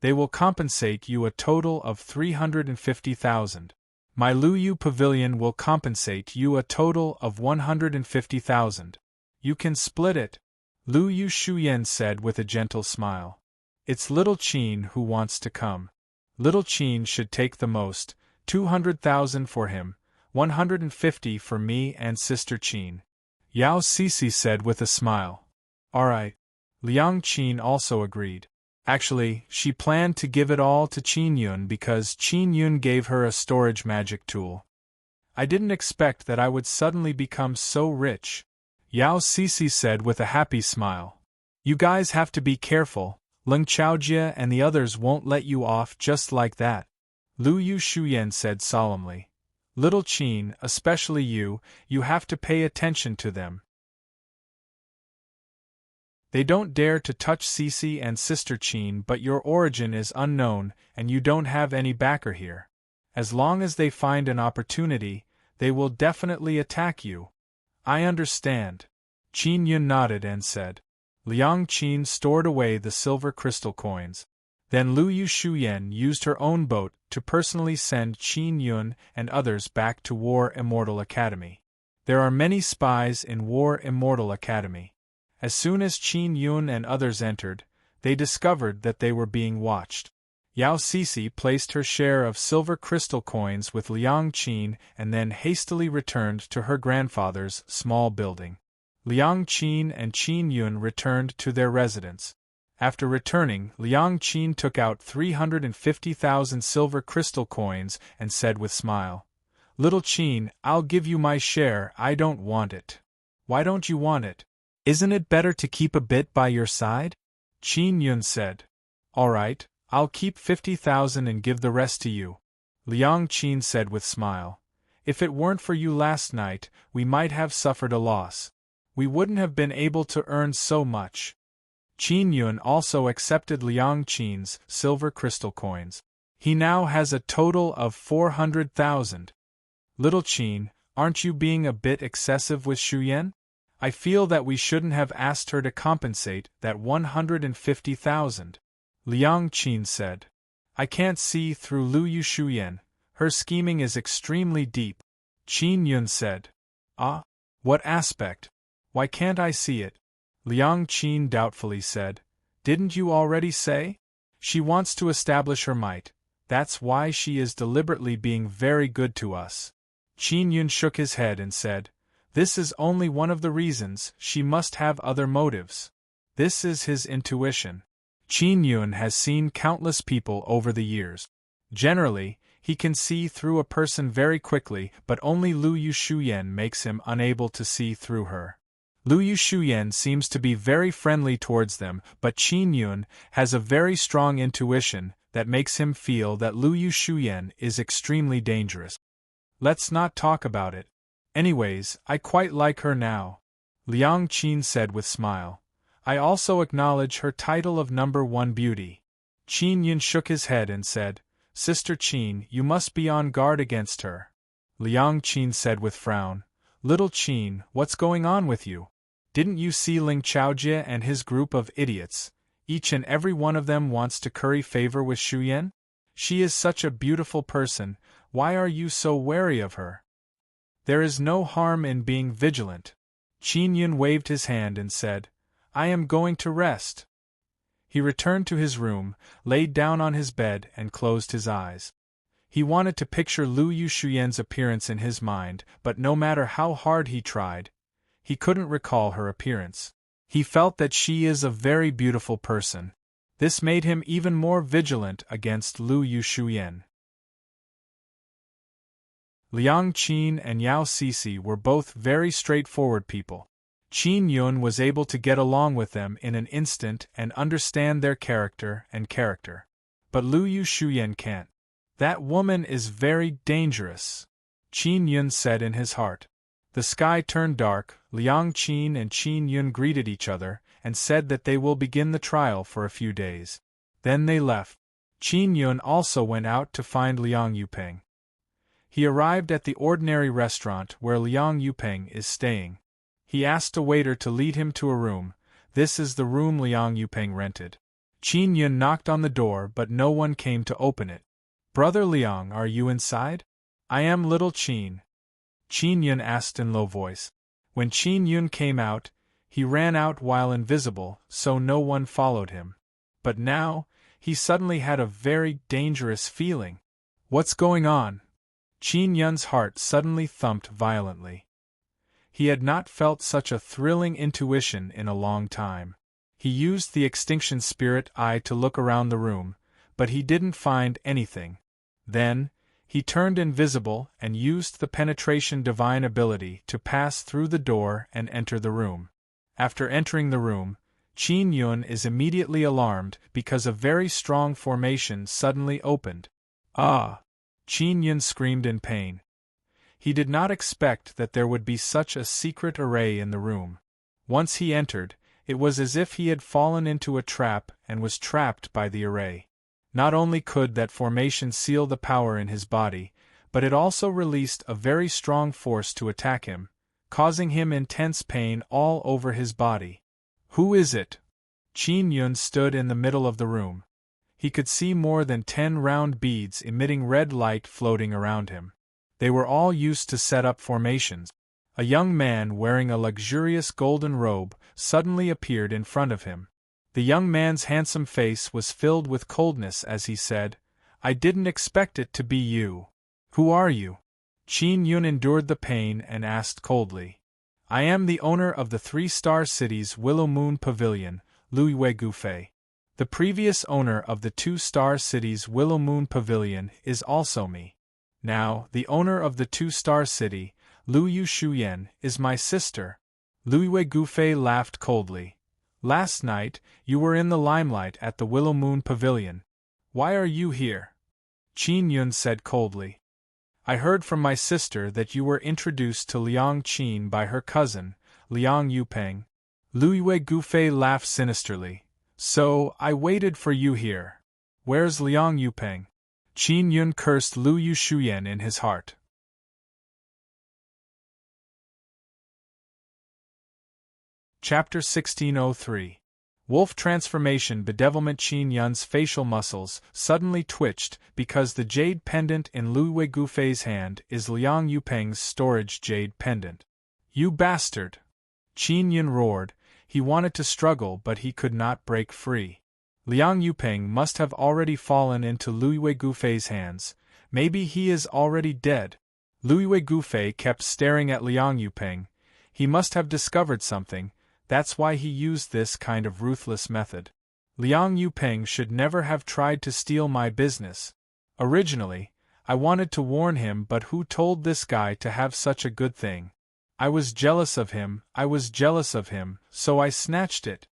They will compensate you a total of 350,000. My Luyu Pavilion will compensate you a total of 150,000. You can split it, Lu Yushuyan said with a gentle smile. It's Little Qin who wants to come. Little Qin should take the most, 200,000 for him, 150 for me and Sister Qin. Yao Sisi said with a smile. Alright. Liang Qin also agreed. Actually, she planned to give it all to Qin Yun because Qin Yun gave her a storage magic tool. I didn't expect that I would suddenly become so rich, Yao Sisi said with a happy smile. You guys have to be careful, Leng Chaojie and the others won't let you off just like that, Lu Yushuyan said solemnly. Little Qin, especially you have to pay attention to them. They don't dare to touch Sisi and Sister Qin, but your origin is unknown and you don't have any backer here. As long as they find an opportunity, they will definitely attack you. I understand. Qin Yun nodded and said. Liang Qin stored away the silver crystal coins. Then Lu Yushuyan used her own boat to personally send Qin Yun and others back to War Immortal Academy. There are many spies in War Immortal Academy. As soon as Qin Yun and others entered, they discovered that they were being watched. Yao Sisi placed her share of silver crystal coins with Liang Qin and then hastily returned to her grandfather's small building. Liang Qin and Qin Yun returned to their residence. After returning, Liang Qin took out 350,000 silver crystal coins and said with smile, Little Qin, I'll give you my share. I don't want it. Why don't you want it? Isn't it better to keep a bit by your side? Qin Yun said. All right, I'll keep 50,000 and give the rest to you, Liang Qin said with smile. If it weren't for you last night, we might have suffered a loss. We wouldn't have been able to earn so much. Qin Yun also accepted Liang Qin's silver crystal coins. He now has a total of 400,000. Little Qin, aren't you being a bit excessive with Shuyan? I feel that we shouldn't have asked her to compensate that 150,000. Liang Qin said. I can't see through Lu Yushuyan. Her scheming is extremely deep. Qin Yun said. Ah? What aspect? Why can't I see it? Liang Qin doubtfully said. Didn't you already say? She wants to establish her might. That's why she is deliberately being very good to us. Qin Yun shook his head and said, This is only one of the reasons. She must have other motives. This is his intuition. Qin Yun has seen countless people over the years. Generally, he can see through a person very quickly, but only Lu Yushuyan makes him unable to see through her. Lu Yushuyan seems to be very friendly towards them, but Qin Yun has a very strong intuition that makes him feel that Lu Yushuyan is extremely dangerous. Let's not talk about it. Anyways, I quite like her now. Liang Qin said with smile. I also acknowledge her title of number 1 beauty. Qin Yun shook his head and said, Sister Qin, you must be on guard against her. Liang Qin said with frown, Little Qin, what's going on with you? Didn't you see Ling Chaojie and his group of idiots? Each and every one of them wants to curry favor with Shuyan? She is such a beautiful person, why are you so wary of her? There is no harm in being vigilant. Qin Yun waved his hand and said, I am going to rest. He returned to his room, laid down on his bed and closed his eyes. He wanted to picture Lu Yushuyan's appearance in his mind, but no matter how hard he tried, he couldn't recall her appearance. He felt that she is a very beautiful person. This made him even more vigilant against Lu Yushuyan. Liang Qin and Yao Sisi were both very straightforward people. Qin Yun was able to get along with them in an instant and understand their character. But Lu Yushuyan can't. That woman is very dangerous, Qin Yun said in his heart. The sky turned dark. Liang Qin and Qin Yun greeted each other and said that they will begin the trial for a few days. Then they left. Qin Yun also went out to find Liang Yupeng. He arrived at the ordinary restaurant where Liang Yupeng is staying. He asked a waiter to lead him to a room. This is the room Liang Yupeng rented. Qin Yun knocked on the door but no one came to open it. Brother Liang, are you inside? I am little Qin. Qin Yun asked in low voice. When Qin Yun came out, he ran out while invisible, so no one followed him. But now, he suddenly had a very dangerous feeling. What's going on? Qin Yun's heart suddenly thumped violently. He had not felt such a thrilling intuition in a long time. He used the extinction spirit eye to look around the room, but he didn't find anything. Then, he turned invisible and used the penetration divine ability to pass through the door and enter the room. After entering the room, Qin Yun is immediately alarmed because a very strong formation suddenly opened. Ah! Qin Yun screamed in pain. He did not expect that there would be such a secret array in the room. Once he entered, it was as if he had fallen into a trap and was trapped by the array. Not only could that formation seal the power in his body, but it also released a very strong force to attack him, causing him intense pain all over his body. Who is it? Qin Yun stood in the middle of the room. He could see more than 10 round beads emitting red light floating around him. They were all used to set up formations. A young man wearing a luxurious golden robe suddenly appeared in front of him. The young man's handsome face was filled with coldness as he said, I didn't expect it to be you. Who are you? Qin Yun endured the pain and asked coldly. I am the owner of the 3-star city's Willow Moon Pavilion, Luiwei Gufei. The previous owner of the 2-star city's Willow Moon Pavilion is also me. Now, the owner of the 2-star city, Lu Yushuyan, is my sister. Luiwei Gufei laughed coldly. Last night, you were in the limelight at the Willow Moon Pavilion. Why are you here? Qin Yun said coldly. I heard from my sister that you were introduced to Liang Qin by her cousin, Liang Yupeng. Luiwei Gufei laughed sinisterly. So, I waited for you here. Where's Liang Yupeng? Qin Yun cursed Lu Yu Shuyan in his heart. Chapter 1603. Wolf Transformation. Bedevilment. Qin Yun's facial muscles suddenly twitched because the jade pendant in Lu Weigufei's hand is Liang Yupeng's storage jade pendant. You bastard! Qin Yun roared. He wanted to struggle, but he could not break free. Liang Yupeng must have already fallen into Lu Weigufei's hands. Maybe he is already dead. Lu Weigufei kept staring at Liang Yupeng. He must have discovered something. That's why he used this kind of ruthless method. Liang Yupeng should never have tried to steal my business. Originally, I wanted to warn him, but who told this guy to have such a good thing? I was jealous of him, so I snatched it.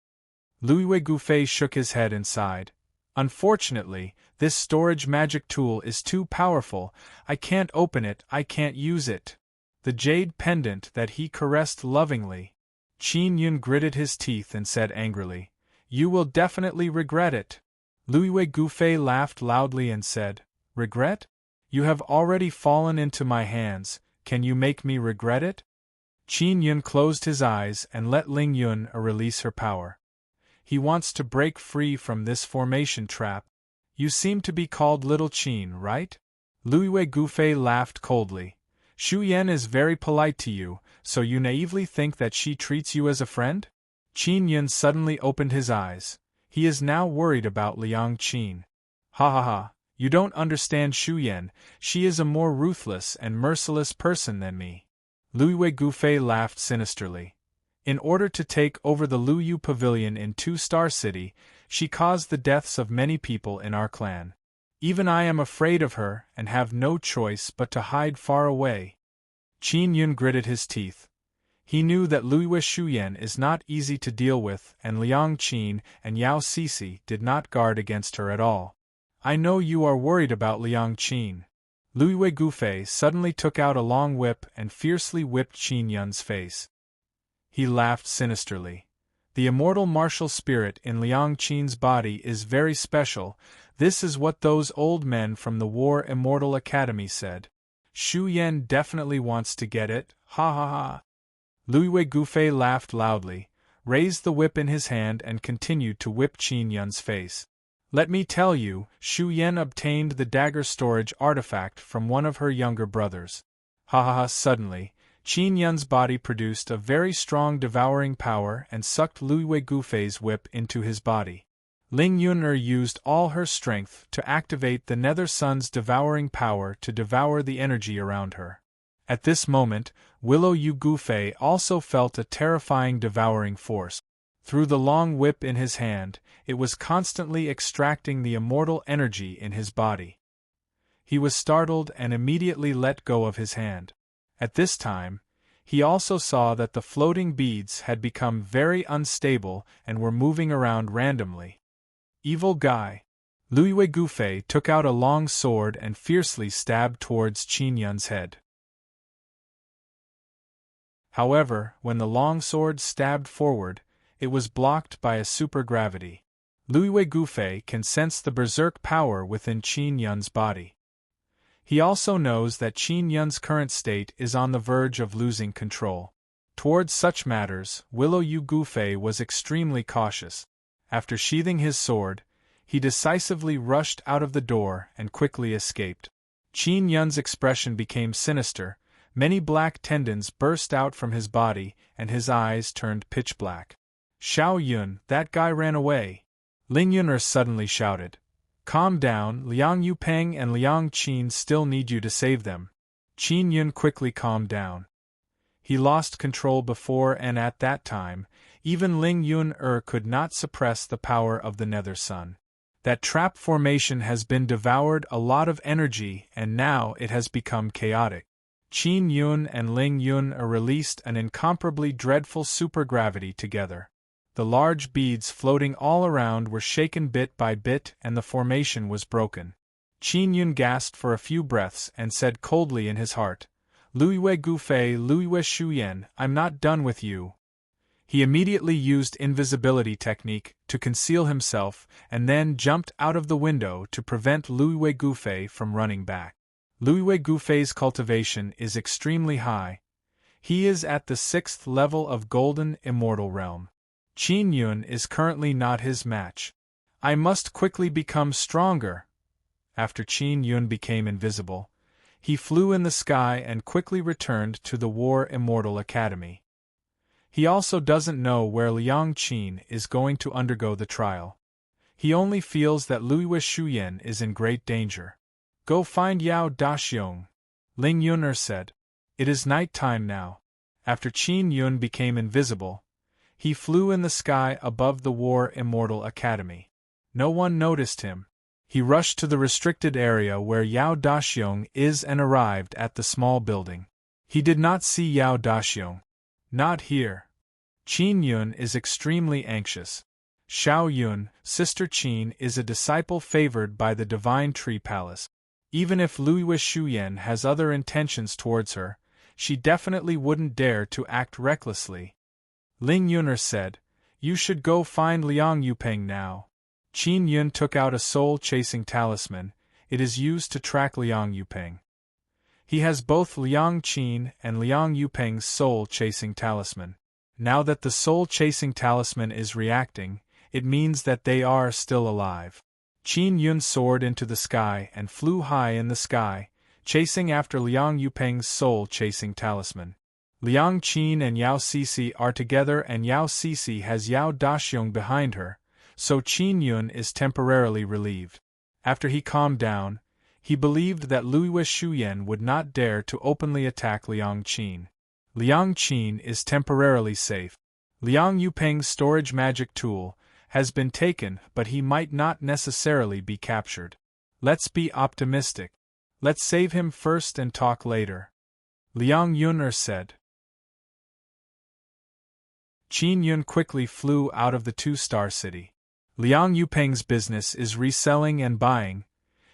Lu Weigufei shook his head and sighed. Unfortunately, this storage magic tool is too powerful. I can't open it, I can't use it. The jade pendant that he caressed lovingly. Qin Yun gritted his teeth and said angrily, You will definitely regret it. Lu Weigufei laughed loudly and said, Regret? You have already fallen into my hands, can you make me regret it? Qin Yun closed his eyes and let Ling Yun release her power. He wants to break free from this formation trap. You seem to be called Little Qin, right? Lu Weigufei laughed coldly. Shu Yan is very polite to you, so you naively think that she treats you as a friend? Qin Yun suddenly opened his eyes. He is now worried about Liang Qin. Ha ha ha, you don't understand Shu Yan, she is a more ruthless and merciless person than me. Lu Weigufei laughed sinisterly. In order to take over the Lu Yu Pavilion in Two-Star City, she caused the deaths of many people in our clan. Even I am afraid of her and have no choice but to hide far away. Qin Yun gritted his teeth. He knew that Lu Shuyan is not easy to deal with, and Liang Qin and Yao Sisi did not guard against her at all. I know you are worried about Liang Qin. Lu Weigufei suddenly took out a long whip and fiercely whipped Qin Yun's face. He laughed sinisterly. The immortal martial spirit in Liang Qin's body is very special. This is what those old men from the War Immortal Academy said. Shu Yan definitely wants to get it, ha ha ha. Lu Weigufei laughed loudly, raised the whip in his hand and continued to whip Qin Yun's face. Let me tell you, Shu Yan obtained the dagger storage artifact from one of her younger brothers. Ha ha ha. Suddenly, Qin Yun's body produced a very strong devouring power and sucked Lu Weigufei's whip into his body. Ling Yun'er used all her strength to activate the Nether Sun's devouring power to devour the energy around her. At this moment, Willow Yu Gufei also felt a terrifying devouring force. Through the long whip in his hand, it was constantly extracting the immortal energy in his body. He was startled and immediately let go of his hand. At this time, he also saw that the floating beads had become very unstable and were moving around randomly. Evil guy. Lu Weigufei took out a long sword and fiercely stabbed towards Qin Yun's head. However, when the long sword stabbed forward, it was blocked by a supergravity. Lu Weigufei can sense the berserk power within Qin Yun's body. He also knows that Qin Yun's current state is on the verge of losing control. Towards such matters, Willow Yu Gufei was extremely cautious. After sheathing his sword, he decisively rushed out of the door and quickly escaped. Qin Yun's expression became sinister, many black tendons burst out from his body and his eyes turned pitch black. Xiao Yun, that guy ran away. Ling Yun'er suddenly shouted. Calm down, Liang Yupeng and Liang Qin still need you to save them. Qin Yun quickly calmed down. He lost control before and at that time, even Ling Yun'er could not suppress the power of the Nether Sun. That trap formation has been devoured a lot of energy and now it has become chaotic. Qin Yun and Ling Yun'er released an incomparably dreadful supergravity together. The large beads floating all around were shaken bit by bit and the formation was broken. Qin Yun gasped for a few breaths and said coldly in his heart, Lu Weigufei, Lu Shuyan, I'm not done with you. He immediately used invisibility technique, to conceal himself and then jumped out of the window to prevent Louis Gouffé from running back. Louis Gouffé's cultivation is extremely high. He is at the 6th level of Golden Immortal Realm. Qin Yun is currently not his match. I must quickly become stronger. After Qin Yun became invisible, he flew in the sky and quickly returned to the War Immortal Academy. He also doesn't know where Liang Qin is going to undergo the trial. He only feels that Louis Shuyan is in great danger. Go find Yao Daxiong, Ling Yun'er said. It is night time now. After Qin Yun became invisible, he flew in the sky above the War Immortal Academy. No one noticed him. He rushed to the restricted area where Yao Daxiong is and arrived at the small building. He did not see Yao Daxiong. Not here. Qin Yun is extremely anxious. Xiao Yun, Sister Qin, is a disciple favored by the Divine Tree Palace. Even if Louis Shuyan has other intentions towards her, she definitely wouldn't dare to act recklessly. Ling Yun'er said, "You should go find Liang Yupeng now." Qin Yun took out a soul-chasing talisman. It is used to track Liang Yupeng. He has both Liang Qin and Liang Yupeng's soul-chasing talisman. Now that the soul-chasing talisman is reacting, it means that they are still alive. Qin Yun soared into the sky and flew high in the sky, chasing after Liang Yupeng's soul-chasing talisman. Liang Qin and Yao Sisi are together and Yao Sisi has Yao Daxiong behind her, so Qin Yun is temporarily relieved. After he calmed down, he believed that Louis Shuyan would not dare to openly attack Liang Qin. Liang Qin is temporarily safe. Liang Yupeng's storage magic tool has been taken, but he might not necessarily be captured. Let's be optimistic. Let's save him first and talk later. Liang Yun'er said. Qin Yun quickly flew out of the two-star city. Liang Yupeng's business is reselling and buying.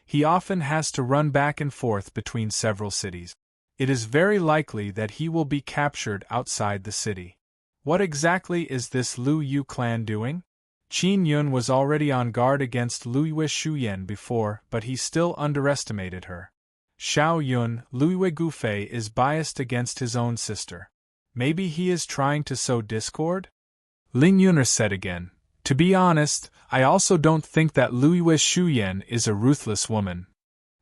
He often has to run back and forth between several cities. It is very likely that he will be captured outside the city. What exactly is this Liu Yu clan doing? Qin Yun was already on guard against Louis Shuyan before, but he still underestimated her. Xiao Yun, Louis Gouffé is biased against his own sister. Maybe he is trying to sow discord? Ling Yun'er said again, "To be honest, I also don't think that Louis Shuyan is a ruthless woman.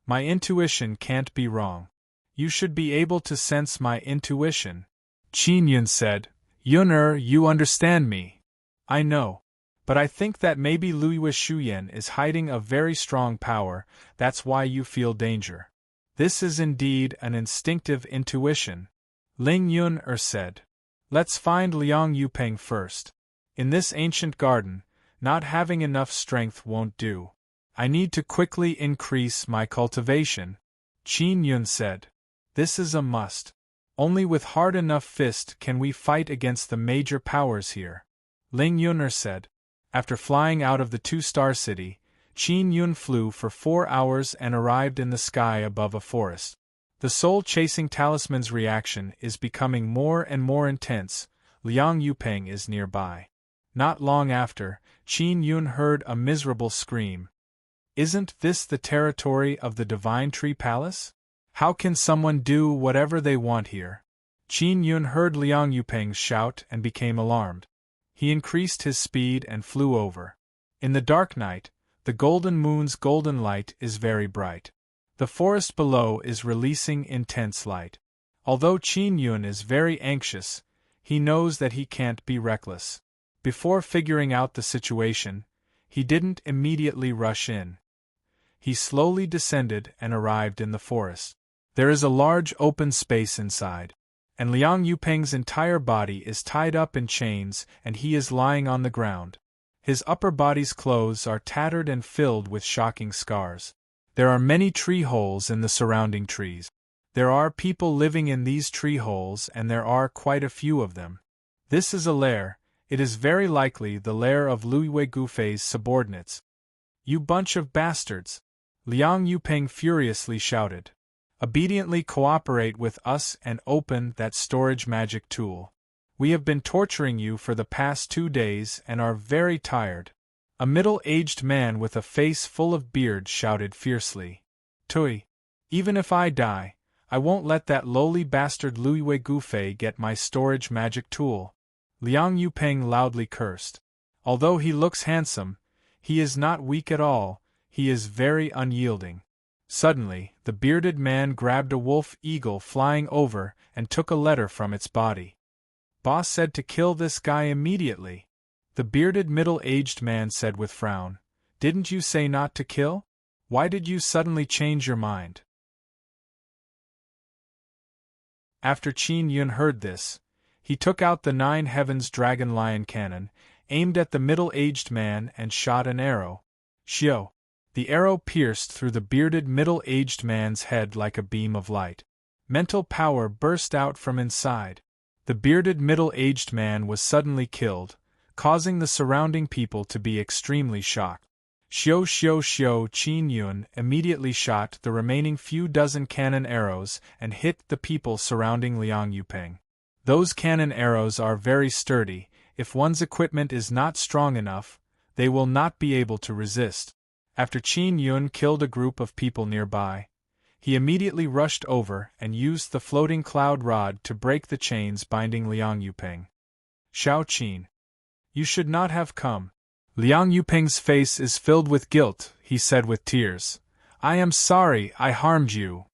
My intuition can't be wrong. You should be able to sense my intuition." Qin Yun said, "Yun'er, you understand me. I know. But I think that maybe Louis Shuyan is hiding a very strong power, that's why you feel danger. This is indeed an instinctive intuition." Ling Yun'er said, "Let's find Liang Yupeng first. In this ancient garden, not having enough strength won't do. I need to quickly increase my cultivation." Qin Yun said, "This is a must. Only with hard enough fist can we fight against the major powers here." Ling Yun'er said. After flying out of the two-star city, Qin Yun flew for 4 hours and arrived in the sky above a forest. The soul-chasing talisman's reaction is becoming more and more intense. Liang Yupeng is nearby. Not long after, Qin Yun heard a miserable scream. Isn't this the territory of the Divine Tree Palace? How can someone do whatever they want here? Qin Yun heard Liang Yupeng shout and became alarmed. He increased his speed and flew over. In the dark night, the golden moon's golden light is very bright. The forest below is releasing intense light. Although Qin Yun is very anxious, he knows that he can't be reckless. Before figuring out the situation, he didn't immediately rush in. He slowly descended and arrived in the forest. There is a large open space inside, and Liang Yupeng's entire body is tied up in chains and he is lying on the ground. His upper body's clothes are tattered and filled with shocking scars. There are many tree holes in the surrounding trees. There are people living in these tree holes and there are quite a few of them. This is a lair. It is very likely the lair of Louis Gouffé's subordinates. "You bunch of bastards!" Liang Yupeng furiously shouted. "Obediently cooperate with us and open that storage magic tool. We have been torturing you for the past 2 days and are very tired. A middle-aged man with a face full of beard shouted fiercely. Tui! Even if I die, I won't let that lowly bastard Luiwei Gufei get my storage magic tool. Liang Yupeng loudly cursed. Although he looks handsome, he is not weak at all, he is very unyielding. Suddenly, the bearded man grabbed a wolf eagle flying over and took a letter from its body. Boss said to kill this guy immediately. The bearded middle-aged man said with frown, Didn't you say not to kill? Why did you suddenly change your mind? After Qin Yun heard this, he took out the 9 Heavens Dragon Lion cannon, aimed at the middle-aged man and shot an arrow. Xiao! The arrow pierced through the bearded middle-aged man's head like a beam of light. Mental power burst out from inside. The bearded middle-aged man was suddenly killed, causing the surrounding people to be extremely shocked. Xiao Xiao Xiao Qin Yun immediately shot the remaining few dozen cannon arrows and hit the people surrounding Liang Yupeng. Those cannon arrows are very sturdy. If one's equipment is not strong enough, they will not be able to resist. After Qin Yun killed a group of people nearby, he immediately rushed over and used the floating cloud rod to break the chains binding Liang Yupeng. Xiao Qin! You should not have come. Liang Yupeng's face is filled with guilt, he said with tears. I am sorry I harmed you.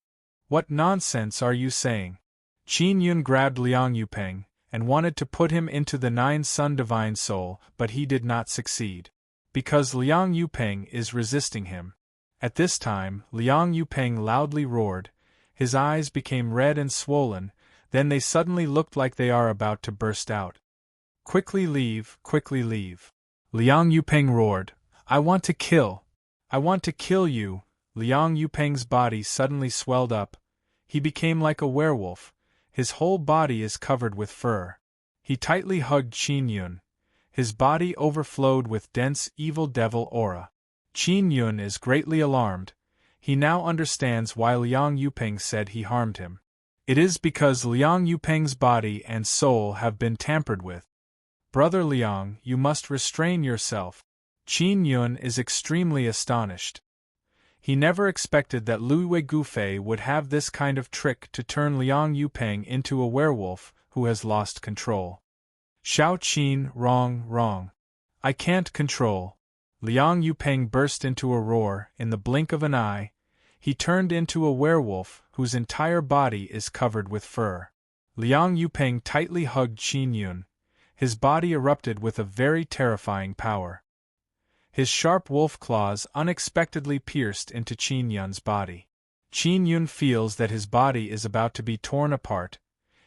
What nonsense are you saying? Qin Yun grabbed Liang Yupeng and wanted to put him into the 9 Sun Divine Soul, but he did not succeed. Because Liang Yupeng is resisting him. At this time, Liang Yupeng loudly roared, his eyes became red and swollen, then they suddenly looked like they are about to burst out. Quickly leave, Liang Yupeng roared, I want to kill you. Liang Yupeng's body suddenly swelled up. He became like a werewolf. His whole body is covered with fur. He tightly hugged Qin Yun. His body overflowed with dense evil devil aura. Qin Yun is greatly alarmed. He now understands why Liang Yupeng said he harmed him. It is because Liang Yupeng's body and soul have been tampered with. Brother Liang, you must restrain yourself. Qin Yun is extremely astonished. He never expected that Luiwei Gufei would have this kind of trick to turn Liang Yupeng into a werewolf who has lost control. Xiao Qin, wrong. I can't control. Liang Yupeng burst into a roar. In the blink of an eye, he turned into a werewolf whose entire body is covered with fur. Liang Yupeng tightly hugged Qin Yun. His body erupted with a very terrifying power. His sharp wolf claws unexpectedly pierced into Qin Yun's body. Qin Yun feels that his body is about to be torn apart.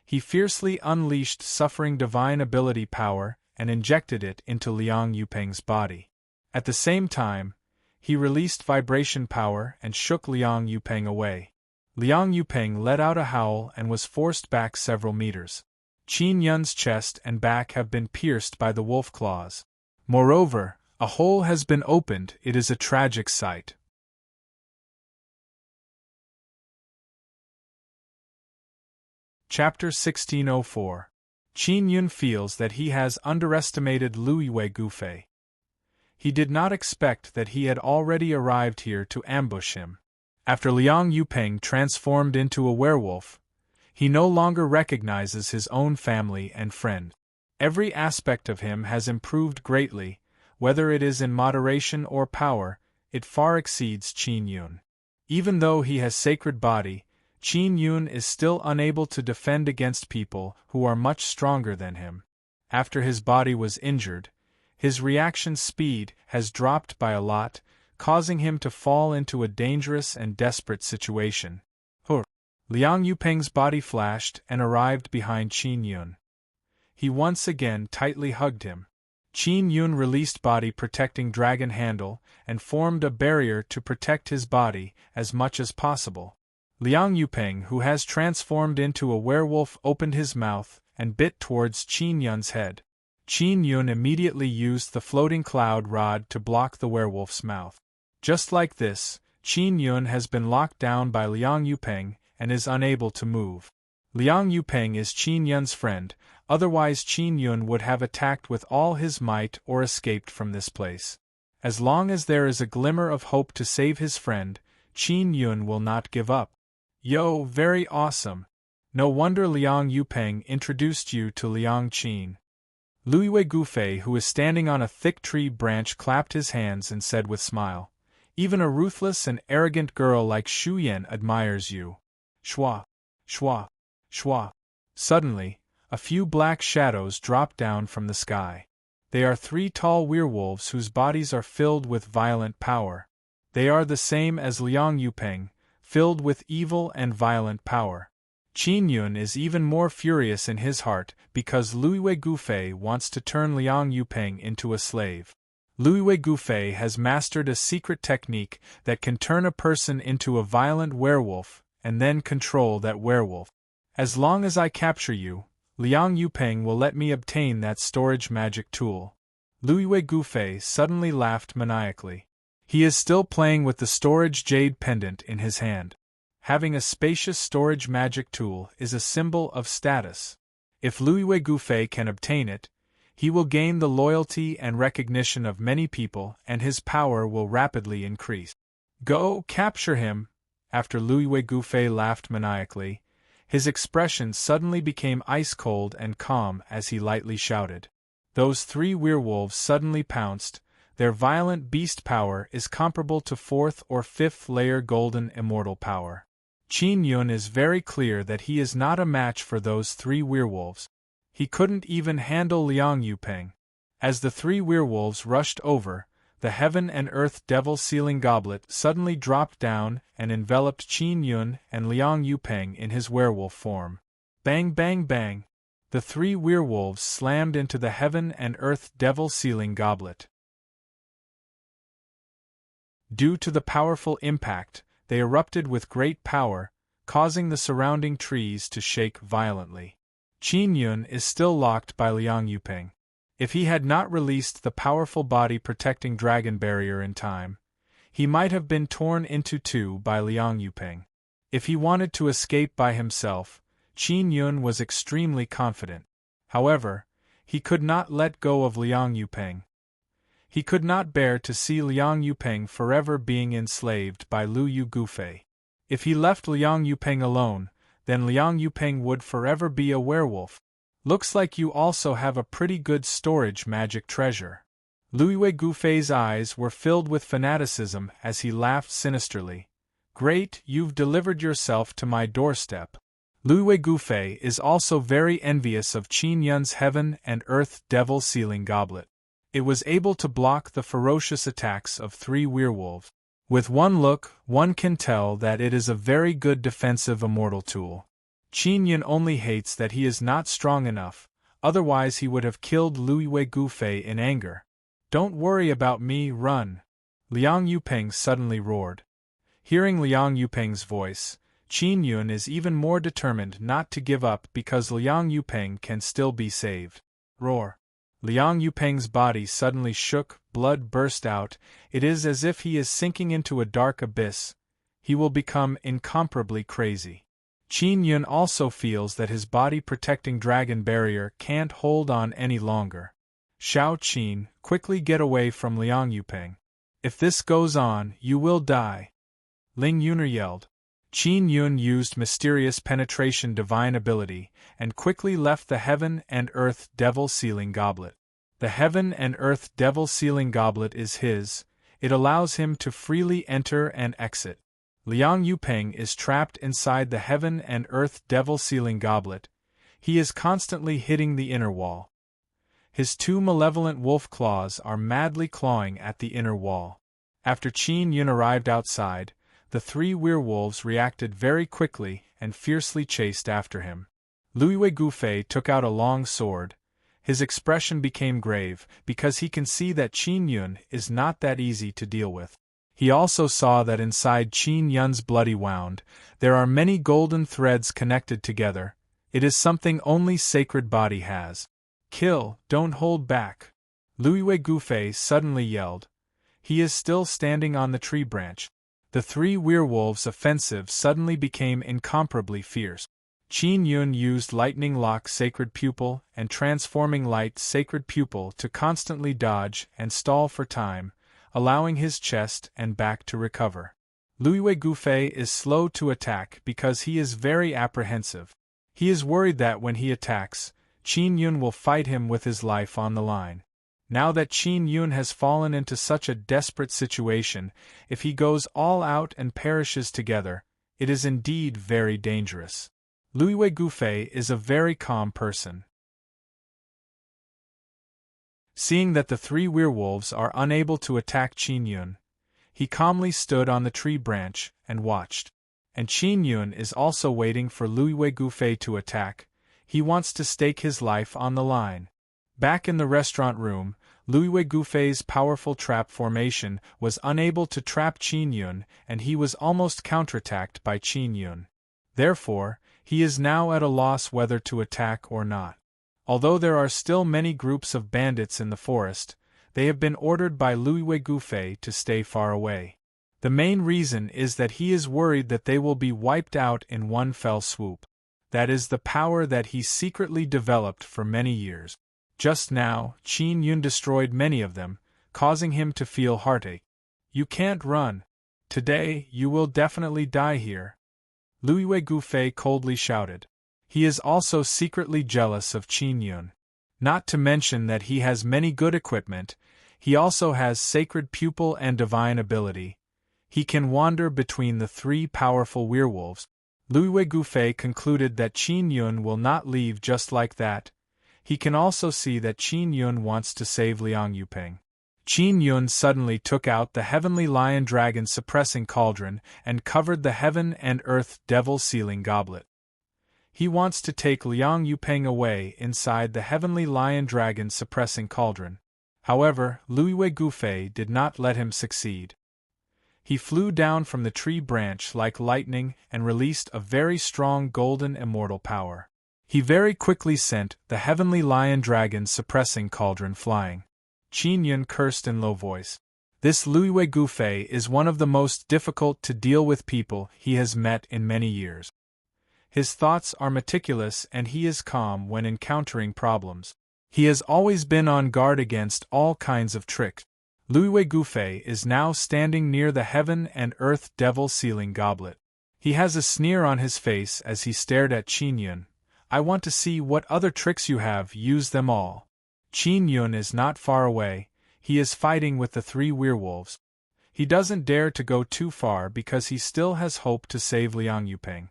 He fiercely unleashed suffering divine ability power and injected it into Liang Yupeng's body. At the same time, he released vibration power and shook Liang Yupeng away. Liang Yupeng let out a howl and was forced back several meters. Qin Yun's chest and back have been pierced by the wolf claws. Moreover, a hole has been opened. It is a tragic sight. Chapter 1604. Qin Yun feels that he has underestimated Luiwei Gufei. He did not expect that he had already arrived here to ambush him. After Liang Yupeng transformed into a werewolf, he no longer recognizes his own family and friend. Every aspect of him has improved greatly, whether it is in moderation or power, it far exceeds Qin Yun. Even though he has sacred body, Qin Yun is still unable to defend against people who are much stronger than him. After his body was injured, his reaction speed has dropped by a lot, causing him to fall into a dangerous and desperate situation. Liang Yupeng's body flashed and arrived behind Qin Yun. He once again tightly hugged him. Qin Yun released body protecting dragon handle and formed a barrier to protect his body as much as possible. Liang Yupeng, who has transformed into a werewolf, opened his mouth and bit towards Qin Yun's head. Qin Yun immediately used the floating cloud rod to block the werewolf's mouth. Just like this, Qin Yun has been locked down by Liang Yupeng and is unable to move. Liang Yupeng is Qin Yun's friend, otherwise Qin Yun would have attacked with all his might or escaped from this place. As long as there is a glimmer of hope to save his friend, Qin Yun will not give up. Yo, very awesome. No wonder Liang Yupeng introduced you to Liang Qin. Luiwei Gufei, who was standing on a thick tree branch, clapped his hands and said with smile, "Even a ruthless and arrogant girl like Shu Yan admires you." Shwa, shwa, shwa. Suddenly, a few black shadows dropped down from the sky. They are 3 tall werewolves whose bodies are filled with violent power. They are the same as Liang Yupeng, filled with evil and violent power. Qin Yun is even more furious in his heart because Luiwei Gufei wants to turn Liang Yupeng into a slave. Luiwei Gufei has mastered a secret technique that can turn a person into a violent werewolf and then control that werewolf. As long as I capture you, Liang Yupeng will let me obtain that storage magic tool. Luiwei Gufei suddenly laughed maniacally. He is still playing with the storage jade pendant in his hand. Having a spacious storage magic tool is a symbol of status. If Luiwei Gufei can obtain it, he will gain the loyalty and recognition of many people and his power will rapidly increase. Go, capture him! After Luiwei Gufei laughed maniacally, his expression suddenly became ice-cold and calm as he lightly shouted. Those 3 werewolves suddenly pounced. Their violent beast power is comparable to 4th or 5th layer golden immortal power. Qin Yun is very clear that he is not a match for those 3 werewolves. He couldn't even handle Liang Yupeng. As the 3 werewolves rushed over, the heaven and earth devil sealing goblet suddenly dropped down and enveloped Qin Yun and Liang Yupeng in his werewolf form. Bang bang bang! The 3 werewolves slammed into the heaven and earth devil sealing goblet. Due to the powerful impact, they erupted with great power, causing the surrounding trees to shake violently. Qin Yun is still locked by Liang Yupeng. If he had not released the powerful body-protecting dragon barrier in time, he might have been torn into 2 by Liang Yupeng. If he wanted to escape by himself, Qin Yun was extremely confident. However, he could not let go of Liang Yupeng. He could not bear to see Liang Yupeng forever being enslaved by Luiwei Gufei. If he left Liang Yupeng alone, then Liang Yupeng would forever be a werewolf. Looks like you also have a pretty good storage magic treasure. Luiwei Gufei's eyes were filled with fanaticism as he laughed sinisterly. Great, you've delivered yourself to my doorstep. Luiwei Gufei is also very envious of Qin Yun's heaven and earth devil sealing goblet. It was able to block the ferocious attacks of 3 werewolves. With one look, one can tell that it is a very good defensive immortal tool. Qin Yun only hates that he is not strong enough, otherwise he would have killed Luiwei Gufei in anger. Don't worry about me, run! Liang Yupeng suddenly roared. Hearing Liang Yupeng's voice, Qin Yun is even more determined not to give up because Liang Yupeng can still be saved. Roar! Liang Yupeng's body suddenly shook, blood burst out, it is as if he is sinking into a dark abyss. He will become incomparably crazy. Qin Yun also feels that his body-protecting dragon barrier can't hold on any longer. Shao Qin, quickly get away from Liang Yupeng. If this goes on, you will die. Ling Yuner yelled. Qin Yun used mysterious penetration divine ability, and quickly left the heaven and earth devil sealing goblet. The heaven and earth devil sealing goblet is his, it allows him to freely enter and exit. Liang Yupeng is trapped inside the heaven and earth devil sealing goblet. He is constantly hitting the inner wall. His 2 malevolent wolf claws are madly clawing at the inner wall. After Qin Yun arrived outside, the 3 werewolves reacted very quickly and fiercely chased after him. Luiwei Gufei took out a long sword. His expression became grave because he can see that Qin Yun is not that easy to deal with. He also saw that inside Qin Yun's bloody wound, there are many golden threads connected together. It is something only sacred body has. Kill, don't hold back. Luiwei Gufei suddenly yelled. He is still standing on the tree branch. The 3 werewolves' offensive suddenly became incomparably fierce. Qin Yun used Lightning Lock Sacred Pupil and Transforming Light Sacred Pupil to constantly dodge and stall for time, allowing his chest and back to recover. Louis Gouffet is slow to attack because he is very apprehensive. He is worried that when he attacks, Qin Yun will fight him with his life on the line. Now that Qin Yun has fallen into such a desperate situation, if he goes all out and perishes together, it is indeed very dangerous. Louis Gouffet is a very calm person. Seeing that the three werewolves are unable to attack Qin Yun, he calmly stood on the tree branch and watched. And Qin Yun is also waiting for Louis Gouffet to attack. He wants to stake his life on the line. Back in the restaurant room, Louis Gouffet's powerful trap formation was unable to trap Qin Yun, and he was almost counterattacked by Qin Yun. Therefore, he is now at a loss whether to attack or not. Although there are still many groups of bandits in the forest, they have been ordered by Louis Gouffet to stay far away. The main reason is that he is worried that they will be wiped out in one fell swoop. That is the power that he secretly developed for many years. Just now, Qin Yun destroyed many of them, causing him to feel heartache. You can't run. Today, you will definitely die here. Louis Gouffet coldly shouted. He is also secretly jealous of Qin Yun. Not to mention that he has many good equipment, he also has sacred pupil and divine ability. He can wander between the three powerful werewolves. Louis Gouffet concluded that Qin Yun will not leave just like that. He can also see that Qin Yun wants to save Liang Yupeng. Qin Yun suddenly took out the heavenly lion dragon suppressing cauldron and covered the heaven and earth devil sealing goblet. He wants to take Liang Yupeng away inside the heavenly lion dragon suppressing cauldron. However, Louis Gouffet did not let him succeed. He flew down from the tree branch like lightning and released a very strong golden immortal power. He very quickly sent the heavenly lion dragon suppressing cauldron flying. Qin Yun cursed in low voice. This Louis Gouffet is one of the most difficult to deal with people he has met in many years. His thoughts are meticulous and he is calm when encountering problems. He has always been on guard against all kinds of tricks. Louis Gouffet is now standing near the heaven and earth devil sealing goblet. He has a sneer on his face as he stared at Qin Yun. I want to see what other tricks you have, use them all. Qin Yun is not far away, he is fighting with the three werewolves. He doesn't dare to go too far because he still has hope to save Liang Yupeng.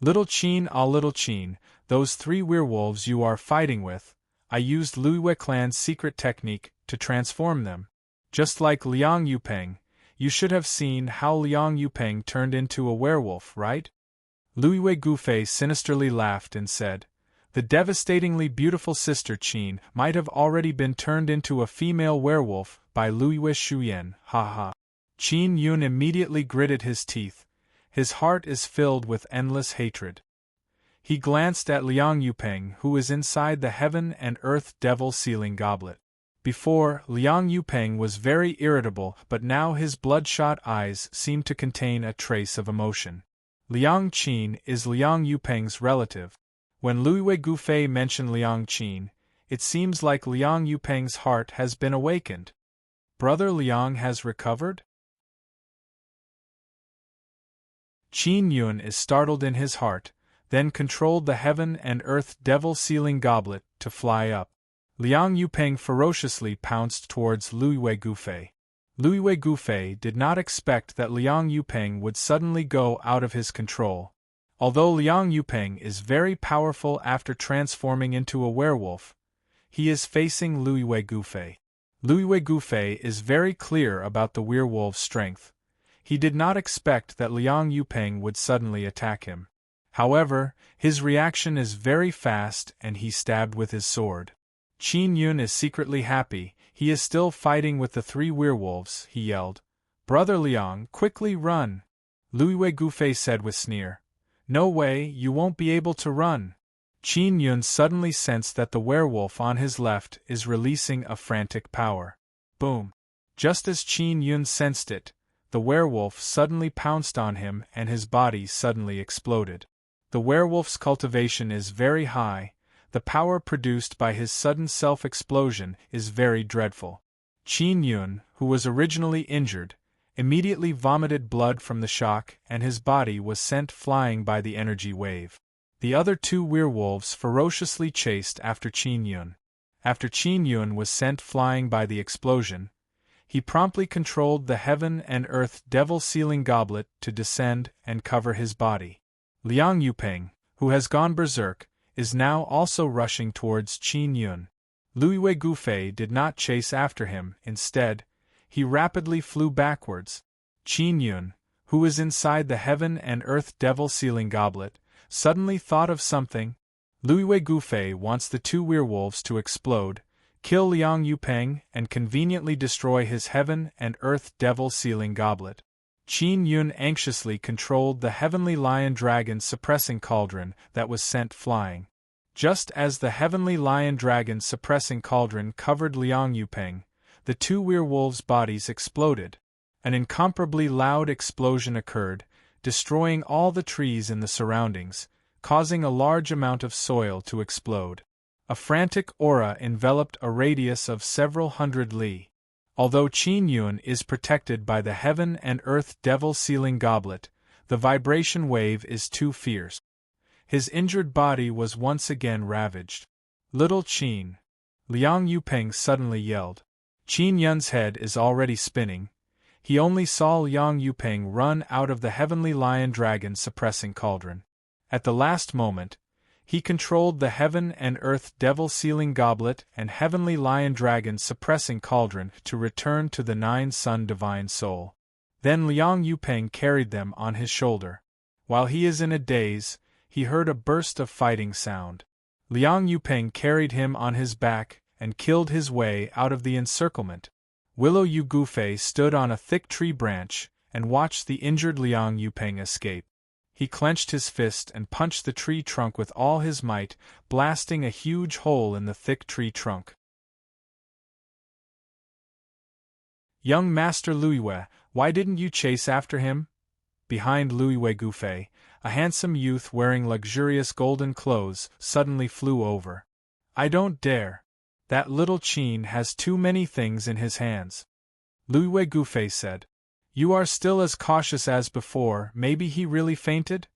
Little Qin, those three werewolves you are fighting with, I used Louis clan's secret technique to transform them. Just like Liang Yupeng, you should have seen how Liang Yupeng turned into a werewolf, right? Louis Gouffet sinisterly laughed and said, the devastatingly beautiful sister Qin might have already been turned into a female werewolf by Louis Shuyan, ha ha. Qin Yun immediately gritted his teeth. His heart is filled with endless hatred. He glanced at Liang Yupeng, who is inside the heaven and earth devil sealing goblet. Before, Liang Yupeng was very irritable, but now his bloodshot eyes seem to contain a trace of emotion. Liang Qin is Liang Yupeng's relative. When Louis Gouffet mentioned Liang Qin, it seems like Liang Yupeng's heart has been awakened. Brother Liang has recovered? Qin Yun is startled in his heart, then controlled the heaven and earth devil sealing goblet to fly up. Liang Yupeng ferociously pounced towards Louis Gouffet. Louis Gouffet did not expect that Liang Yupeng would suddenly go out of his control. Although Liang Yupeng is very powerful after transforming into a werewolf, he is facing Louis Gouffet. Louis Gouffet is very clear about the werewolf's strength. He did not expect that Liang Yupeng would suddenly attack him. However, his reaction is very fast and he stabbed with his sword. Qin Yun is secretly happy. He is still fighting with the three werewolves, he yelled. Brother Liang, quickly run! Louis Gouffet said with sneer. No way, you won't be able to run. Qin Yun suddenly sensed that the werewolf on his left is releasing a frantic power. Boom! Just as Qin Yun sensed it, the werewolf suddenly pounced on him and his body suddenly exploded. The werewolf's cultivation is very high. The power produced by his sudden self-explosion is very dreadful. Qin Yun, who was originally injured, immediately vomited blood from the shock and his body was sent flying by the energy wave. The other two werewolves ferociously chased after Qin Yun. After Qin Yun was sent flying by the explosion, he promptly controlled the heaven and earth devil sealing goblet to descend and cover his body. Liang Yupeng, who has gone berserk, is now also rushing towards Qin Yun. Luiwei Gufei did not chase after him, instead, he rapidly flew backwards. Qin Yun, who is inside the heaven and earth devil sealing goblet, suddenly thought of something. Luiwei Gufei wants the two werewolves to explode, kill Liang Yupeng, and conveniently destroy his heaven and earth devil sealing goblet. Qin Yun anxiously controlled the heavenly lion dragon suppressing cauldron that was sent flying. Just as the heavenly lion dragon suppressing cauldron covered Liang Yupeng, the two werewolves' bodies exploded. An incomparably loud explosion occurred, destroying all the trees in the surroundings, causing a large amount of soil to explode. A frantic aura enveloped a radius of several hundred li. Although Qin Yun is protected by the heaven and earth devil sealing goblet, the vibration wave is too fierce. His injured body was once again ravaged. Little Qin! Liang Yupeng suddenly yelled. Qin Yun's head is already spinning. He only saw Liang Yupeng run out of the heavenly lion dragon suppressing cauldron. At the last moment, he controlled the heaven and earth devil sealing goblet and heavenly lion dragon suppressing cauldron to return to the nine sun divine soul. Then Liang Yupeng carried them on his shoulder. While he is in a daze, he heard a burst of fighting sound. Liang Yupeng carried him on his back and killed his way out of the encirclement. Willow Yu Gufei stood on a thick tree branch and watched the injured Liang Yupeng escape. He clenched his fist and punched the tree trunk with all his might, blasting a huge hole in the thick tree trunk. Young Master Luiwei, why didn't you chase after him? Behind Luiwei Gufei, a handsome youth wearing luxurious golden clothes suddenly flew over. I don't dare. That little Qin has too many things in his hands. Luiwei Gufei said. You are still as cautious as before, maybe he really fainted?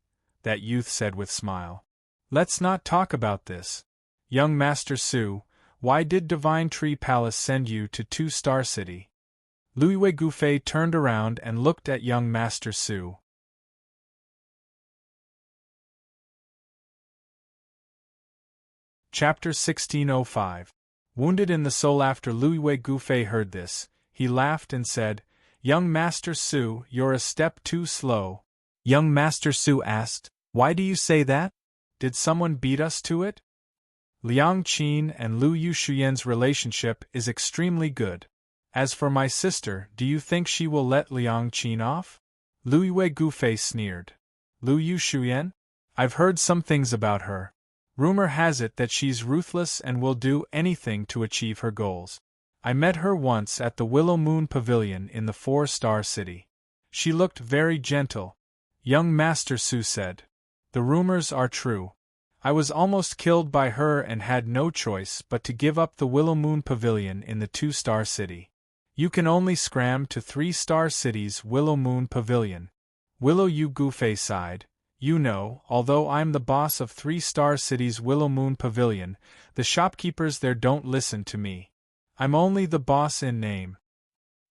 That youth said with smile. Let's not talk about this. Young Master Su, why did Divine Tree Palace send you to Two-Star City? Luiwei Gufei turned around and looked at young Master Su. Chapter 1605. Wounded in the soul. After Luiwei Gufei heard this, he laughed and said, Young Master Su, you're a step too slow. Young Master Su asked, Why do you say that? Did someone beat us to it? Liang Qin and Lu Yushuyan's relationship is extremely good. As for my sister, do you think she will let Liang Qin off? Luiwei Gufei sneered. Lu Yushuyan? I've heard some things about her. Rumor has it that she's ruthless and will do anything to achieve her goals. I met her once at the Willow Moon Pavilion in the 4-Star City. She looked very gentle. Young Master Su said. The rumors are true. I was almost killed by her and had no choice but to give up the Willow Moon Pavilion in the 2-Star City. You can only scram to 3-Star City's Willow Moon Pavilion. Willow Yu Gufei sighed. You know, although I'm the boss of 3-Star City's Willow Moon Pavilion, the shopkeepers there don't listen to me. I'm only the boss in name.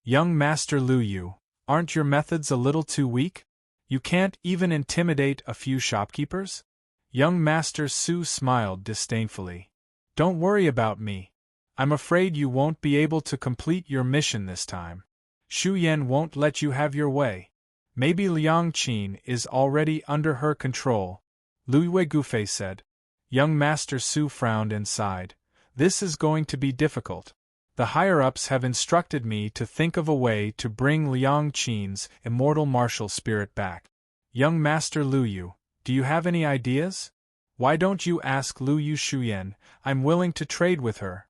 Young Master Lu Yu, aren't your methods a little too weak? You can't even intimidate a few shopkeepers? Young Master Su smiled disdainfully. Don't worry about me. I'm afraid you won't be able to complete your mission this time. Shu Yan won't let you have your way. Maybe Liang Qin is already under her control, Luiwei Gufei said. Young Master Su frowned and sighed. This is going to be difficult. The higher-ups have instructed me to think of a way to bring Liang Qin's immortal martial spirit back. Young Master Lu Yu, do you have any ideas? Why don't you ask Lu Yushuyan? I'm willing to trade with her.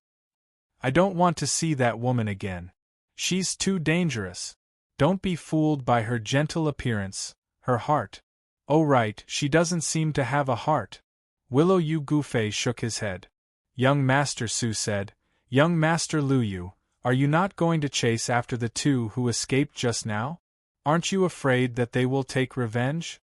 I don't want to see that woman again. She's too dangerous. Don't be fooled by her gentle appearance, her heart. Oh right, she doesn't seem to have a heart. Willow Yu Gufei shook his head. Young Master Su said, Young Master Lu Yu, Are you not going to chase after the two who escaped just now? Aren't you afraid that they will take revenge?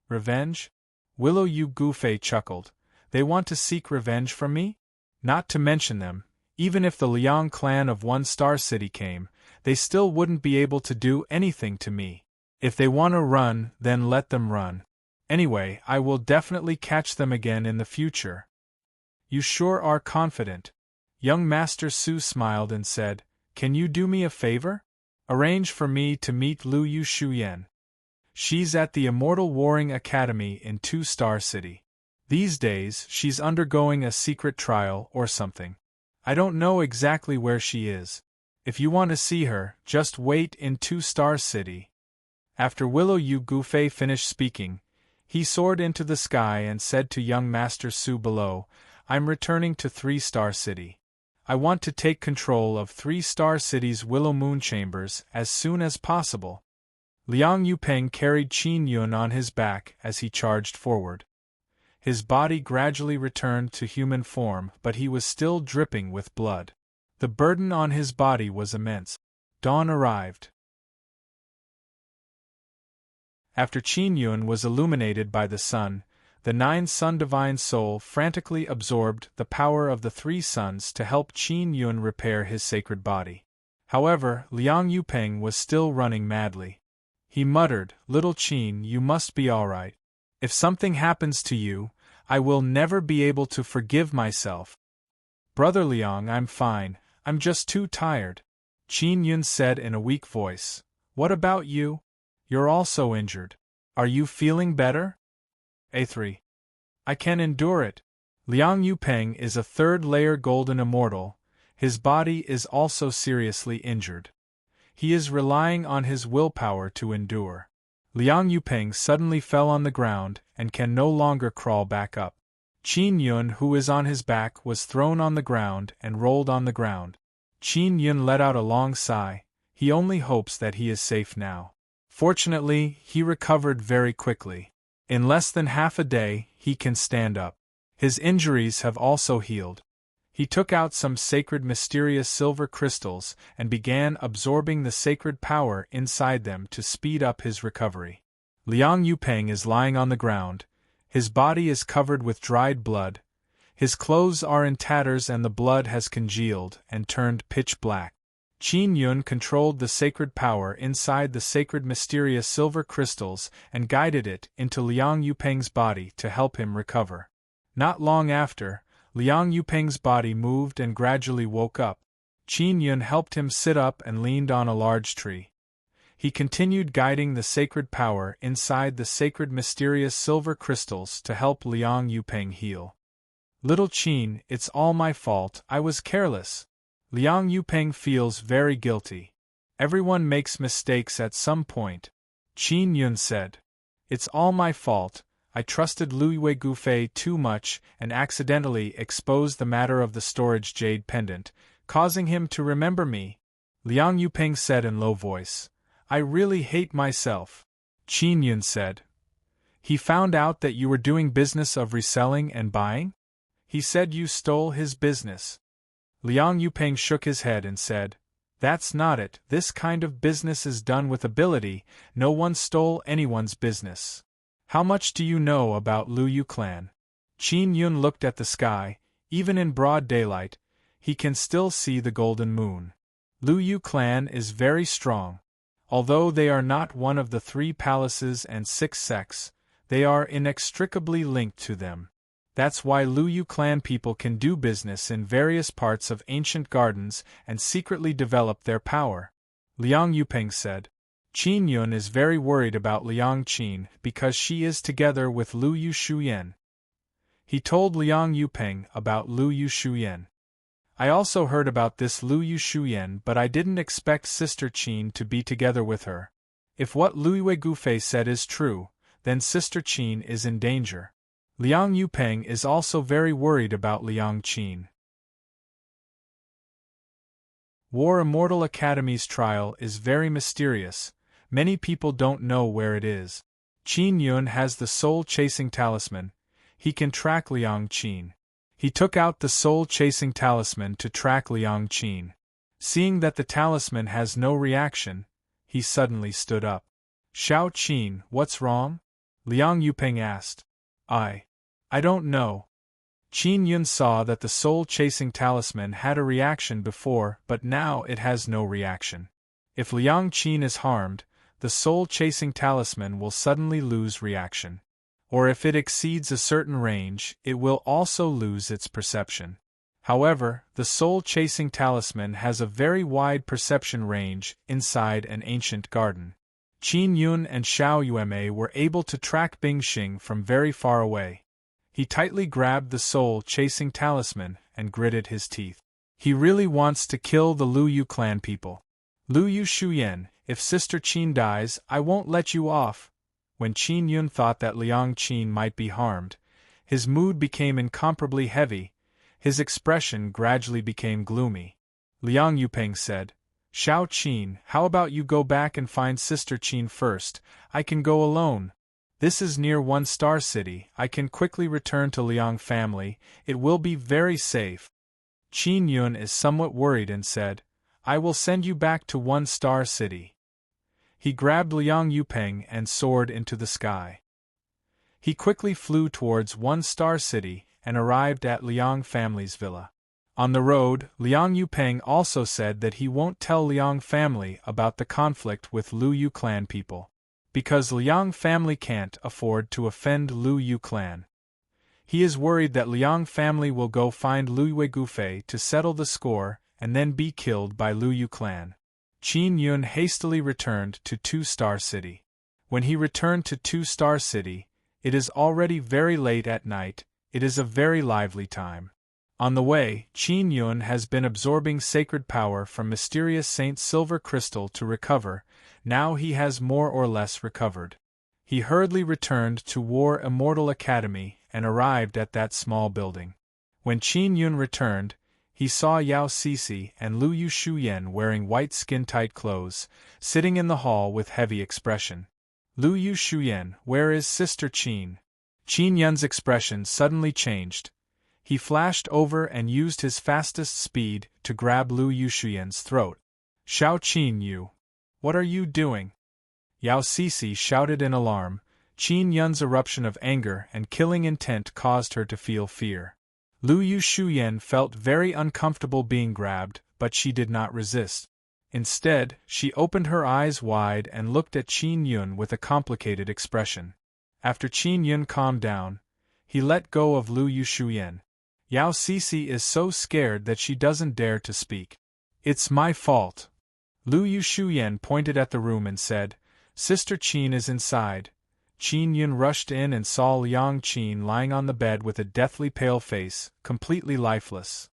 Revenge? Willow Yu Gufei chuckled. They want to seek revenge from me? Not to mention them, even if the Liang clan of One Star City came, they still wouldn't be able to do anything to me. If they want to run, then let them run. Anyway, I will definitely catch them again in the future. You sure are confident. Young Master Su smiled and said, Can you do me a favor? Arrange for me to meet Lu Yu Shuyan. She's at the Immortal Warring Academy in 2-Star City. These days, she's undergoing a secret trial or something. I don't know exactly where she is. If you want to see her, just wait in 2-Star City. After Willow Yu Gufei finished speaking, he soared into the sky and said to young Master Su below, I'm returning to 3-Star City. I want to take control of 3-Star City's Willow Moon Chambers as soon as possible. Liang Yupeng carried Qin Yun on his back as he charged forward. His body gradually returned to human form, but he was still dripping with blood. The burden on his body was immense. Dawn arrived. After Qin Yun was illuminated by the sun, the 9 Sun Divine Soul frantically absorbed the power of the 3 suns to help Qin Yun repair his sacred body. However, Liang Yupeng was still running madly. He muttered, Little Qin, you must be all right. If something happens to you, I will never be able to forgive myself. Brother Liang, I'm fine, I'm just too tired. Qin Yun said in a weak voice. What about you? You're also injured. Are you feeling better? A3. I can endure it. Liang Yupeng is a 3rd-layer golden immortal. His body is also seriously injured. He is relying on his willpower to endure. Liang Yupeng suddenly fell on the ground and can no longer crawl back up. Qin Yun, who is on his back, was thrown on the ground and rolled on the ground. Qin Yun let out a long sigh. He only hopes that he is safe now. Fortunately, he recovered very quickly. In less than half a day, he can stand up. His injuries have also healed. He took out some sacred mysterious silver crystals and began absorbing the sacred power inside them to speed up his recovery. Liang Yupeng is lying on the ground. His body is covered with dried blood. His clothes are in tatters and the blood has congealed and turned pitch black. Qin Yun controlled the sacred power inside the sacred mysterious silver crystals and guided it into Liang Yupeng's body to help him recover. Not long after, Liang Yupeng's body moved and gradually woke up. Qin Yun helped him sit up and leaned on a large tree. He continued guiding the sacred power inside the sacred mysterious silver crystals to help Liang Yupeng heal. Little Qin, it's all my fault, I was careless. Liang Yupeng feels very guilty. Everyone makes mistakes at some point. Qin Yun said. It's all my fault. I trusted Lu Gufei too much and accidentally exposed the matter of the storage jade pendant, causing him to remember me. Liang Yupeng said in low voice. I really hate myself. Qin Yun said. He found out that you were doing business of reselling and buying? He said you stole his business. Liang Yupeng shook his head and said, That's not it, this kind of business is done with ability, no one stole anyone's business. How much do you know about Lu Yu clan? Qin Yun looked at the sky. Even in broad daylight, he can still see the golden moon. Lu Yu clan is very strong. Although they are not one of the 3 palaces and 6 sects, they are inextricably linked to them. That's why Lu Yu clan people can do business in various parts of ancient gardens and secretly develop their power. Liang Yupeng said. Qin Yun is very worried about Liang Qin because she is together with Lu Yu Shuyan. He told Liang Yupeng about Lu Yu Shuyan. I also heard about this Lu Yu Shuyan, but I didn't expect Sister Qin to be together with her. If what Lu Gufei said is true, then Sister Qin is in danger. Liang Yupeng is also very worried about Liang Qin. War Immortal Academy's trial is very mysterious. Many people don't know where it is. Qin Yun has the soul-chasing talisman. He can track Liang Qin. He took out the soul-chasing talisman to track Liang Qin. Seeing that the talisman has no reaction, he suddenly stood up. Xiao Qin, what's wrong? Liang Yupeng asked. I don't know. Qin Yun saw that the soul-chasing talisman had a reaction before, but now it has no reaction. If Liang Qin is harmed, the soul-chasing talisman will suddenly lose reaction. Or if it exceeds a certain range, it will also lose its perception. However, the soul-chasing talisman has a very wide perception range inside an ancient garden. Qin Yun and Xiao Yueme were able to track Bingxing from very far away. He tightly grabbed the soul-chasing talisman and gritted his teeth. He really wants to kill the Lu Yu clan people. Lu Yu Shuyan, if Sister Qin dies, I won't let you off. When Qin Yun thought that Liang Qin might be harmed, his mood became incomparably heavy. His expression gradually became gloomy. Liang Yupeng said, Xiao Qin, how about you go back and find Sister Qin first? I can go alone. This is near One-Star City. I can quickly return to Liang family. It will be very safe. Qin Yun is somewhat worried and said, I will send you back to One-Star City. He grabbed Liang Yupeng and soared into the sky. He quickly flew towards One-Star City and arrived at Liang family's villa. On the road, Liang Yupeng also said that he won't tell Liang family about the conflict with Lu Yu clan people, because Liang family can't afford to offend Lu Yu clan. He is worried that Liang family will go find Lu Yue Gufei to settle the score and then be killed by Lu Yu clan. Qin Yun hastily returned to Two-Star City. When he returned to Two-Star City, it is already very late at night. It is a very lively time. On the way, Qin Yun has been absorbing sacred power from mysterious Saint Silver Crystal to recover. Now he has more or less recovered. He hurriedly returned to War Immortal Academy and arrived at that small building. When Qin Yun returned, he saw Yao Sisi and Lu Yu Shuyan wearing white skin-tight clothes, sitting in the hall with heavy expression. Lu Yu Shuyan, where is Sister Qin? Qin Yun's expression suddenly changed. He flashed over and used his fastest speed to grab Lu Yu Shuyan's throat. Xiao Qin, you! What are you doing? Yao Sisi shouted in alarm. Qin Yun's eruption of anger and killing intent caused her to feel fear. Lu Yu Shuyan felt very uncomfortable being grabbed, but she did not resist. Instead, she opened her eyes wide and looked at Qin Yun with a complicated expression. After Qin Yun calmed down, he let go of Lu Yu Shuyan. Yao Sisi is so scared that she doesn't dare to speak. It's my fault. Lu Yu Shuyan pointed at the room and said, Sister Qin is inside. Qin Yun rushed in and saw Liang Qin lying on the bed with a deathly pale face, completely lifeless.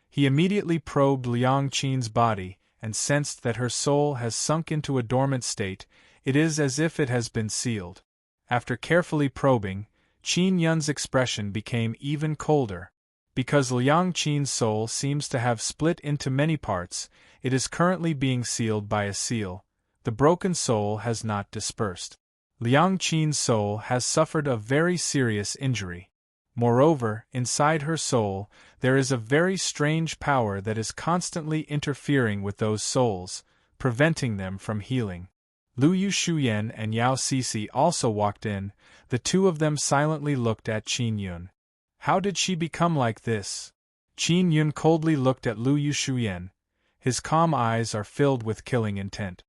He immediately probed Liang Qin's body and sensed that her soul has sunk into a dormant state. It is as if it has been sealed. After carefully probing, Qin Yun's expression became even colder. Because Liang Qin's soul seems to have split into many parts, it is currently being sealed by a seal. The broken soul has not dispersed. Liang Qin's soul has suffered a very serious injury. Moreover, inside her soul, there is a very strange power that is constantly interfering with those souls, preventing them from healing. Lu Yu Shuyan and Yao Sisi also walked in. The two of them silently looked at Qin Yun. How did she become like this? Qin Yun coldly looked at Lu Yu Shuyan. His calm eyes are filled with killing intent.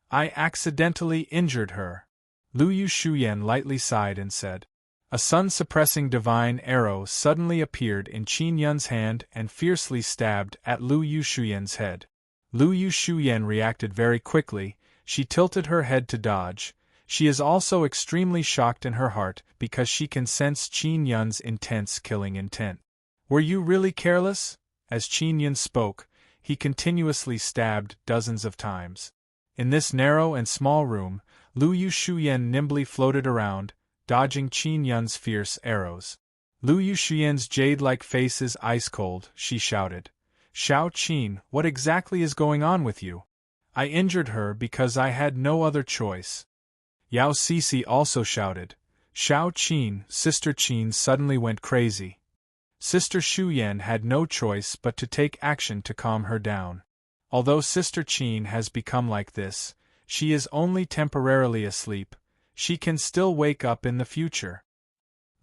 I accidentally injured her. Lu Yu Shuyan lightly sighed and said. A sun-suppressing divine arrow suddenly appeared in Qin Yun's hand and fiercely stabbed at Lu Yu Shuyan's head. Lu Yu Shuyan reacted very quickly. She tilted her head to dodge. She is also extremely shocked in her heart because she can sense Qin Yun's intense killing intent. Were you really careless? As Qin Yun spoke, he continuously stabbed dozens of times. In this narrow and small room, Lu Yu Shuyan nimbly floated around, dodging Qin Yun's fierce arrows. Lu Yu Shuyan's jade-like face is ice-cold, she shouted. Xiao Qin, what exactly is going on with you? I injured her because I had no other choice. Yao Sisi also shouted. Xiao Qin, Sister Qin suddenly went crazy. Sister Shuyan had no choice but to take action to calm her down. Although Sister Qin has become like this, she is only temporarily asleep. She can still wake up in the future.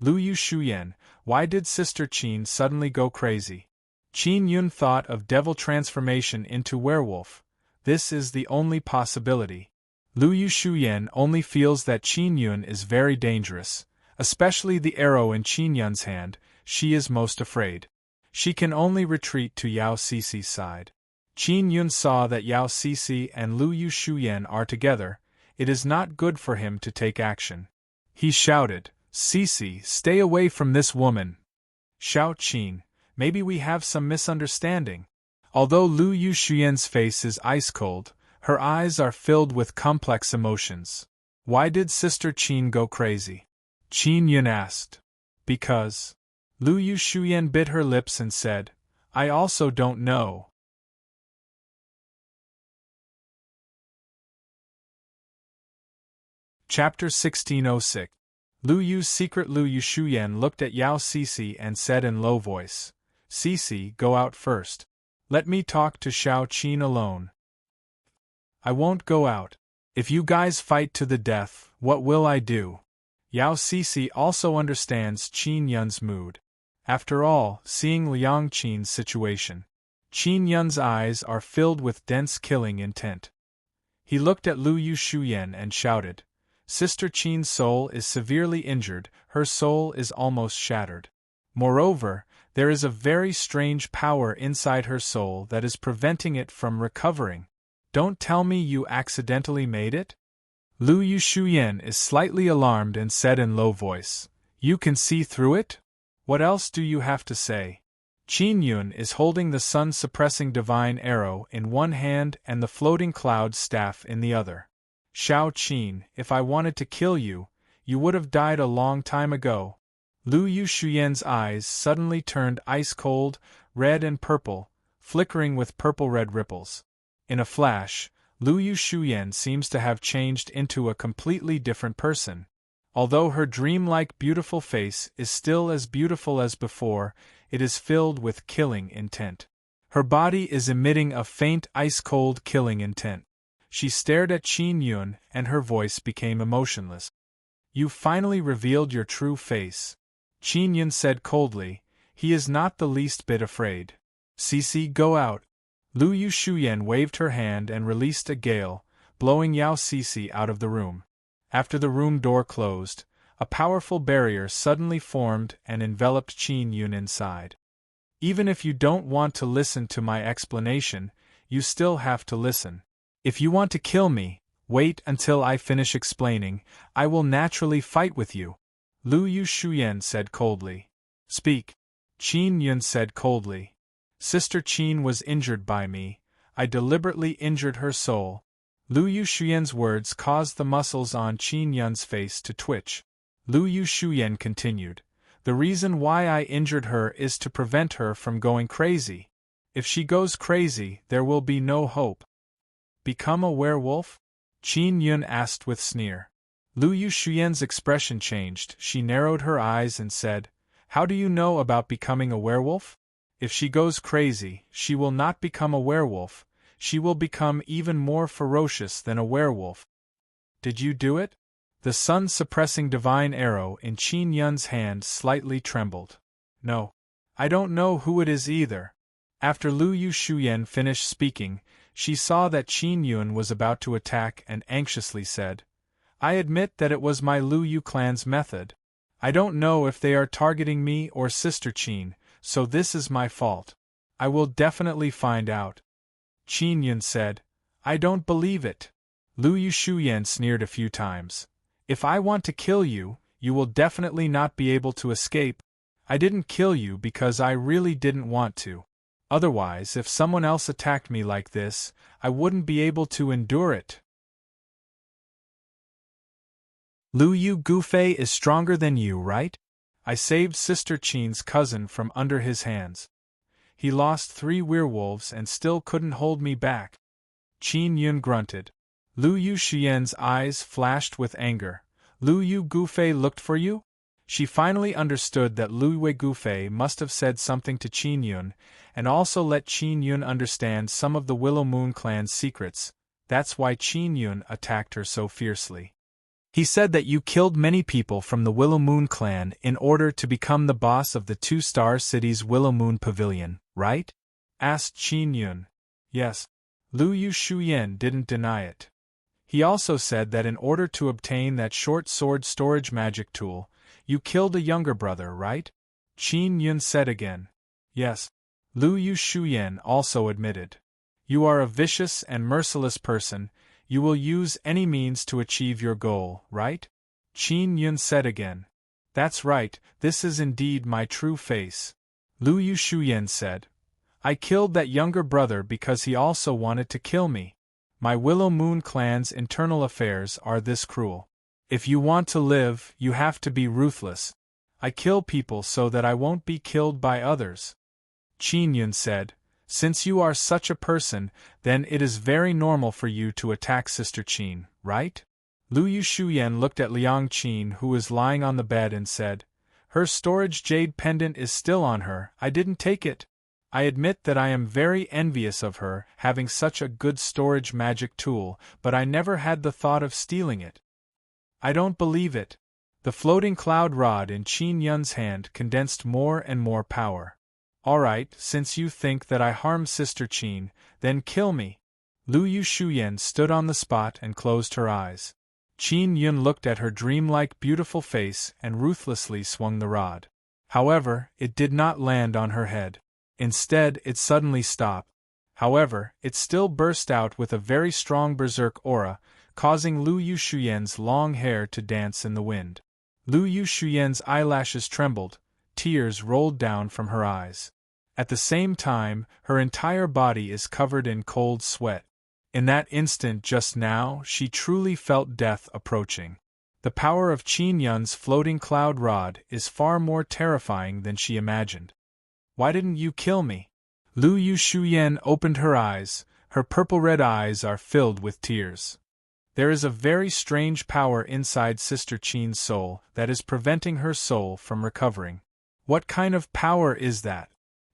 Lu Shuyan, why did Sister Qin suddenly go crazy? Qin Yun thought of devil transformation into werewolf. This is the only possibility. Lu Shuyan only feels that Qin Yun is very dangerous, especially the arrow in Qin Yun's hand. She is most afraid. She can only retreat to Yao Cici's side. Qin Yun saw that Yao Cici and Lu Shuyan are together. It is not good for him to take action. He shouted, "Cici, stay away from this woman." Shout Qin, maybe we have some misunderstanding. Although Lu Shuyan's face is ice cold, her eyes are filled with complex emotions. Why did Sister Qin go crazy? Qin Yun asked. Because. Lu Shuyan bit her lips and said, I also don't know. Chapter 1606. Lu Yu's secret. Lu Shuyan looked at Yao Cici and said in low voice, Cici, go out first. Let me talk to Shao Qin alone. I won't go out. If you guys fight to the death, what will I do? Yao Cici also understands Qin Yun's mood. After all, seeing Liang Qin's situation, Qin Yun's eyes are filled with dense killing intent. He looked at Lu Shuyan and shouted, Sister Qin's soul is severely injured, her soul is almost shattered. Moreover, there is a very strange power inside her soul that is preventing it from recovering. Don't tell me you accidentally made it? Lu Shuyan is slightly alarmed and said in low voice, You can see through it? What else do you have to say? Qin Yun is holding the sun-suppressing divine arrow in one hand and the floating cloud staff in the other. Shao Qin, if I wanted to kill you, you would have died a long time ago. Lu Shuyan's eyes suddenly turned ice-cold, red and purple, flickering with purple-red ripples. In a flash, Lu Shuyan seems to have changed into a completely different person. Although her dreamlike beautiful face is still as beautiful as before, it is filled with killing intent. Her body is emitting a faint ice-cold killing intent. She stared at Qin Yun and her voice became emotionless. You finally revealed your true face. Qin Yun said coldly, he is not the least bit afraid. Cici, go out. Lu Shuyan waved her hand and released a gale, blowing Yao Cici out of the room. After the room door closed, a powerful barrier suddenly formed and enveloped Qin Yun inside. Even if you don't want to listen to my explanation, you still have to listen. If you want to kill me, wait until I finish explaining, I will naturally fight with you. Lu Shuyan said coldly. Speak. Qin Yun said coldly. Sister Qin was injured by me, I deliberately injured her soul. Lu Shuyan's words caused the muscles on Qin Yun's face to twitch. Lu Shuyan continued, the reason why I injured her is to prevent her from going crazy. If she goes crazy, there will be no hope. Become a werewolf? Qin Yun asked with sneer. Lu Shuyan's expression changed, she narrowed her eyes and said, How do you know about becoming a werewolf? If she goes crazy, she will not become a werewolf, she will become even more ferocious than a werewolf. Did you do it? The sun-suppressing divine arrow in Qin Yun's hand slightly trembled. No. I don't know who it is either. After Lu Shuyan finished speaking, she saw that Qin Yun was about to attack and anxiously said, I admit that it was my Lu clan's method. I don't know if they are targeting me or Sister Qin, so this is my fault. I will definitely find out. Qin Yun said, I don't believe it. Lu Shuyan sneered a few times. If I want to kill you, you will definitely not be able to escape. I didn't kill you because I really didn't want to. Otherwise, if someone else attacked me like this, I wouldn't be able to endure it. Lu Gufei is stronger than you, right? I saved Sister Qin's cousin from under his hands. He lost 3 werewolves and still couldn't hold me back. Qin Yun grunted. Lu Shuyan's eyes flashed with anger. Lu Gufei looked for you? She finally understood that Lu Weigufei must have said something to Qin Yun, and also let Qin Yun understand some of the Willow Moon clan's secrets. That's why Qin Yun attacked her so fiercely. He said that you killed many people from the Willow Moon clan in order to become the boss of the Two-Star City's Willow Moon Pavilion, right? Asked Qin Yun. Yes. Lu Yushuyan didn't deny it. He also said that in order to obtain that short sword storage magic tool, you killed a younger brother, right? Qin Yun said again. Yes. Lu Yushuyan also admitted. You are a vicious and merciless person. You will use any means to achieve your goal, right? Qin Yun said again. That's right, this is indeed my true face. Lu Yushuyan said. I killed that younger brother because he also wanted to kill me. My Willow Moon clan's internal affairs are this cruel. If you want to live, you have to be ruthless. I kill people so that I won't be killed by others. Qin Yun said, since you are such a person, then it is very normal for you to attack Sister Qin, right? Lu Yushuyan looked at Liang Qin, who was lying on the bed, and said, her storage jade pendant is still on her. I didn't take it. I admit that I am very envious of her having such a good storage magic tool, but I never had the thought of stealing it. I don't believe it. The floating cloud rod in Qin Yun's hand condensed more and more power. All right, since you think that I harmed Sister Qin, then kill me. Lu Yushuyan stood on the spot and closed her eyes. Qin Yun looked at her dreamlike beautiful face and ruthlessly swung the rod. However, it did not land on her head. Instead, it suddenly stopped. However, it still burst out with a very strong berserk aura, causing Lu Yushuyan's long hair to dance in the wind. Lu Yushuyan's eyelashes trembled, tears rolled down from her eyes. At the same time, her entire body is covered in cold sweat. In that instant just now, she truly felt death approaching. The power of Qin Yun's floating cloud rod is far more terrifying than she imagined. Why didn't you kill me? Lu Yushuyan opened her eyes. Her purple-red eyes are filled with tears. There is a very strange power inside Sister Qin's soul that is preventing her soul from recovering. What kind of power is that?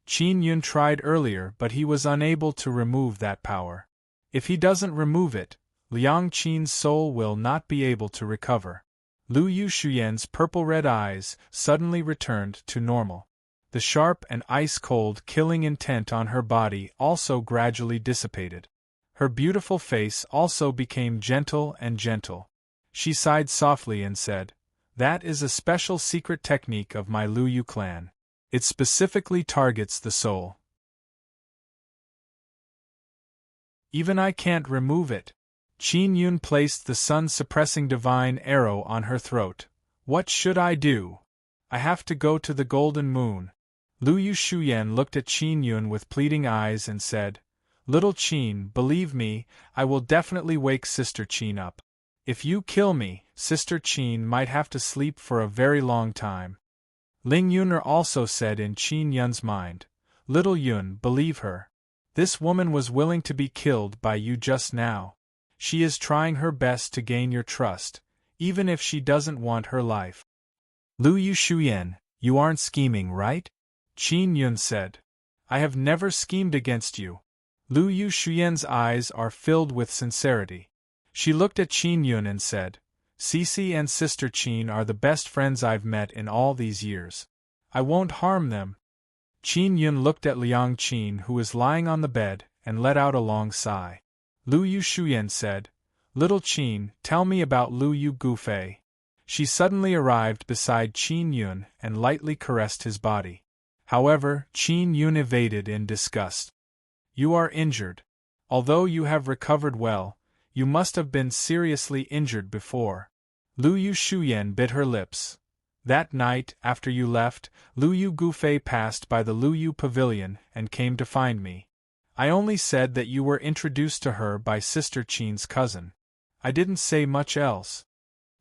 Qin Yun tried earlier, but he was unable to remove that power. If he doesn't remove it, Liang Qin's soul will not be able to recover. Lu Yushuyan's purple-red eyes suddenly returned to normal. The sharp and ice-cold killing intent on her body also gradually dissipated. Her beautiful face also became gentle and gentle. She sighed softly and said, that is a special secret technique of my Lu Yu clan. It specifically targets the soul. Even I can't remove it. Qin Yun placed the sun-suppressing divine arrow on her throat. What should I do? I have to go to the Golden Moon. Lu Yushuyan looked at Qin Yun with pleading eyes and said, little Qin, believe me, I will definitely wake Sister Qin up. If you kill me, Sister Qin might have to sleep for a very long time. Ling Yuner also said in Qin Yun's mind, little Yun, believe her. This woman was willing to be killed by you just now. She is trying her best to gain your trust, even if she doesn't want her life. Lu Yushuyan, you aren't scheming, right? Qin Yun said. I have never schemed against you. Lu Yushuyan's eyes are filled with sincerity. She looked at Qin Yun and said, Cici and Sister Qin are the best friends I've met in all these years. I won't harm them. Qin Yun looked at Liang Qin, who was lying on the bed, and let out a long sigh. Lu Yushuyan said, little Qin, tell me about Lu Yu Gufei. She suddenly arrived beside Qin Yun and lightly caressed his body. However, Qin Yun evaded in disgust. You are injured. Although you have recovered well, you must have been seriously injured before. Lu Yushuyan bit her lips. That night, after you left, Lu Yu Gufei passed by the Lu Yu Pavilion and came to find me. I only said that you were introduced to her by Sister Qin's cousin. I didn't say much else.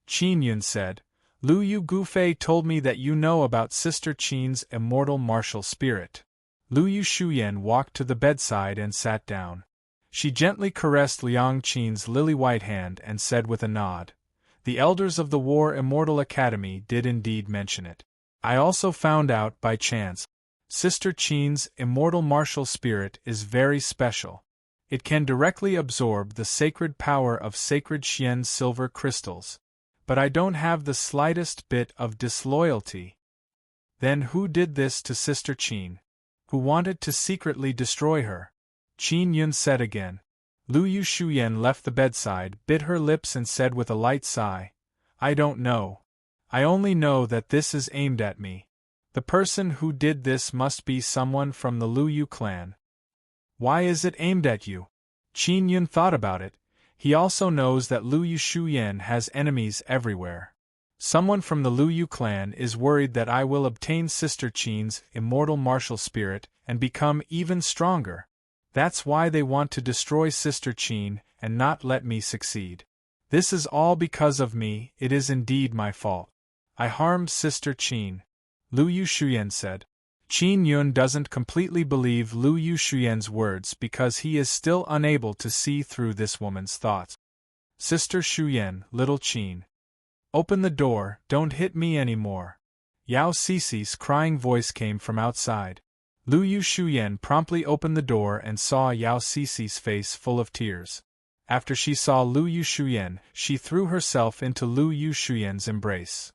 Qin Yun said, Lu Yu Gufei told me that you know about Sister Qin's immortal martial spirit. Lu Yushuyan walked to the bedside and sat down. She gently caressed Liang Qin's lily-white hand and said with a nod, The elders of the War Immortal Academy did indeed mention it. I also found out by chance. Sister Qin's immortal martial spirit is very special. It can directly absorb the sacred power of sacred Xian silver crystals. But I don't have the slightest bit of disloyalty. Then who did this to Sister Qin? Who wanted to secretly destroy her? Qin Yun said again. Lu Yushuyan left the bedside, bit her lips and said with a light sigh, I don't know. I only know that this is aimed at me. The person who did this must be someone from the Lu Yu clan. Why is it aimed at you? Qin Yun thought about it. He also knows that Lu Yushuyan has enemies everywhere. Someone from the Lu Yu clan is worried that I will obtain Sister Qin's immortal martial spirit and become even stronger. That's why they want to destroy Sister Qin and not let me succeed. This is all because of me, it is indeed my fault. I harmed Sister Qin. Lu Yushuyan said. Qin Yun doesn't completely believe Lu Yushuyan's words because he is still unable to see through this woman's thoughts. Sister Shuyan, little Qin. Open the door, don't hit me anymore. Yao Cici's crying voice came from outside. Lu Yushuyan promptly opened the door and saw Yao Cici's face full of tears. After she saw Lu Yushuyan, she threw herself into Lu Yushuyan's embrace.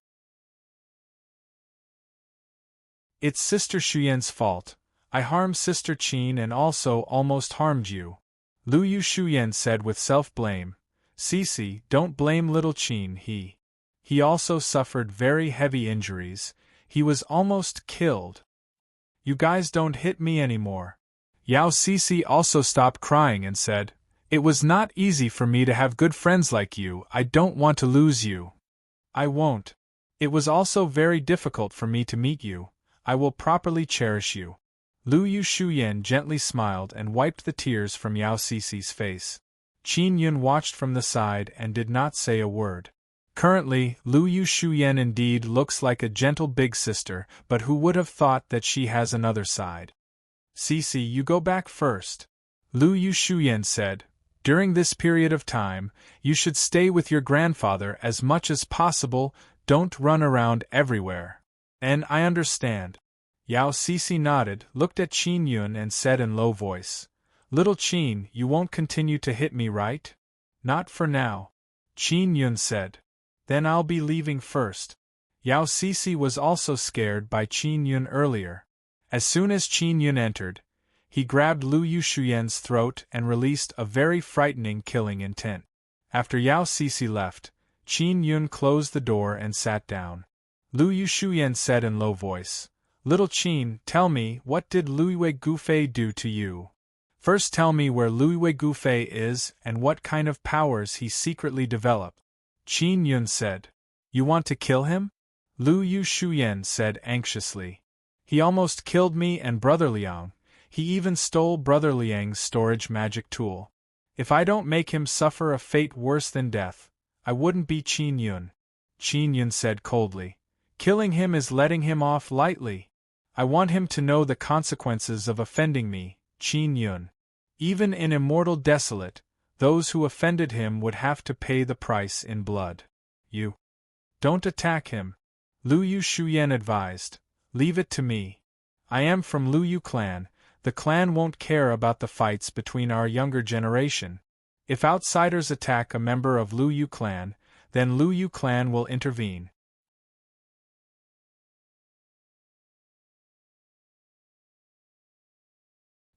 It's Sister Shuyan's fault. I harmed Sister Qin and also almost harmed you. Lu Yushuyan said with self-blame. Cici, don't blame little Qin, He also suffered very heavy injuries. He was almost killed. You guys don't hit me anymore. Yao Cici also stopped crying and said, It was not easy for me to have good friends like you. I don't want to lose you. I won't. It was also very difficult for me to meet you. I will properly cherish you. Lu Yushuyan gently smiled and wiped the tears from Yao Cici's face. Qin Yun watched from the side and did not say a word. Currently, Lu Yushuyan indeed looks like a gentle big sister, but who would have thought that she has another side? Cici, you go back first. Lu Yushuyan said. During this period of time, you should stay with your grandfather as much as possible, don't run around everywhere. And I understand. Yao Cici nodded, looked at Qin Yun and said in low voice, Little Qin, you won't continue to hit me, right? Not for now. Qin Yun said. Then I'll be leaving first. Yao Cici was also scared by Qin Yun earlier. As soon as Qin Yun entered, he grabbed Lu Yushuyan's throat and released a very frightening killing intent. After Yao Cici left, Qin Yun closed the door and sat down. Lu Yushuyan said in low voice, Little Qin, tell me, what did Luiwei Gufei do to you? First tell me where Luiwei Gufei is and what kind of powers he secretly developed. Qin Yun said, You want to kill him? Lu Yushuyan said anxiously. He almost killed me and Brother Liang. He even stole Brother Liang's storage magic tool. If I don't make him suffer a fate worse than death, I wouldn't be Qin Yun. Qin Yun said coldly. Killing him is letting him off lightly. I want him to know the consequences of offending me, Qin Yun. Even in Immortal Desolate, those who offended him would have to pay the price in blood. You don't attack him. Lu Yushuyan advised. Leave it to me. I am from Lu Yu clan. The clan won't care about the fights between our younger generation. If outsiders attack a member of Lu Yu clan, then Lu Yu clan will intervene.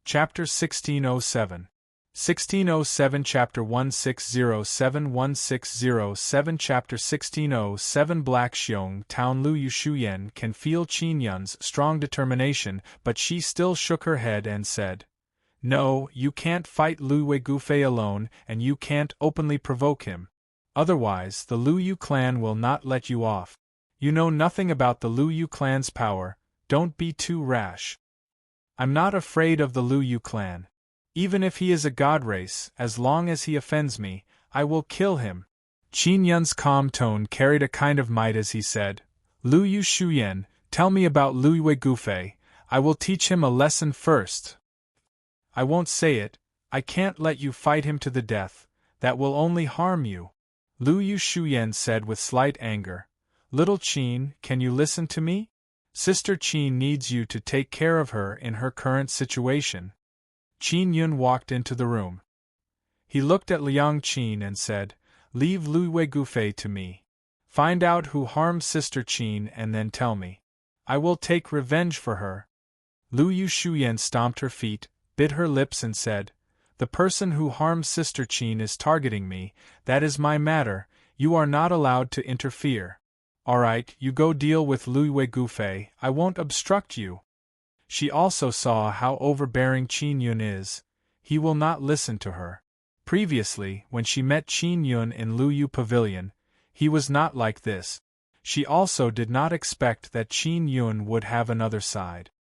Chapter 1607. 1607 Chapter 1607 1607 Chapter 1607 Black Xiong Town Lu Yushuyan can feel Qin Yun's strong determination, but she still shook her head and said, No, you can't fight Luiwei Gufei alone, and you can't openly provoke him. Otherwise, the Lu Yu clan will not let you off. You know nothing about the Lu Yu clan's power, don't be too rash. I'm not afraid of the Lu Yu clan. Even if he is a god race, as long as he offends me, I will kill him. Qin Yun's calm tone carried a kind of might as he said, Lu Yushuyan, tell me about Luiwei Gufei. I will teach him a lesson first. I won't say it. I can't let you fight him to the death. That will only harm you. Lu Yu Shuyan said with slight anger. Little Qin, can you listen to me? Sister Qin needs you to take care of her in her current situation. Qin Yun walked into the room. He looked at Liang Qin and said, Leave Lu Weigufei to me. Find out who harmed Sister Qin and then tell me. I will take revenge for her. Lu Yu Shuyan stomped her feet, bit her lips and said, The person who harmed Sister Qin is targeting me, that is my matter, you are not allowed to interfere. Alright, you go deal with Lu Weigufei, I won't obstruct you. She also saw how overbearing Qin Yun is. He will not listen to her. Previously, when she met Qin Yun in Lu Yu Pavilion, he was not like this. She also did not expect that Qin Yun would have another side.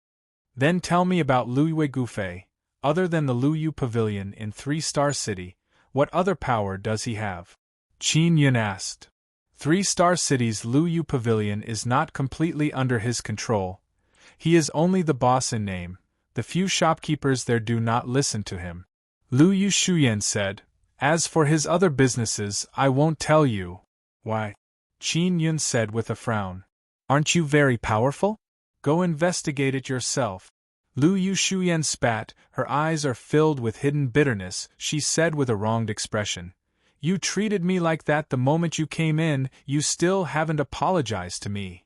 Then tell me about Lu Weigufei. Other than the Lu Yu Pavilion in 3-Star City, what other power does he have? Qin Yun asked. 3-Star City's Lu Yu Pavilion is not completely under his control. He is only the boss in name. The few shopkeepers there do not listen to him. Lu Yu Shuyan said, As for his other businesses, I won't tell you. Why? Qin Yun said with a frown. Aren't you very powerful? Go investigate it yourself. Lu Yu Shuyan spat, her eyes are filled with hidden bitterness, she said with a wronged expression. You treated me like that the moment you came in, you still haven't apologized to me.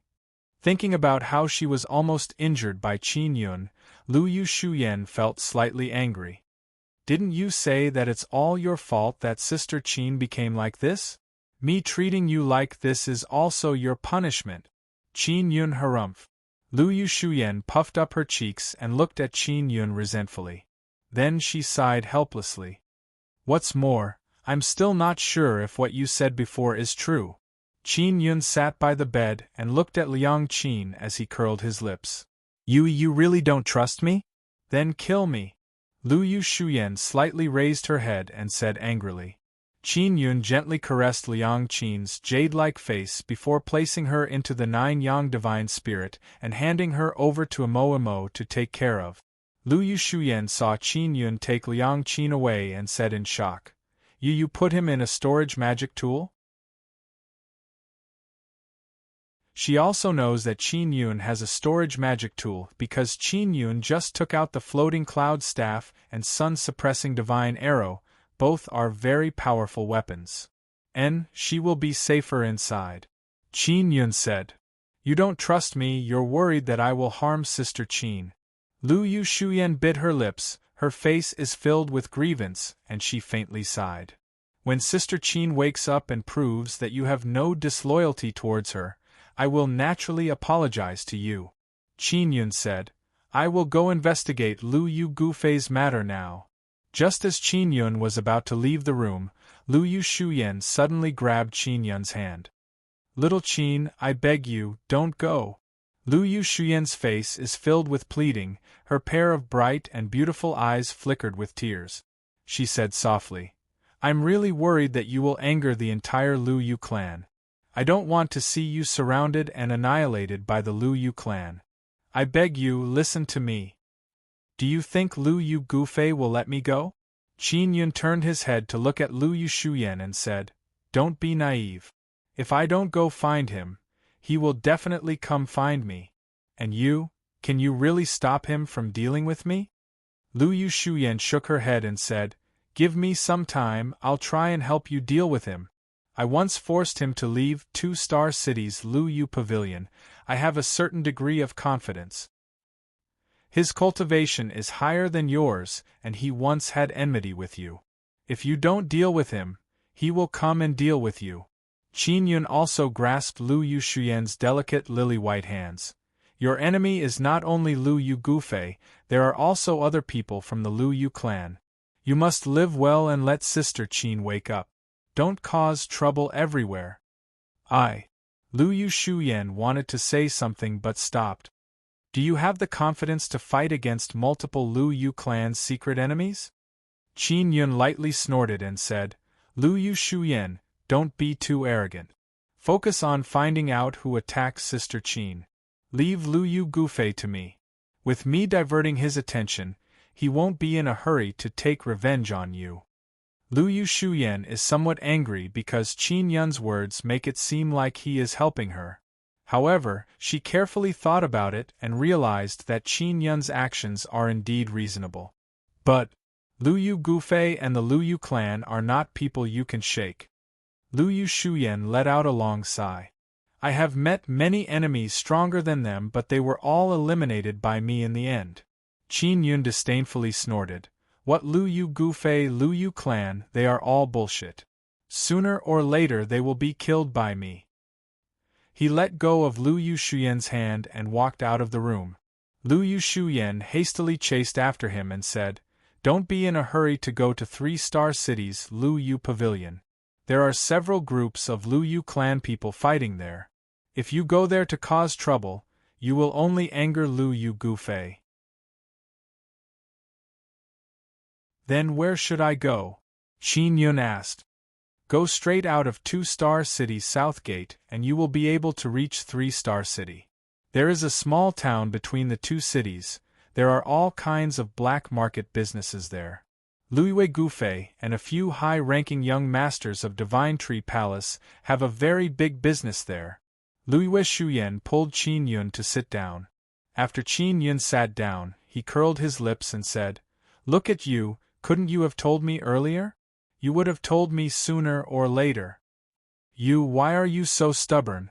Thinking about how she was almost injured by Qin Yun, Lu Yu Shuyan felt slightly angry. Didn't you say that it's all your fault that Sister Qin became like this? Me treating you like this is also your punishment. Qin Yun harumphed. Lu Yu Shuyan puffed up her cheeks and looked at Qin Yun resentfully. Then she sighed helplessly. What's more, I'm still not sure if what you said before is true. Qin Yun sat by the bed and looked at Liang Qin as he curled his lips. You really don't trust me? Then kill me. Lu Yu Shuyan slightly raised her head and said angrily. Qin Yun gently caressed Liang Qin's jade-like face before placing her into the 9-yang divine spirit and handing her over to Amo to take care of. Lu Yu Shuyan saw Qin Yun take Liang Qin away and said in shock, You put him in a storage magic tool? She also knows that Qin Yun has a storage magic tool because Qin Yun just took out the floating cloud staff and sun-suppressing divine arrow. Both are very powerful weapons. And she will be safer inside. Qin Yun said. You don't trust me, you're worried that I will harm Sister Qin. Lu Yu Shuyan bit her lips, her face is filled with grievance, and she faintly sighed. When Sister Qin wakes up and proves that you have no disloyalty towards her, I will naturally apologize to you. Qin Yun said. I will go investigate Lu Yu Gufei's matter now. Just as Qin Yun was about to leave the room, Lu Yu Shuyan suddenly grabbed Qin Yun's hand. Little Qin, I beg you, don't go. Lu Yu Shuyan's face is filled with pleading, her pair of bright and beautiful eyes flickered with tears. She said softly, I'm really worried that you will anger the entire Lu Yu clan. I don't want to see you surrounded and annihilated by the Lu Yu clan. I beg you, listen to me. Do you think Lu Yu Gufei will let me go? Qin Yun turned his head to look at Lu Yu Shuyan and said, Don't be naive. If I don't go find him, he will definitely come find me. And you, can you really stop him from dealing with me? Lu Yu Shuyan shook her head and said, Give me some time, I'll try and help you deal with him. I once forced him to leave 2-Star City's Lu Yu Pavilion. I have a certain degree of confidence. His cultivation is higher than yours, and he once had enmity with you. If you don't deal with him, he will come and deal with you. Qin Yun also grasped Lu Yu Shuyan's delicate lily-white hands. Your enemy is not only Lu Yu Gufei, there are also other people from the Lu Yu clan. You must live well and let Sister Qin wake up. Don't cause trouble everywhere. Lu Yu Shuyan wanted to say something but stopped. Do you have the confidence to fight against multiple Lu Yu clan's secret enemies? Qin Yun lightly snorted and said, Lu Yu Shuyan, don't be too arrogant. Focus on finding out who attacked Sister Qin. Leave Lu Yu Gufei to me. With me diverting his attention, he won't be in a hurry to take revenge on you. Lu Yu Shuyan is somewhat angry because Qin Yun's words make it seem like he is helping her. However, she carefully thought about it and realized that Qin Yun's actions are indeed reasonable. But Lu Yu Gufei and the Lu Yu clan are not people you can shake. Lu Yu Shuyan let out a long sigh. I have met many enemies stronger than them, but they were all eliminated by me in the end. Qin Yun disdainfully snorted. What Lu Yu Gufei, Lu Yu clan, they are all bullshit. Sooner or later they will be killed by me. He let go of Lu Yu Shuyan's hand and walked out of the room. Lu Yu Shuyan hastily chased after him and said, Don't be in a hurry to go to 3-star cities Lu Yu Pavilion. There are several groups of Lu Yu clan people fighting there. If you go there to cause trouble, you will only anger Lu Yu Gufei. Then where should I go? Qin Yun asked. Go straight out of 2-star city South Gate and you will be able to reach 3-star city. There is a small town between the two cities. There are all kinds of black market businesses there. Luiyue Gufei and a few high-ranking young masters of Divine Tree Palace have a very big business there. Luiyue Shuyan pulled Qin Yun to sit down. After Qin Yun sat down, he curled his lips and said, Look at you, couldn't you have told me earlier? You would have told me sooner or later. Why are you so stubborn?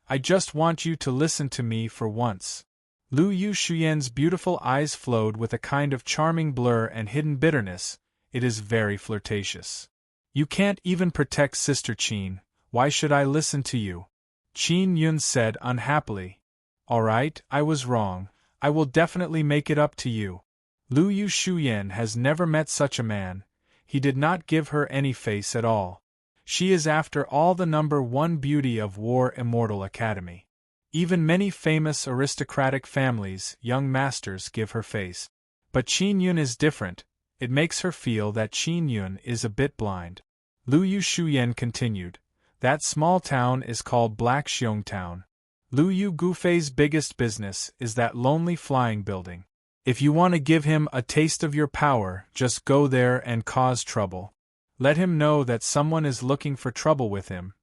I just want you to listen to me for once. Lu Yu Shuyan's beautiful eyes flowed with a kind of charming blur and hidden bitterness. It is very flirtatious. You can't even protect Sister Qin, why should I listen to you? Qin Yun said unhappily. Alright, I was wrong, I will definitely make it up to you. Lu Yu Shuyan has never met such a man. He did not give her any face at all. She is after all the #1 beauty of War Immortal Academy. Even many famous aristocratic families, young masters, give her face. But Qin Yun is different, it makes her feel that Qin Yun is a bit blind. Lu Yu Shuyan continued. That small town is called Black Xiong Town. Lu Yu Gufei's biggest business is that lonely flying building. If you want to give him a taste of your power, just go there and cause trouble. Let him know that someone is looking for trouble with him.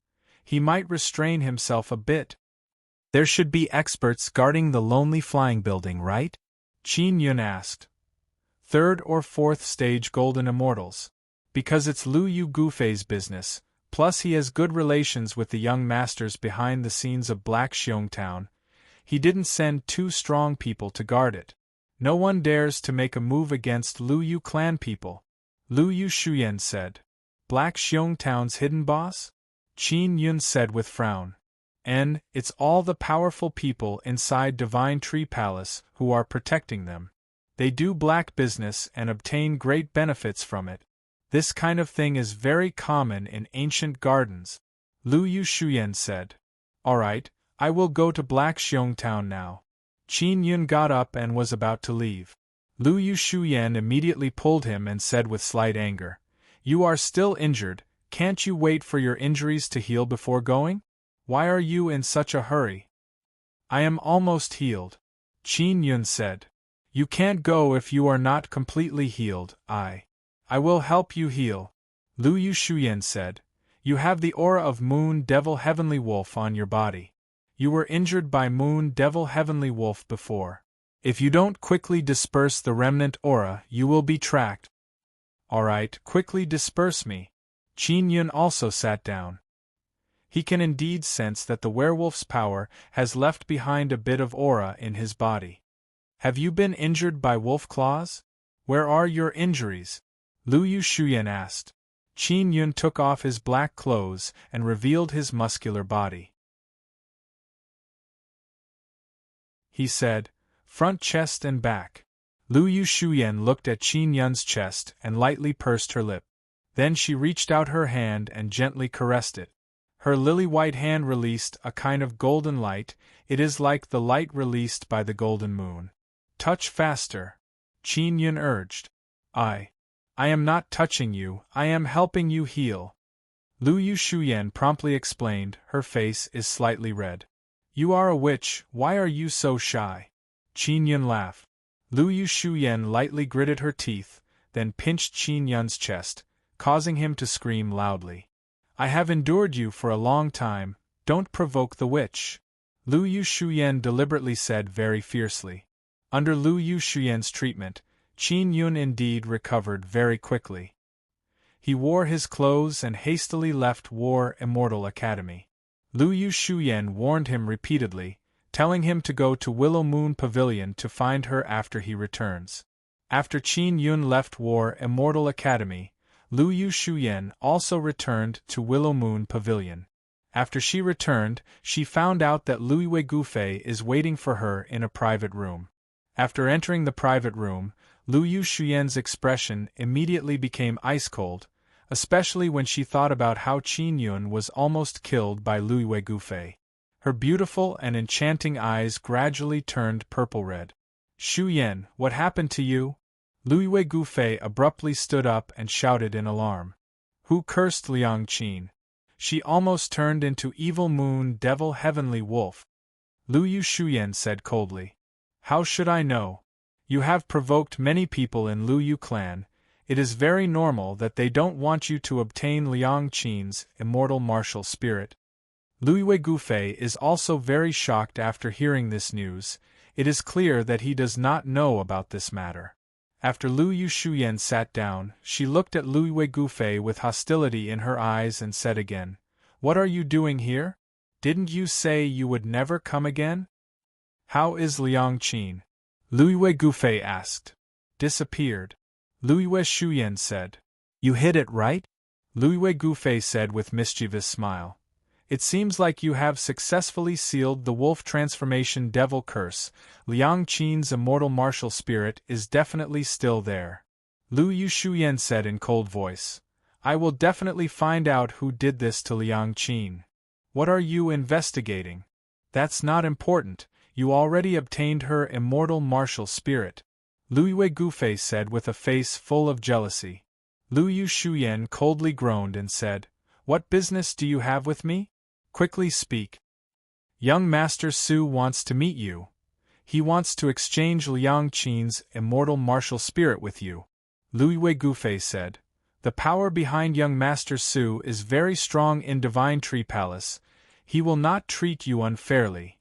He might restrain himself a bit. There should be experts guarding the lonely flying building, right? Qin Yun asked. 3rd or 4th stage Golden Immortals. Because it's Lu Yu Gufei's business, plus he has good relations with the young masters behind the scenes of Black Xiong Town. He didn't send 2 strong people to guard it. No one dares to make a move against Lu Yu clan people. Lu Yu Shuyan said. Black Xiong Town's hidden boss? Qin Yun said with frown. It's all the powerful people inside Divine Tree Palace who are protecting them. They do black business and obtain great benefits from it. This kind of thing is very common in ancient gardens. Lu Yu Shuyan said. Alright, I will go to Black Xiong Town now. Qin Yun got up and was about to leave. Lu Yu Shuyan immediately pulled him and said with slight anger, You are still injured, can't you wait for your injuries to heal before going? Why are you in such a hurry? I am almost healed. Qin Yun said. You can't go if you are not completely healed. I will help you heal. Lu Yu Shuyan said. You have the aura of Moon Devil Heavenly Wolf on your body. You were injured by Moon Devil Heavenly Wolf before. If you don't quickly disperse the remnant aura, you will be tracked. Alright, quickly disperse me. Qin Yun also sat down. He can indeed sense that the werewolf's power has left behind a bit of aura in his body. Have you been injured by wolf claws? Where are your injuries? Lu Yu Shuyan asked. Qin Yun took off his black clothes and revealed his muscular body. He said, Front chest and back. Lu Yu Shuyan looked at Qin Yun's chest and lightly pursed her lip. Then she reached out her hand and gently caressed it. Her lily-white hand released a kind of golden light. It is like the light released by the golden moon. Touch faster. Qin Yun urged. I am not touching you, I am helping you heal. Lu Yu Shuyan promptly explained, her face is slightly red. You are a witch, why are you so shy? Qin Yun laughed. Lu Yu Shuyan lightly gritted her teeth, then pinched Qin Yun's chest. causing him to scream loudly. I have endured you for a long time, don't provoke the witch, Lu Yushuyan deliberately said very fiercely. Under Lu Yushuyan's treatment, Qin Yun indeed recovered very quickly. He wore his clothes and hastily left War Immortal Academy. Lu Yushuyan warned him repeatedly, telling him to go to Willow Moon Pavilion to find her after he returns. After Qin Yun left War Immortal Academy, Lu Yushuyan also returned to Willow Moon Pavilion. After she returned, she found out that Luiwei Gufei is waiting for her in a private room. After entering the private room, Lu Yushuyan's expression immediately became ice-cold, especially when she thought about how Qin Yun was almost killed by Luiwei Gufei. Her beautiful and enchanting eyes gradually turned purple-red. Shu Yan, what happened to you? Luiwei Gufei abruptly stood up and shouted in alarm. Who cursed Liang Qin? She almost turned into Evil Moon Devil Heavenly Wolf. Lu Yushuyan said coldly. How should I know? You have provoked many people in Lu Yu clan. It is very normal that they don't want you to obtain Liang Qin's immortal martial spirit. Luiwei Gufei is also very shocked after hearing this news. It is clear that he does not know about this matter. After Lu Yushuyan sat down, she looked at Luiwei Gufei with hostility in her eyes and said again, What are you doing here? Didn't you say you would never come again? How is Liang Qin? Luiwei Gufei asked. Disappeared. Luiwei Shuyan said. You hit it right? Luiwei Gufei said with mischievous smile. It seems like you have successfully sealed the wolf transformation devil curse. Liang Qin's immortal martial spirit is definitely still there. Lu Yushuyan said in cold voice. I will definitely find out who did this to Liang Qin. What are you investigating? That's not important, you already obtained her immortal martial spirit. Luiwei Gufei said with a face full of jealousy. Lu Yushuyan coldly groaned and said, What business do you have with me? Quickly speak. Young Master Su wants to meet you. He wants to exchange Liang Qin's immortal martial spirit with you. Luiwei Gufei said. The power behind young Master Su is very strong in Divine Tree Palace. He will not treat you unfairly.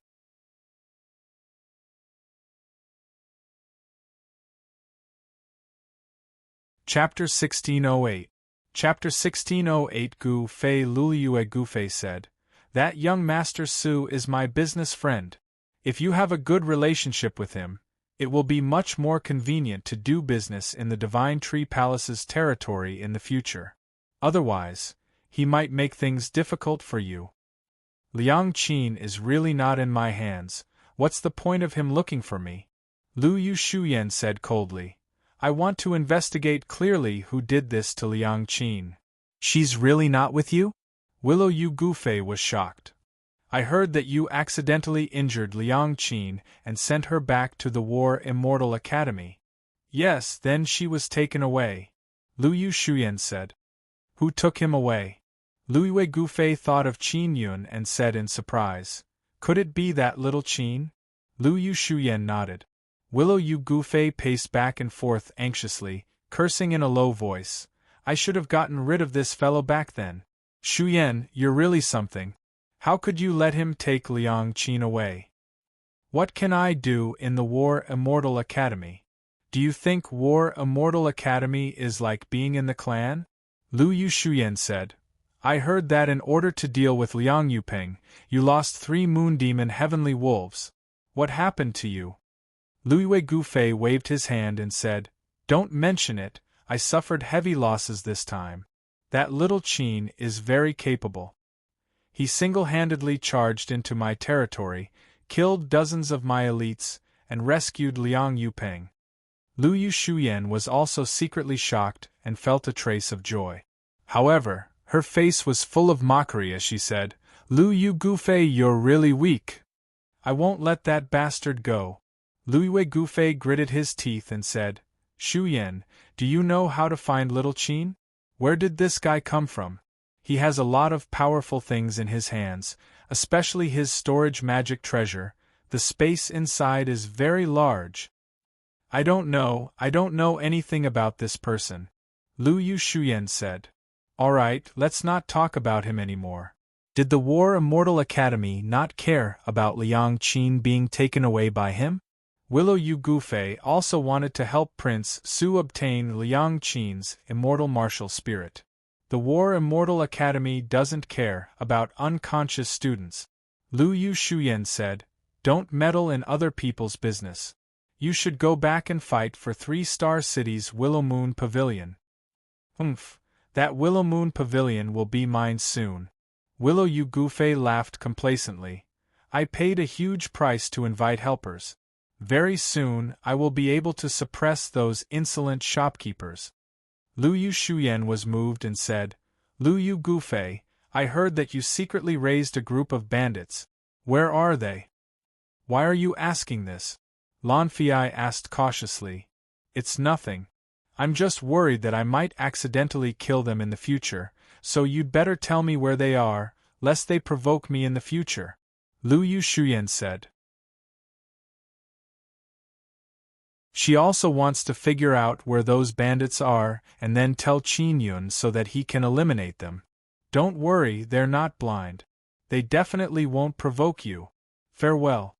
Chapter 1608. Chapter 1608. Gu Fei Luiwei Gufei said. That young Master Su is my business friend. If you have a good relationship with him, it will be much more convenient to do business in the Divine Tree Palace's territory in the future. Otherwise, he might make things difficult for you. Liang Qin is really not in my hands. What's the point of him looking for me? Lu Yushuyan said coldly. I want to investigate clearly who did this to Liang Qin. She's really not with you? Willow Yu Gufei was shocked. I heard that you accidentally injured Liang Qin and sent her back to the War Immortal Academy. Yes, then she was taken away. Lu Yushuyan said. Who took him away? Luiwei Gufei thought of Qin Yun and said in surprise. Could it be that little Qin? Lu Yushuyan nodded. Willow Yu Gufei paced back and forth anxiously, cursing in a low voice. I should have gotten rid of this fellow back then. Shuyan, you're really something. How could you let him take Liang Qin away? What can I do in the War Immortal Academy? Do you think War Immortal Academy is like being in the clan? Lu Yushuyan said. I heard that in order to deal with Liang Yupeng, you lost 3 moon demon heavenly wolves. What happened to you? Luiwei Gufei waved his hand and said, Don't mention it, I suffered heavy losses this time. That little Qin is very capable. He single-handedly charged into my territory, killed dozens of my elites, and rescued Liang Yupeng. Lu Yushuyan was also secretly shocked and felt a trace of joy. However, her face was full of mockery as she said, Lu Yu Gufei, you're really weak. I won't let that bastard go. Luiwei Gufei gritted his teeth and said, Shu Yan, do you know how to find little Qin? Where did this guy come from? He has a lot of powerful things in his hands, especially his storage magic treasure. The space inside is very large. I don't know anything about this person. Lu Yu Shuyan said. Alright, let's not talk about him anymore. Did the War Immortal Academy not care about Liang Qin being taken away by him? Willow Yu Gufei also wanted to help Prince Su obtain Liang Qin's immortal martial spirit. The War Immortal Academy doesn't care about unconscious students. Lu Yu Shuyan said, Don't meddle in other people's business. You should go back and fight for 3-Star City's Willow Moon Pavilion. That Willow Moon Pavilion will be mine soon. Willow Yu Gufei laughed complacently. I paid a huge price to invite helpers. Very soon I will be able to suppress those insolent shopkeepers. Lu Yu Shuyan was moved and said, Lu Yu Gufei, I heard that you secretly raised a group of bandits. Where are they? Why are you asking this? Lan Fei asked cautiously. It's nothing. I'm just worried that I might accidentally kill them in the future, so you'd better tell me where they are, lest they provoke me in the future. Lu Yu Shuyan said. She also wants to figure out where those bandits are and then tell Qin Yun so that he can eliminate them. Don't worry, they're not blind. They definitely won't provoke you. Farewell.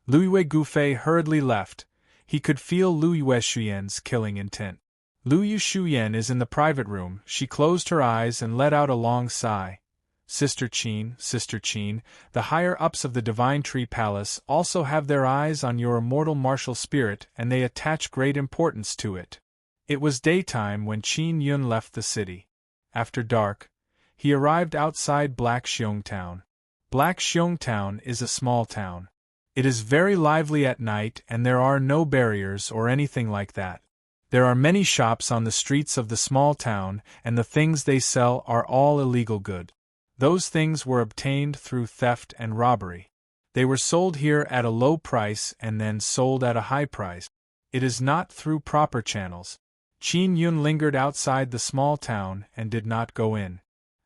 Lu Yue Gufei hurriedly left. He could feel Lu Yue Shuyan's killing intent. Lu Yu Shuyan is in the private room. She closed her eyes and let out a long sigh. Sister Qin, the higher-ups of the Divine Tree Palace also have their eyes on your immortal martial spirit and they attach great importance to it. It was daytime when Qin Yun left the city. After dark, he arrived outside Black Xiong Town. Black Xiong Town is a small town. It is very lively at night and there are no barriers or anything like that. There are many shops on the streets of the small town and the things they sell are all illegal good. Those things were obtained through theft and robbery. They were sold here at a low price and then sold at a high price. It is not through proper channels. Qin Yun lingered outside the small town and did not go in.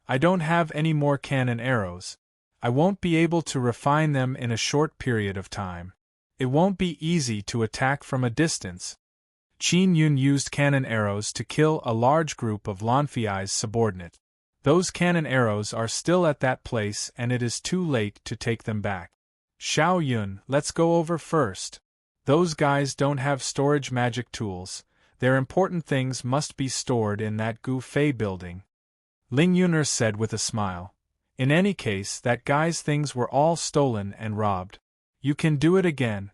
I don't have any more cannon arrows. I won't be able to refine them in a short period of time. It won't be easy to attack from a distance. Qin Yun used cannon arrows to kill a large group of Lan Fei's subordinates. Those cannon arrows are still at that place and it is too late to take them back. Xiao Yun, let's go over first. Those guys don't have storage magic tools. Their important things must be stored in that Gu Fei building. Ling Yuner said with a smile. In any case, that guy's things were all stolen and robbed. You can do it again.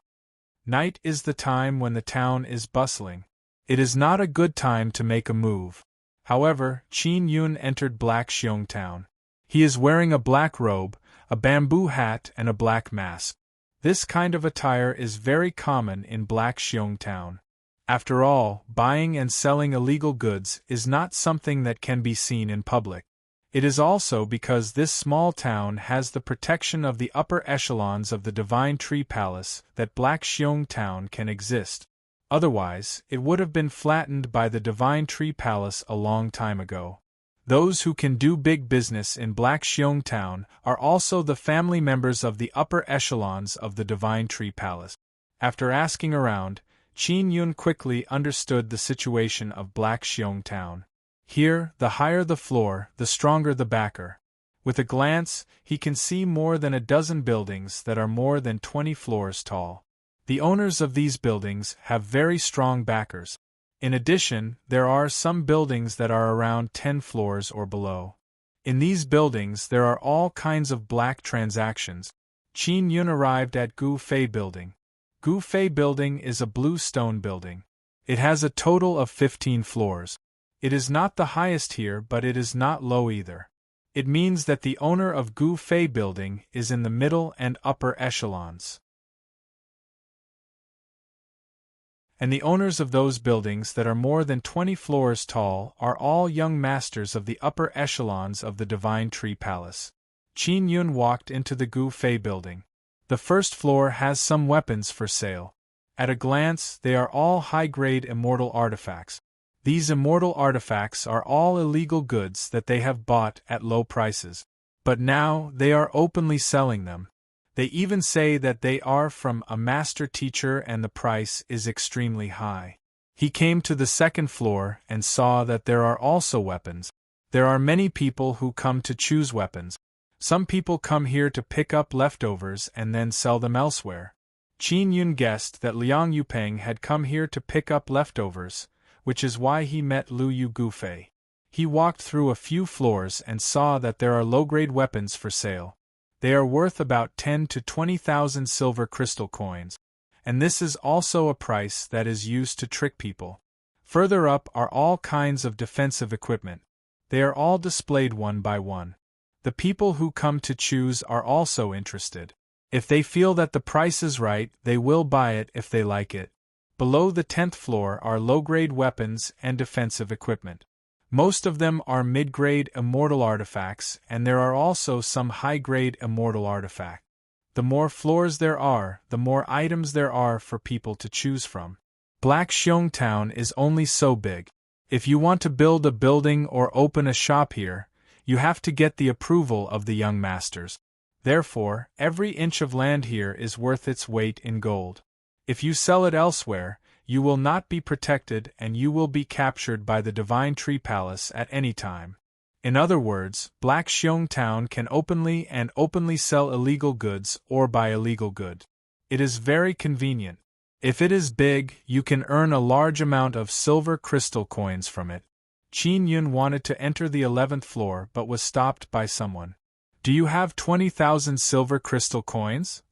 Night is the time when the town is bustling. It is not a good time to make a move. However, Qin Yun entered Black Xiong Town. He is wearing a black robe, a bamboo hat and a black mask. This kind of attire is very common in Black Xiong Town. After all, buying and selling illegal goods is not something that can be seen in public. It is also because this small town has the protection of the upper echelons of the Divine Tree Palace that Black Xiong Town can exist. Otherwise, it would have been flattened by the Divine Tree Palace a long time ago. Those who can do big business in Black Xiong Town are also the family members of the upper echelons of the Divine Tree Palace. After asking around, Qin Yun quickly understood the situation of Black Xiong Town. Here, the higher the floor, the stronger the backer. With a glance, he can see more than a dozen buildings that are more than 20 floors tall. The owners of these buildings have very strong backers. In addition, there are some buildings that are around 10 floors or below. In these buildings there are all kinds of black transactions. Qin Yun arrived at Gu Fei Building. Gu Fei Building is a blue stone building. It has a total of 15 floors. It is not the highest here, but it is not low either. It means that the owner of Gu Fei Building is in the middle and upper echelons. And the owners of those buildings that are more than 20 floors tall are all young masters of the upper echelons of the Divine Tree Palace. Qin Yun walked into the Gu Fei Building. The first floor has some weapons for sale. At a glance, they are all high-grade immortal artifacts. These immortal artifacts are all illegal goods that they have bought at low prices. But now, they are openly selling them. They even say that they are from a master teacher and the price is extremely high. He came to the second floor and saw that there are also weapons. There are many people who come to choose weapons. Some people come here to pick up leftovers and then sell them elsewhere. Qin Yun guessed that Liang Yupeng had come here to pick up leftovers, which is why he met Lu Yu Gufei. He walked through a few floors and saw that there are low-grade weapons for sale. They are worth about 10 to 20,000 silver crystal coins. And this is also a price that is used to trick people. Further up are all kinds of defensive equipment. They are all displayed one by one. The people who come to choose are also interested. If they feel that the price is right, they will buy it if they like it. Below the 10th floor are low-grade weapons and defensive equipment. Most of them are mid-grade immortal artifacts, and there are also some high-grade immortal artifacts. The more floors there are, the more items there are for people to choose from. Black Xiong Town is only so big. If you want to build a building or open a shop here, you have to get the approval of the young masters. Therefore, every inch of land here is worth its weight in gold. If you sell it elsewhere, you will not be protected and you will be captured by the Divine Tree Palace at any time. In other words, Black Xiong Town can openly sell illegal goods or buy illegal goods. It is very convenient. If it is big, you can earn a large amount of silver crystal coins from it. Qin Yun wanted to enter the 11th floor but was stopped by someone. Do you have 20,000 silver crystal coins?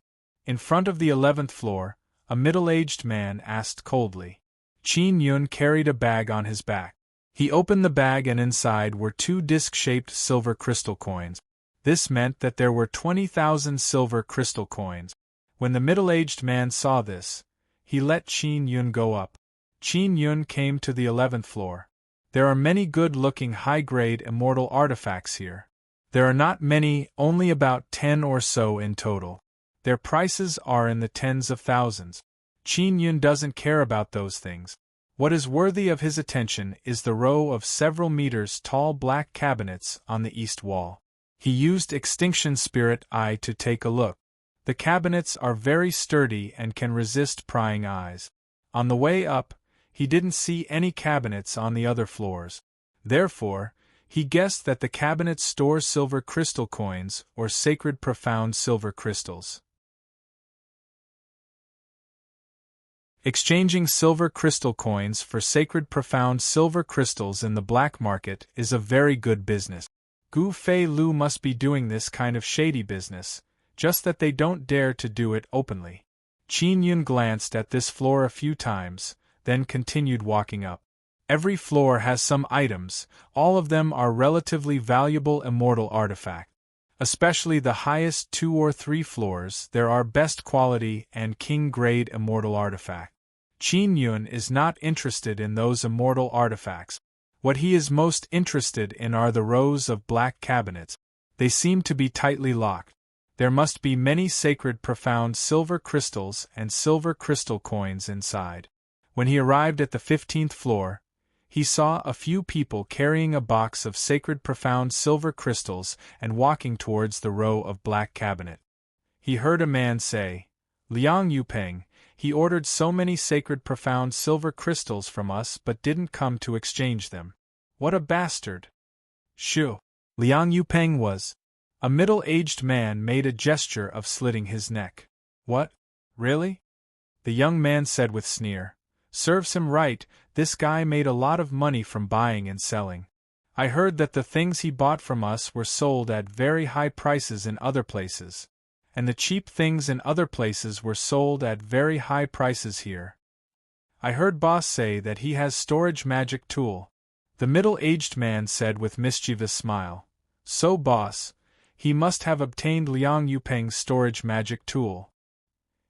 In front of the 11th floor, a middle-aged man asked coldly. Qin Yun carried a bag on his back. He opened the bag and inside were 2 disc-shaped silver crystal coins. This meant that there were 20,000 silver crystal coins. When the middle-aged man saw this, he let Qin Yun go up. Qin Yun came to the 11th floor. There are many good-looking high-grade immortal artifacts here. There are not many, only about 10 or so in total. Their prices are in the tens of thousands. Qin Yun doesn't care about those things. What is worthy of his attention is the row of several meters tall black cabinets on the east wall. He used Extinction Spirit Eye to take a look. The cabinets are very sturdy and can resist prying eyes. On the way up, he didn't see any cabinets on the other floors. Therefore, he guessed that the cabinets store silver crystal coins or sacred profound silver crystals. Exchanging silver crystal coins for sacred profound silver crystals in the black market is a very good business. Gu Fei Lu must be doing this kind of shady business, just that they don't dare to do it openly. Qin Yun glanced at this floor a few times, then continued walking up. Every floor has some items, all of them are relatively valuable immortal artifacts. Especially the highest 2 or 3 floors, there are best quality and king-grade immortal artifacts. Qin Yun is not interested in those immortal artifacts. What he is most interested in are the rows of black cabinets. They seem to be tightly locked. There must be many sacred profound silver crystals and silver crystal coins inside. When he arrived at the 15th floor, he saw a few people carrying a box of sacred profound silver crystals and walking towards the row of black cabinet. He heard a man say, "Liang Yupeng, he ordered so many sacred profound silver crystals from us but didn't come to exchange them. What a bastard!" Shoo! Liang Yupeng was. A middle-aged man made a gesture of slitting his neck. "What? Really?" The young man said with sneer. "Serves him right, this guy made a lot of money from buying and selling. I heard that the things he bought from us were sold at very high prices in other places. And the cheap things in other places were sold at very high prices here. I heard boss say that he has storage magic tool." The middle-aged man said with mischievous smile. "So boss, he must have obtained Liang Yupeng's storage magic tool."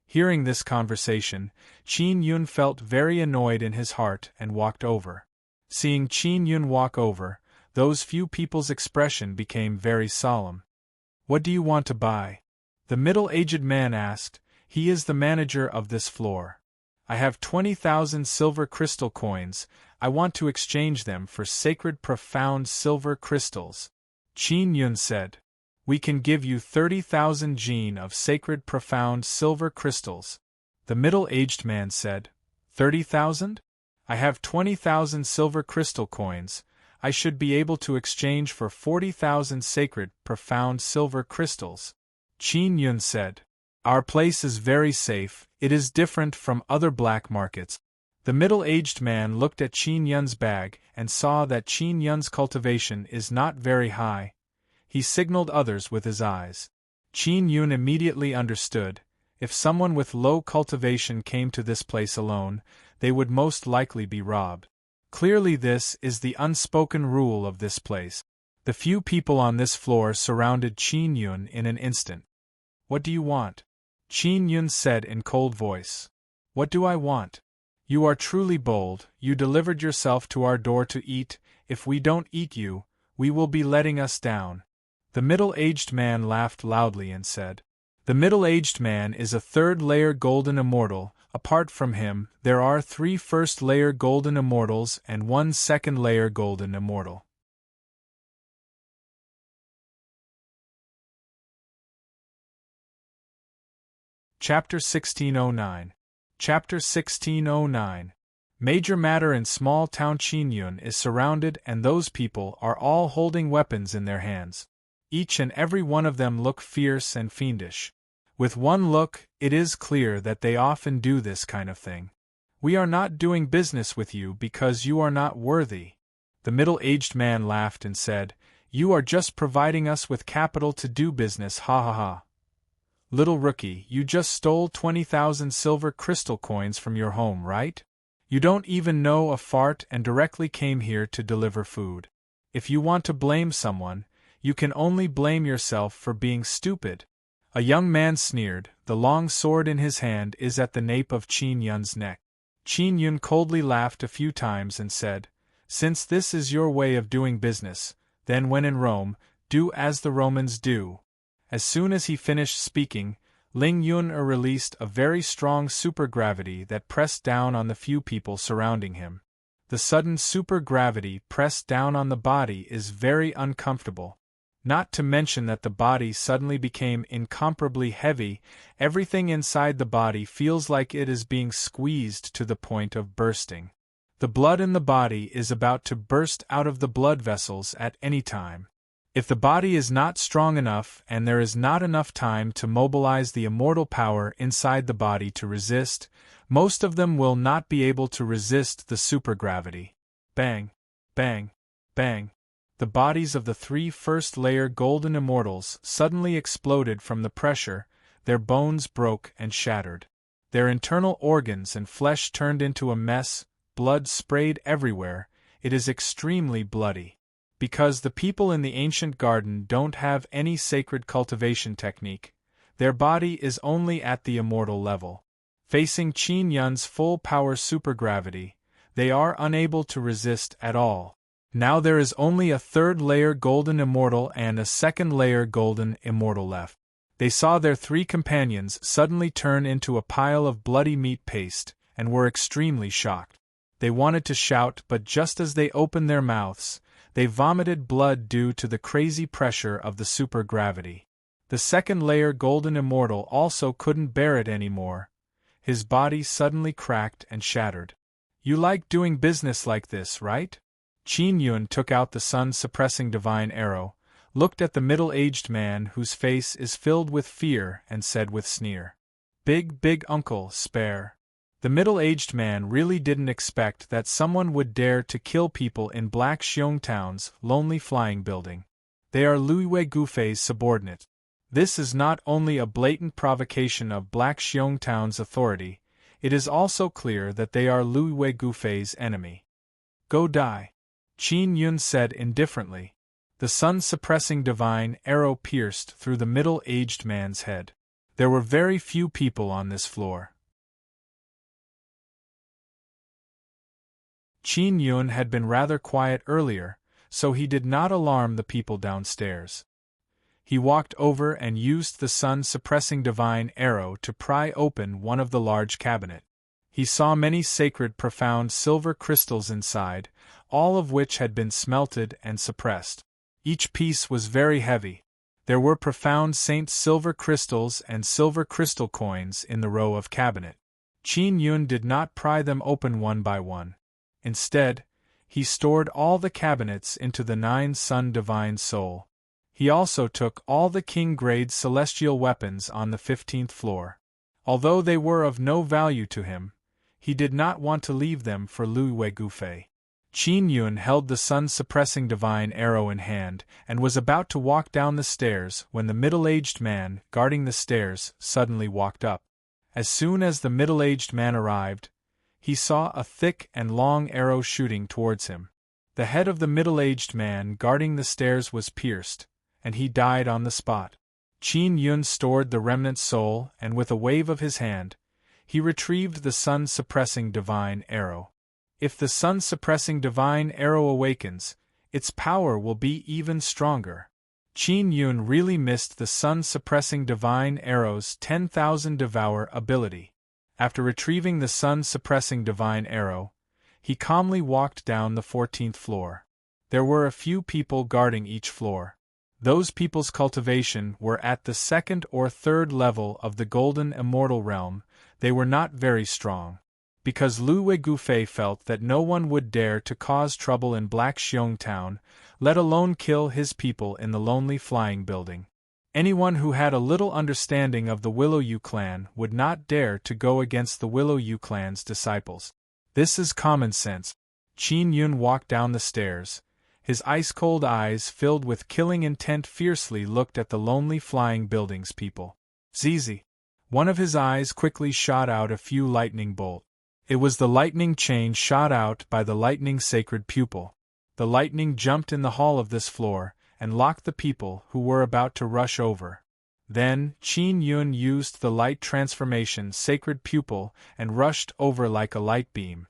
Hearing this conversation, Qin Yun felt very annoyed in his heart and walked over. Seeing Qin Yun walk over, those few people's expression became very solemn. "What do you want to buy?" the middle-aged man asked. "He is the manager of this floor. I have 20,000 silver crystal coins. I want to exchange them for sacred profound silver crystals." Qin Yun said, "We can give you 30,000 jin of sacred profound silver crystals." The middle-aged man said, 30,000? I have 20,000 silver crystal coins. I should be able to exchange for 40,000 sacred, profound silver crystals. Qin Yun said. Our place is very safe, it is different from other black markets. The middle-aged man looked at Qin Yun's bag and saw that Qin Yun's cultivation is not very high. He signaled others with his eyes. Qin Yun immediately understood. If someone with low cultivation came to this place alone, they would most likely be robbed. Clearly this is the unspoken rule of this place. The few people on this floor surrounded Qin Yun in an instant. What do you want? Qin Yun said in cold voice. What do I want? You are truly bold, you delivered yourself to our door to eat. If we don't eat you, we will be letting us down. The middle-aged man laughed loudly and said. The middle-aged man is a third-layer golden immortal. Apart from him, there are 3 first-layer golden immortals and 1 second-layer golden immortal. Chapter 1609. Chapter 1609. Major matter in small town Qin Yun is surrounded, and those people are all holding weapons in their hands. Each and every one of them look fierce and fiendish. With one look, it is clear that they often do this kind of thing. We are not doing business with you because you are not worthy. The middle-aged man laughed and said, You are just providing us with capital to do business, ha ha ha. Little rookie, you just stole 20,000 silver crystal coins from your home, right? You don't even know a fart and directly came here to deliver food. If you want to blame someone, you can only blame yourself for being stupid. A young man sneered. The long sword in his hand is at the nape of Qin Yun's neck. Qin Yun coldly laughed a few times and said, Since this is your way of doing business, then when in Rome, do as the Romans do. As soon as he finished speaking, Ling Yun released a very strong supergravity that pressed down on the few people surrounding him. The sudden supergravity pressed down on the body is very uncomfortable. Not to mention that the body suddenly became incomparably heavy, everything inside the body feels like it is being squeezed to the point of bursting. The blood in the body is about to burst out of the blood vessels at any time. If the body is not strong enough and there is not enough time to mobilize the immortal power inside the body to resist, most of them will not be able to resist the supergravity. Bang! Bang! Bang! The bodies of the 3 first-layer golden immortals suddenly exploded from the pressure, their bones broke and shattered. Their internal organs and flesh turned into a mess, blood sprayed everywhere, it is extremely bloody. Because the people in the ancient garden don't have any sacred cultivation technique, their body is only at the immortal level. Facing Qin Yun's full-power supergravity, they are unable to resist at all. Now there is only a third-layer golden immortal and a second-layer golden immortal left. They saw their 3 companions suddenly turn into a pile of bloody meat paste, and were extremely shocked. They wanted to shout, but just as they opened their mouths, they vomited blood due to the crazy pressure of the supergravity. The second-layer golden immortal also couldn't bear it anymore. His body suddenly cracked and shattered. You like doing business like this, right? Qin Yun took out the sun-suppressing divine arrow, looked at the middle-aged man whose face is filled with fear and said with sneer, Big uncle, spare. The middle-aged man really didn't expect that someone would dare to kill people in Black Xiong Town's lonely flying building. They are Luiwei Gufei's subordinate. This is not only a blatant provocation of Black Xiong Town's authority, it is also clear that they are Luiwei Gufei's enemy. Go die. Qin Yun said indifferently. The sun-suppressing divine arrow pierced through the middle-aged man's head. There were very few people on this floor. Qin Yun had been rather quiet earlier, so he did not alarm the people downstairs. He walked over and used the sun-suppressing divine arrow to pry open one of the large cabinet. He saw many sacred profound silver crystals inside, all of which had been smelted and suppressed. Each piece was very heavy. There were profound saint silver crystals and silver crystal coins in the row of cabinet. Qin Yun did not pry them open one by one. Instead, he stored all the cabinets into the 9-sun divine soul. He also took all the king-grade celestial weapons on the 15th floor. Although they were of no value to him, he did not want to leave them for Lu Weigufei. Qin Yun held the sun-suppressing divine arrow in hand and was about to walk down the stairs when the middle-aged man guarding the stairs suddenly walked up. As soon as the middle-aged man arrived, he saw a thick and long arrow shooting towards him. The head of the middle-aged man guarding the stairs was pierced, and he died on the spot. Qin Yun stored the remnant soul, and with a wave of his hand, he retrieved the sun-suppressing divine arrow. If the sun-suppressing divine arrow awakens, its power will be even stronger. Qin Yun really missed the sun-suppressing divine arrow's 10,000 devour ability. After retrieving the sun-suppressing divine arrow, he calmly walked down the 14th floor. There were a few people guarding each floor. Those people's cultivation were at the 2nd or 3rd level of the Golden Immortal Realm. They were not very strong. Because Lu Weigufei felt that no one would dare to cause trouble in Black Xiong Town, let alone kill his people in the Lonely Flying Building. Anyone who had a little understanding of the Willow Yu clan would not dare to go against the Willow Yu clan's disciples. This is common sense. Qin Yun walked down the stairs. His ice-cold eyes filled with killing intent fiercely looked at the Lonely Flying Building's people. Zizi. One of his eyes quickly shot out a few lightning bolts. It was the lightning chain shot out by the lightning sacred pupil. The lightning jumped in the hall of this floor, and locked the people who were about to rush over. Then, Qin Yun used the light transformation sacred pupil and rushed over like a light beam.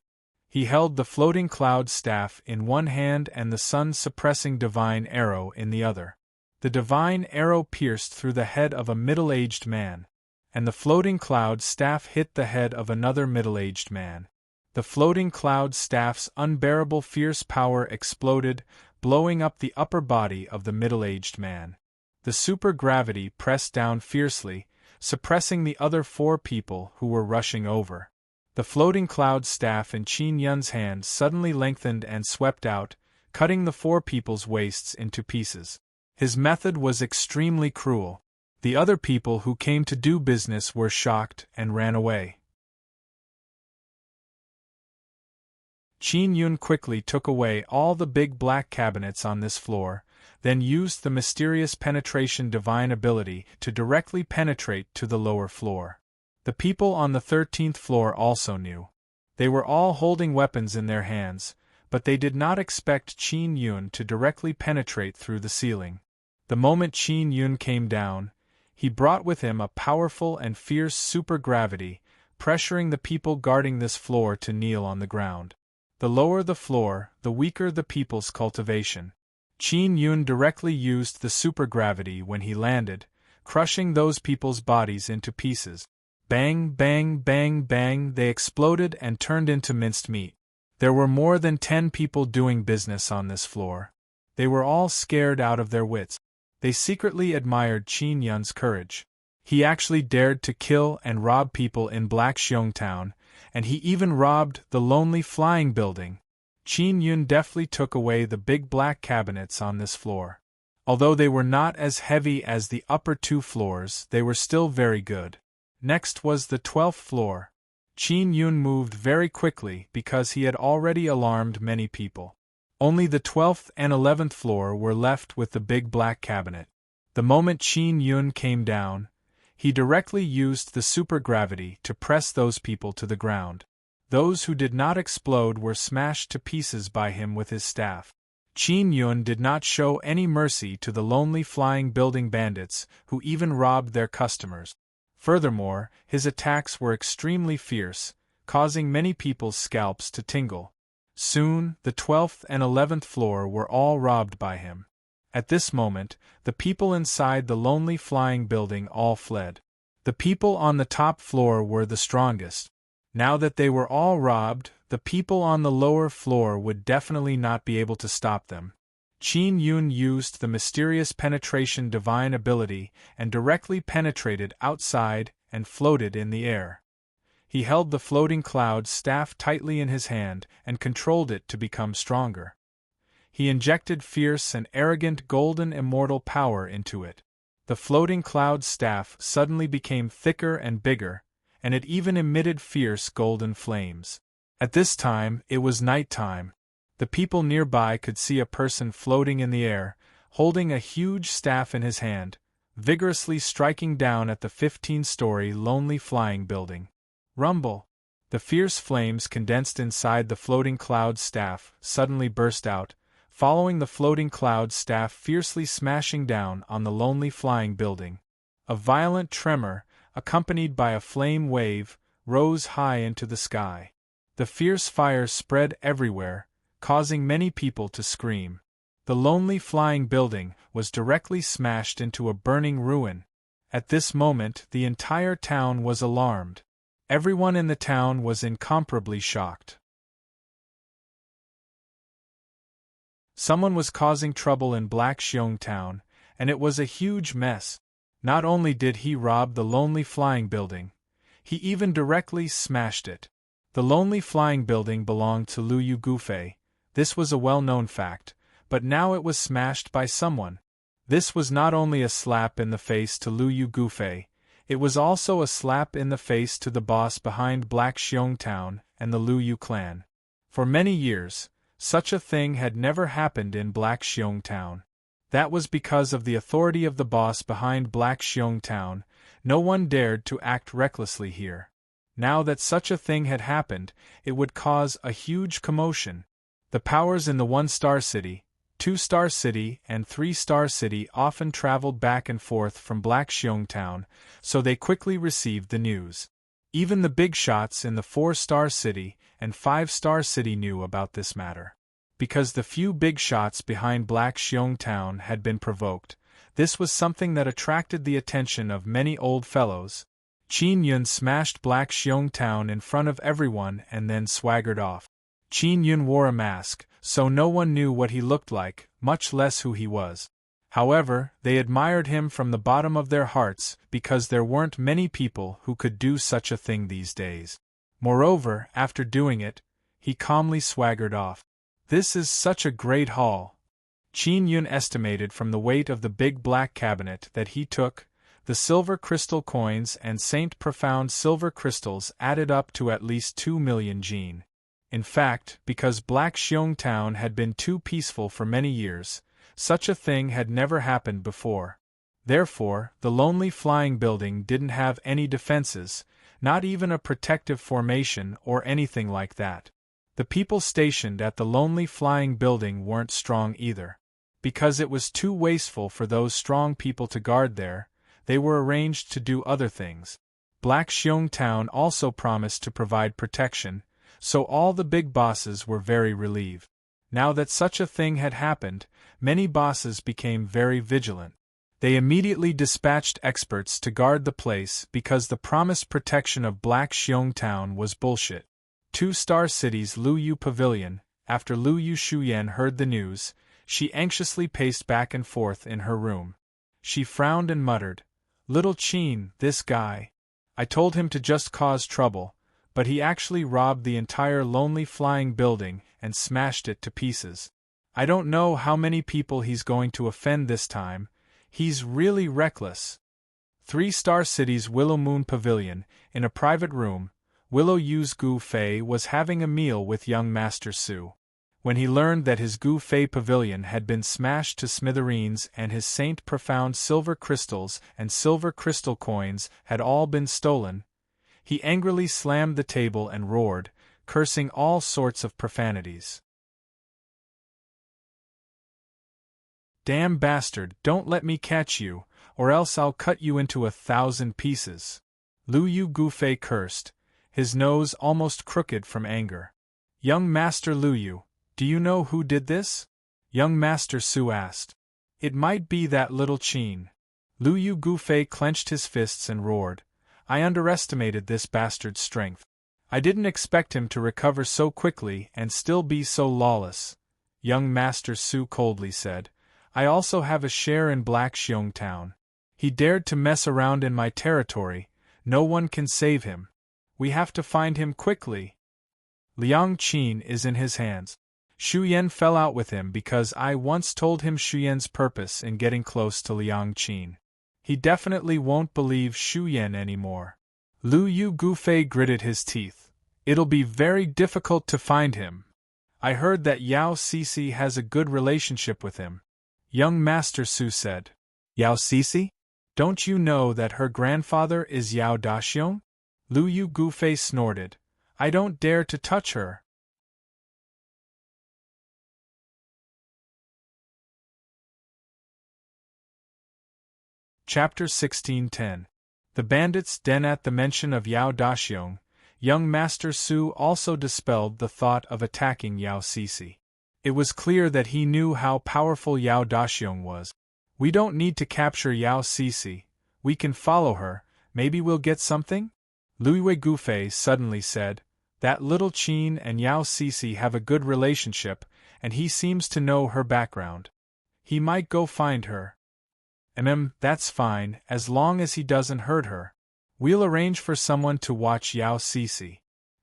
He held the floating cloud staff in one hand and the sun-suppressing divine arrow in the other. The divine arrow pierced through the head of a middle-aged man, and the floating cloud staff hit the head of another middle-aged man. The floating cloud staff's unbearable fierce power exploded, blowing up the upper body of the middle-aged man. The supergravity pressed down fiercely, suppressing the other 4 people who were rushing over. The floating cloud staff in Qin Yun's hand suddenly lengthened and swept out, cutting the 4 people's waists into pieces. His method was extremely cruel. The other people who came to do business were shocked and ran away. Qin Yun quickly took away all the big black cabinets on this floor, then used the mysterious penetration divine ability to directly penetrate to the lower floor. The people on the 13th floor also knew. They were all holding weapons in their hands, but they did not expect Qin Yun to directly penetrate through the ceiling. The moment Qin Yun came down, he brought with him a powerful and fierce supergravity, pressuring the people guarding this floor to kneel on the ground. The lower the floor, the weaker the people's cultivation. Qin Yun directly used the supergravity when he landed, crushing those people's bodies into pieces. Bang, bang, bang, bang, they exploded and turned into minced meat. There were more than 10 people doing business on this floor. They were all scared out of their wits. They secretly admired Qin Yun's courage. He actually dared to kill and rob people in Black Xiong Town, and he even robbed the Lonely Flying Building. Qin Yun deftly took away the big black cabinets on this floor. Although they were not as heavy as the upper 2 floors, they were still very good. Next was the 12th floor. Qin Yun moved very quickly because he had already alarmed many people. Only the 12th and 11th floor were left with the big black cabinet. The moment Qin Yun came down, he directly used the supergravity to press those people to the ground. Those who did not explode were smashed to pieces by him with his staff. Qin Yun did not show any mercy to the Lonely Flying Building bandits who even robbed their customers. Furthermore, his attacks were extremely fierce, causing many people's scalps to tingle. Soon, the 12th and 11th floor were all robbed by him. At this moment, the people inside the Lonely Flying Building all fled. The people on the top floor were the strongest. Now that they were all robbed, the people on the lower floor would definitely not be able to stop them. Qin Yun used the mysterious penetration divine ability and directly penetrated outside and floated in the air. He held the floating cloud staff tightly in his hand and controlled it to become stronger. He injected fierce and arrogant golden immortal power into it. The floating cloud staff suddenly became thicker and bigger, and it even emitted fierce golden flames. At this time, it was night time. The people nearby could see a person floating in the air, holding a huge staff in his hand, vigorously striking down at the 15-story lonely flying building. Rumble! The fierce flames condensed inside the floating cloud staff suddenly burst out, following the floating cloud staff fiercely smashing down on the lonely flying building. A violent tremor, accompanied by a flame wave, rose high into the sky. The fierce fire spread everywhere, causing many people to scream. The lonely flying building was directly smashed into a burning ruin. At this moment, the entire town was alarmed. Everyone in the town was incomparably shocked. Someone was causing trouble in Black Xiong Town, and it was a huge mess. Not only did he rob the lonely flying building, he even directly smashed it. The lonely flying building belonged to Lu Yu Gufei. This was a well-known fact, but now it was smashed by someone. This was not only a slap in the face to Lu Yu Gufei, it was also a slap in the face to the boss behind Black Xiong Town and the Lu Yu clan. For many years, such a thing had never happened in Black Xiong Town. That was because of the authority of the boss behind Black Xiong Town. No one dared to act recklessly here. Now that such a thing had happened, it would cause a huge commotion. The powers in the 1-star city, 2-star city and 3-star city often traveled back and forth from Black Xiong Town, so they quickly received the news. Even the big shots in the 4-star city and 5-star city knew about this matter. Because the few big shots behind Black Xiong Town had been provoked, this was something that attracted the attention of many old fellows. Qin Yun smashed Black Xiong Town in front of everyone and then swaggered off. Qin Yun wore a mask, so no one knew what he looked like, much less who he was. However, they admired him from the bottom of their hearts because there weren't many people who could do such a thing these days. Moreover, after doing it, he calmly swaggered off. This is such a great haul. Qin Yun estimated from the weight of the big black cabinet that he took, the silver crystal coins and Saint Profound silver crystals added up to at least 2 million jin. In fact, because Black Xiong Town had been too peaceful for many years, such a thing had never happened before. Therefore, the lonely flying building didn't have any defenses, not even a protective formation or anything like that. The people stationed at the lonely flying building weren't strong either. Because it was too wasteful for those strong people to guard there, they were arranged to do other things. Black Xiong Town also promised to provide protection, so all the big bosses were very relieved. Now that such a thing had happened, many bosses became very vigilant. They immediately dispatched experts to guard the place because the promised protection of Black Xiong Town was bullshit. 2-star city's Lu Yu Pavilion. After Lu Yu Shuyan heard the news, she anxiously paced back and forth in her room. She frowned and muttered, "Little Qin, this guy. I told him to just cause trouble, but he actually robbed the entire lonely flying building and smashed it to pieces. I don't know how many people he's going to offend this time. He's really reckless." 3-star city's Willow Moon Pavilion. In a private room, Willow Yu's Gu Fei was having a meal with young Master Su. When he learned that his Gu Fei pavilion had been smashed to smithereens and his Saint Profound silver crystals and silver crystal coins had all been stolen, he angrily slammed the table and roared, cursing all sorts of profanities. "Damn bastard, don't let me catch you, or else I'll cut you into 1,000 pieces." Lu Yu Gufei cursed, his nose almost crooked from anger. "Young Master Lu Yu, do you know who did this?" Young Master Su asked. "It might be that little Qin." Lu Yu Gufei clenched his fists and roared, "I underestimated this bastard's strength. I didn't expect him to recover so quickly and still be so lawless." Young Master Su coldly said, "I also have a share in Black Xiong Town. He dared to mess around in my territory, no one can save him." We have to find him quickly. Liang Qin is in his hands. Shu Yan fell out with him because I once told him Shu Yan's purpose in getting close to Liang Qin. He definitely won't believe Shu Yan anymore. Lu Yu Gufei gritted his teeth. It'll be very difficult to find him. I heard that Yao Cixi has a good relationship with him. Young Master Su said. Yao Cixi? Don't you know that her grandfather is Yao Daxiong? Lu Yu Gufei snorted. I don't dare to touch her. Chapter 1610. The Bandits' Den. At the mention of Yao Daxiong, young Master Su also dispelled the thought of attacking Yao Cixi. It was clear that he knew how powerful Yao Daxiong was. We don't need to capture Yao Cixi. We can follow her. Maybe we'll get something? Lu Gufei suddenly said. That little Qin and Yao Cixi have a good relationship, and he seems to know her background. He might go find her. That's fine, as long as he doesn't hurt her. We'll arrange for someone to watch Yao Cixi.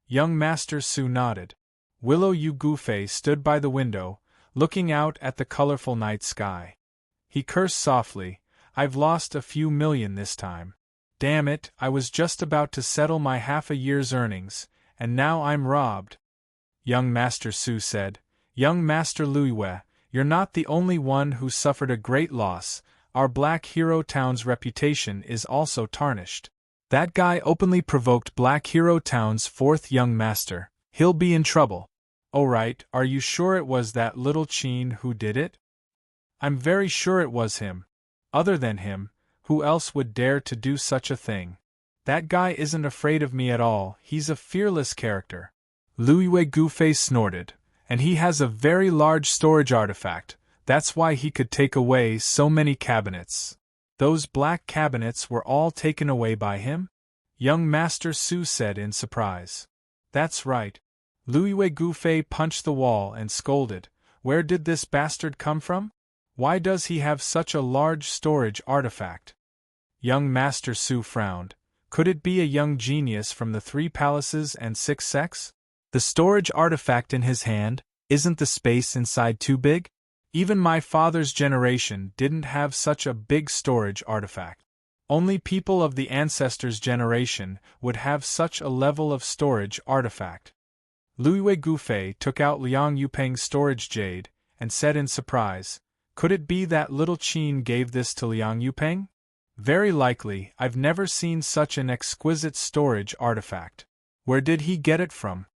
Young Master Su nodded. Willow Yu Gufei stood by the window, looking out at the colorful night sky. He cursed softly. I've lost a few million this time. Damn it, I was just about to settle my half a year's earnings, and now I'm robbed. Young Master Su said. Young Master Luiyue, you're not the only one who suffered a great loss. Our Black Hero Town's reputation is also tarnished. That guy openly provoked Black Hero Town's fourth young master. He'll be in trouble. Oh right, are you sure it was that little Qin who did it? I'm very sure it was him. Other than him, who else would dare to do such a thing? That guy isn't afraid of me at all, he's a fearless character. Lu Gufei snorted. And he has a very large storage artifact. That's why he could take away so many cabinets. Those black cabinets were all taken away by him? Young Master Su said in surprise. That's right. Lu Gufei punched the wall and scolded. Where did this bastard come from? Why does he have such a large storage artifact? Young Master Su frowned. Could it be a young genius from the 3 palaces and 6 sects? The storage artifact in his hand, isn't the space inside too big? Even my father's generation didn't have such a big storage artifact. Only people of the ancestors' generation would have such a level of storage artifact. Lu Gufei took out Liang Yupeng's storage jade, and said in surprise, could it be that little Qin gave this to Liang Yupeng? Very likely. I've never seen such an exquisite storage artifact. Where did he get it from?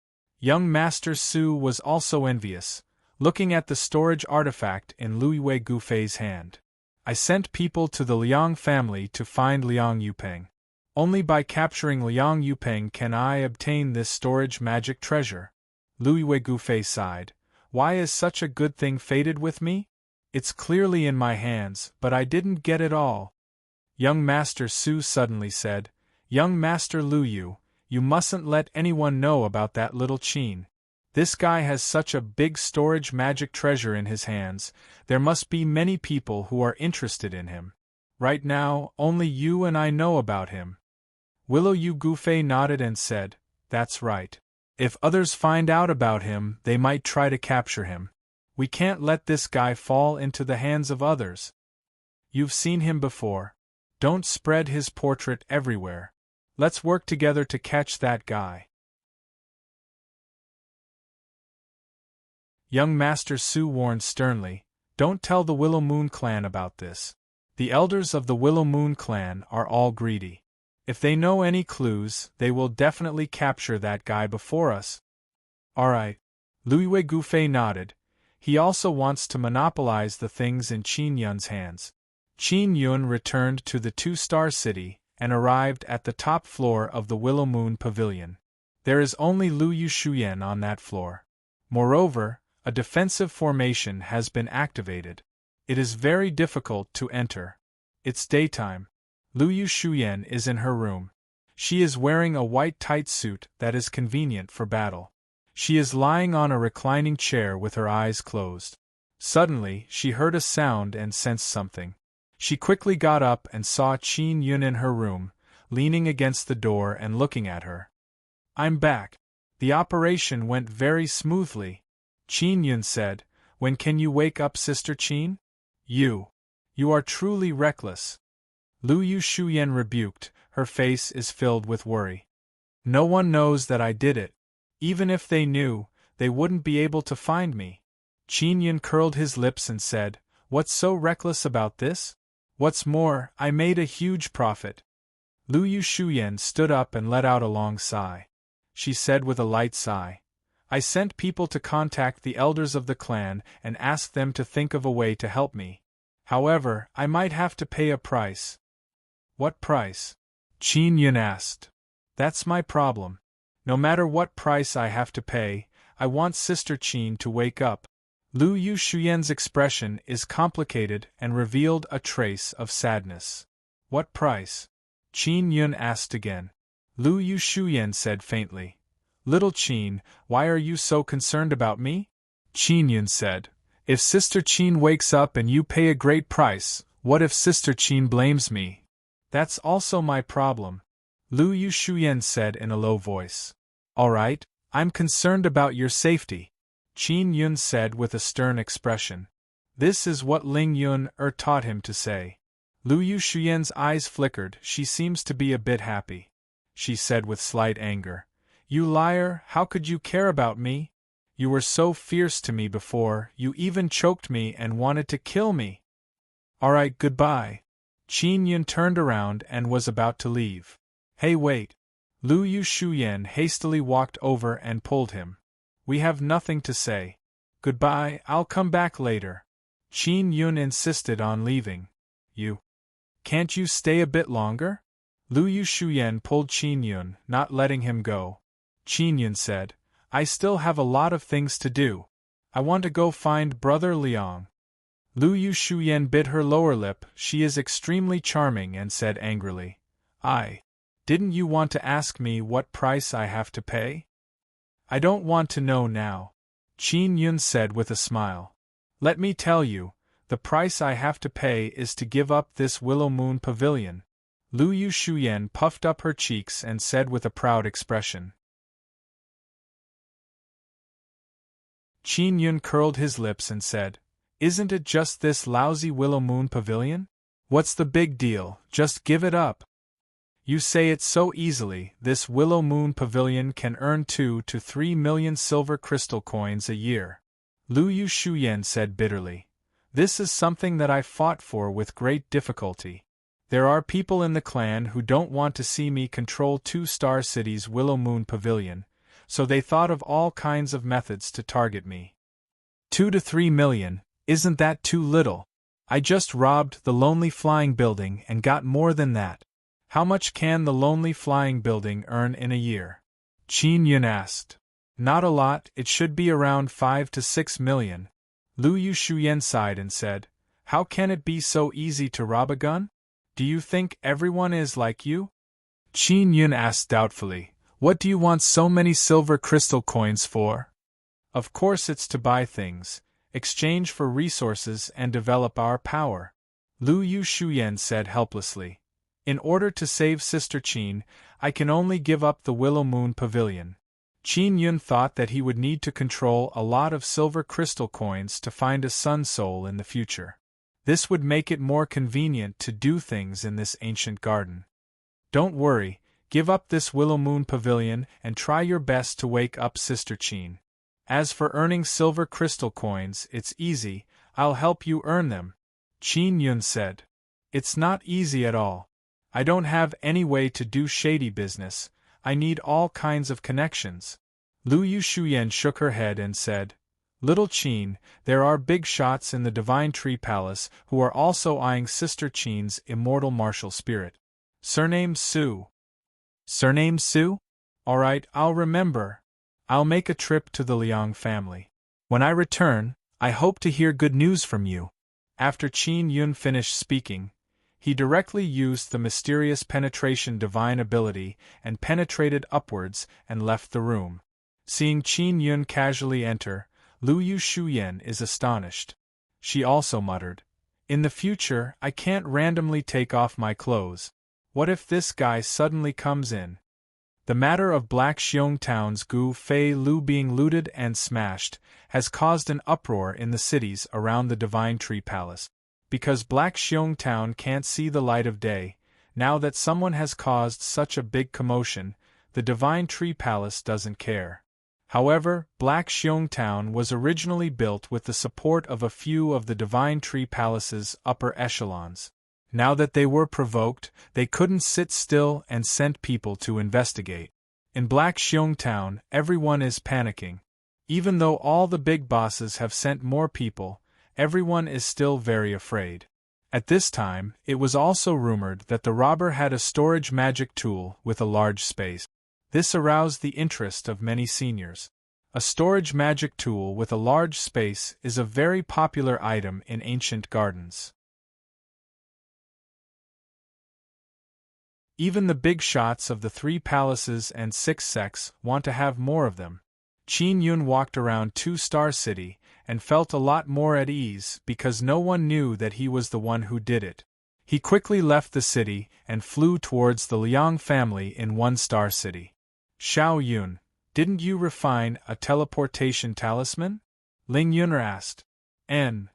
Young Master Su was also envious, looking at the storage artifact in Lu Gufei's hand. I sent people to the Liang family to find Liang Yupeng. Only by capturing Liang Yupeng can I obtain this storage magic treasure. Lu Gufei sighed. Why is such a good thing fated with me? It's clearly in my hands, but I didn't get it all. Young Master Su suddenly said, Young Master Lu Yu, you mustn't let anyone know about that little Qin. This guy has such a big storage magic treasure in his hands, there must be many people who are interested in him. Right now, only you and I know about him. Willow Yu Gufei nodded and said, That's right. If others find out about him, they might try to capture him. We can't let this guy fall into the hands of others. You've seen him before. Don't spread his portrait everywhere. Let's work together to catch that guy. Young Master Su warned sternly, Don't tell the Willow Moon clan about this. The elders of the Willow Moon clan are all greedy. If they know any clues, they will definitely capture that guy before us. Alright. Lu Gufei nodded. He also wants to monopolize the things in Qin Yun's hands. Qin Yun returned to the 2-star city and arrived at the top floor of the Willow Moon Pavilion. There is only Lu Yu Shuyan on that floor. Moreover, a defensive formation has been activated. It is very difficult to enter. It's daytime. Lu Yu Shuyan is in her room. She is wearing a white tight suit that is convenient for battle. She is lying on a reclining chair with her eyes closed. Suddenly, she heard a sound and sensed something. She quickly got up and saw Qin Yun in her room, leaning against the door and looking at her. I'm back. The operation went very smoothly. Qin Yun said, when can you wake up Sister Qin? You are truly reckless. Lu Yushuyan rebuked, her face is filled with worry. No one knows that I did it. Even if they knew, they wouldn't be able to find me. Qin Yun curled his lips and said, what's so reckless about this? What's more, I made a huge profit. Lu Yushuyan stood up and let out a long sigh. She said with a light sigh, I sent people to contact the elders of the clan and ask them to think of a way to help me. However, I might have to pay a price. What price? Qin Yun asked. That's my problem. No matter what price I have to pay, I want Sister Qin to wake up. Lu Yushuyan's expression is complicated and revealed a trace of sadness. What price? Qin Yun asked again. Lu Yushuyan said faintly, Little Qin, why are you so concerned about me? Qin Yun said, if Sister Qin wakes up and you pay a great price, what if Sister Qin blames me? That's also my problem. Lu Yushuyan said in a low voice. All right, I'm concerned about your safety, Qin Yun said with a stern expression. This is what Ling Yun taught him to say. Lu Yushuyan's eyes flickered. She seems to be a bit happy. She said with slight anger. You liar, how could you care about me? You were so fierce to me before, you even choked me and wanted to kill me. All right, goodbye. Qin Yun turned around and was about to leave. Hey, wait. Lu Yushuyan hastily walked over and pulled him. We have nothing to say. Goodbye, I'll come back later. Qin Yun insisted on leaving. Can't you stay a bit longer? Lu Yushuyan pulled Qin Yun, not letting him go. Qin Yun said, I still have a lot of things to do. I want to go find Brother Liang. Lu Yushuyan bit her lower lip. She is extremely charming and said angrily, Didn't you want to ask me what price I have to pay? I don't want to know now. Qin Yun said with a smile. Let me tell you, the price I have to pay is to give up this Willow Moon Pavilion. Lu Yushuyan puffed up her cheeks and said with a proud expression. Qin Yun curled his lips and said, Isn't it just this lousy Willow Moon Pavilion? What's the big deal, just give it up. You say it so easily. This Willow Moon Pavilion can earn 2 to 3 million silver crystal coins a year. Lu Yushuyan said bitterly. This is something that I fought for with great difficulty. There are people in the clan who don't want to see me control 2-Star City's Willow Moon Pavilion, so they thought of all kinds of methods to target me. 2 to 3 million, isn't that too little? I just robbed the Lonely Flying Building and got more than that. How much can the Lonely Flying Building earn in a year? Qin Yun asked. Not a lot, it should be around 5 to 6 million. Lu Yushuyan sighed and said, How can it be so easy to rob a gun? Do you think everyone is like you? Qin Yun asked doubtfully, What do you want so many silver crystal coins for? Of course it's to buy things, exchange for resources and develop our power. Lu Yushuyan said helplessly. In order to save Sister Qin, I can only give up the Willow Moon Pavilion. Qin Yun thought that he would need to control a lot of silver crystal coins to find a sun soul in the future. This would make it more convenient to do things in this ancient garden. Don't worry, give up this Willow Moon Pavilion and try your best to wake up Sister Qin. As for earning silver crystal coins, it's easy, I'll help you earn them. Qin Yun said. It's not easy at all. I don't have any way to do shady business, I need all kinds of connections. Lu Yushuyan shook her head and said, Little Qin, there are big shots in the Divine Tree Palace who are also eyeing Sister Qin's immortal martial spirit. Surname Su. Surname Su? All right, I'll remember. I'll make a trip to the Liang family. When I return, I hope to hear good news from you. After Qin Yun finished speaking, he directly used the mysterious penetration divine ability and penetrated upwards and left the room. Seeing Qin Yun casually enter, Lu Yushuyan is astonished. She also muttered, In the future, I can't randomly take off my clothes. What if this guy suddenly comes in? The matter of Black Xiong Town's Gu Fei Lu being looted and smashed has caused an uproar in the cities around the Divine Tree Palace. Because Black Xiong Town can't see the light of day, now that someone has caused such a big commotion, the Divine Tree Palace doesn't care. However, Black Xiong Town was originally built with the support of a few of the Divine Tree Palace's upper echelons. Now that they were provoked, they couldn't sit still and sent people to investigate. In Black Xiong Town, everyone is panicking. Even though all the big bosses have sent more people, everyone is still very afraid. At this time, it was also rumored that the robber had a storage magic tool with a large space. This aroused the interest of many seniors. A storage magic tool with a large space is a very popular item in ancient gardens. Even the big shots of the 3 palaces and 6 sects want to have more of them. Qin Yun walked around 2-Star City and felt a lot more at ease because no one knew that he was the one who did it. He quickly left the city and flew towards the Liang family in 1-Star City. Xiao Yun, didn't you refine a teleportation talisman? Ling Yuner asked. Qin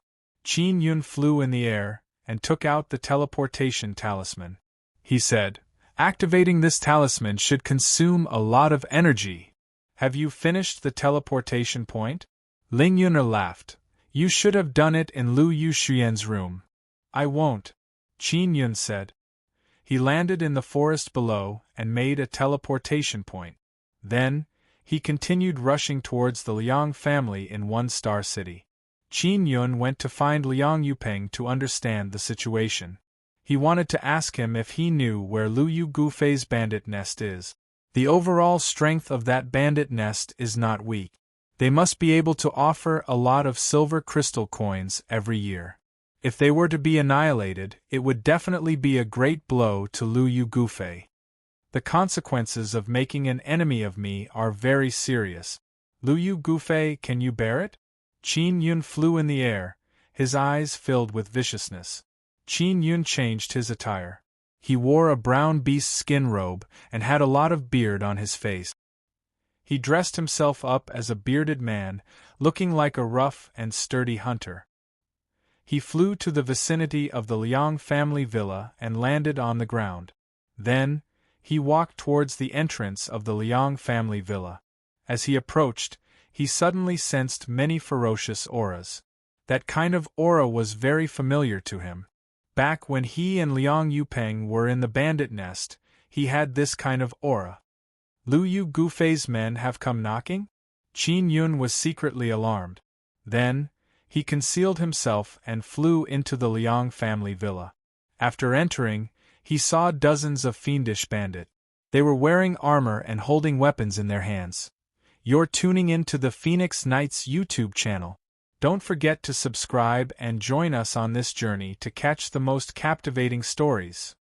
Yun flew in the air and took out the teleportation talisman. He said, activating this talisman should consume a lot of energy. Have you finished the teleportation point? Ling Yuner laughed. You should have done it in Lu Yuxian's room. I won't, Qin Yun said. He landed in the forest below and made a teleportation point. Then, he continued rushing towards the Liang family in 1-Star City. Qin Yun went to find Liang Yupeng to understand the situation. He wanted to ask him if he knew where Lu Yu Gufei's bandit nest is. The overall strength of that bandit nest is not weak. They must be able to offer a lot of silver crystal coins every year. If they were to be annihilated, it would definitely be a great blow to Lu Yu Gufei. The consequences of making an enemy of me are very serious. Lu Yu Gufei, can you bear it? Qin Yun flew in the air, his eyes filled with viciousness. Qin Yun changed his attire. He wore a brown beast skin robe and had a lot of beard on his face. He dressed himself up as a bearded man, looking like a rough and sturdy hunter. He flew to the vicinity of the Liang family villa and landed on the ground. Then, he walked towards the entrance of the Liang family villa. As he approached, he suddenly sensed many ferocious auras. That kind of aura was very familiar to him. Back when he and Liang Yupeng were in the bandit nest, he had this kind of aura. Lu Yu Gufei's men have come knocking? Qin Yun was secretly alarmed. Then, he concealed himself and flew into the Liang family villa. After entering, he saw dozens of fiendish bandits. They were wearing armor and holding weapons in their hands. You're tuning into the Phoenix Knights YouTube channel. Don't forget to subscribe and join us on this journey to catch the most captivating stories.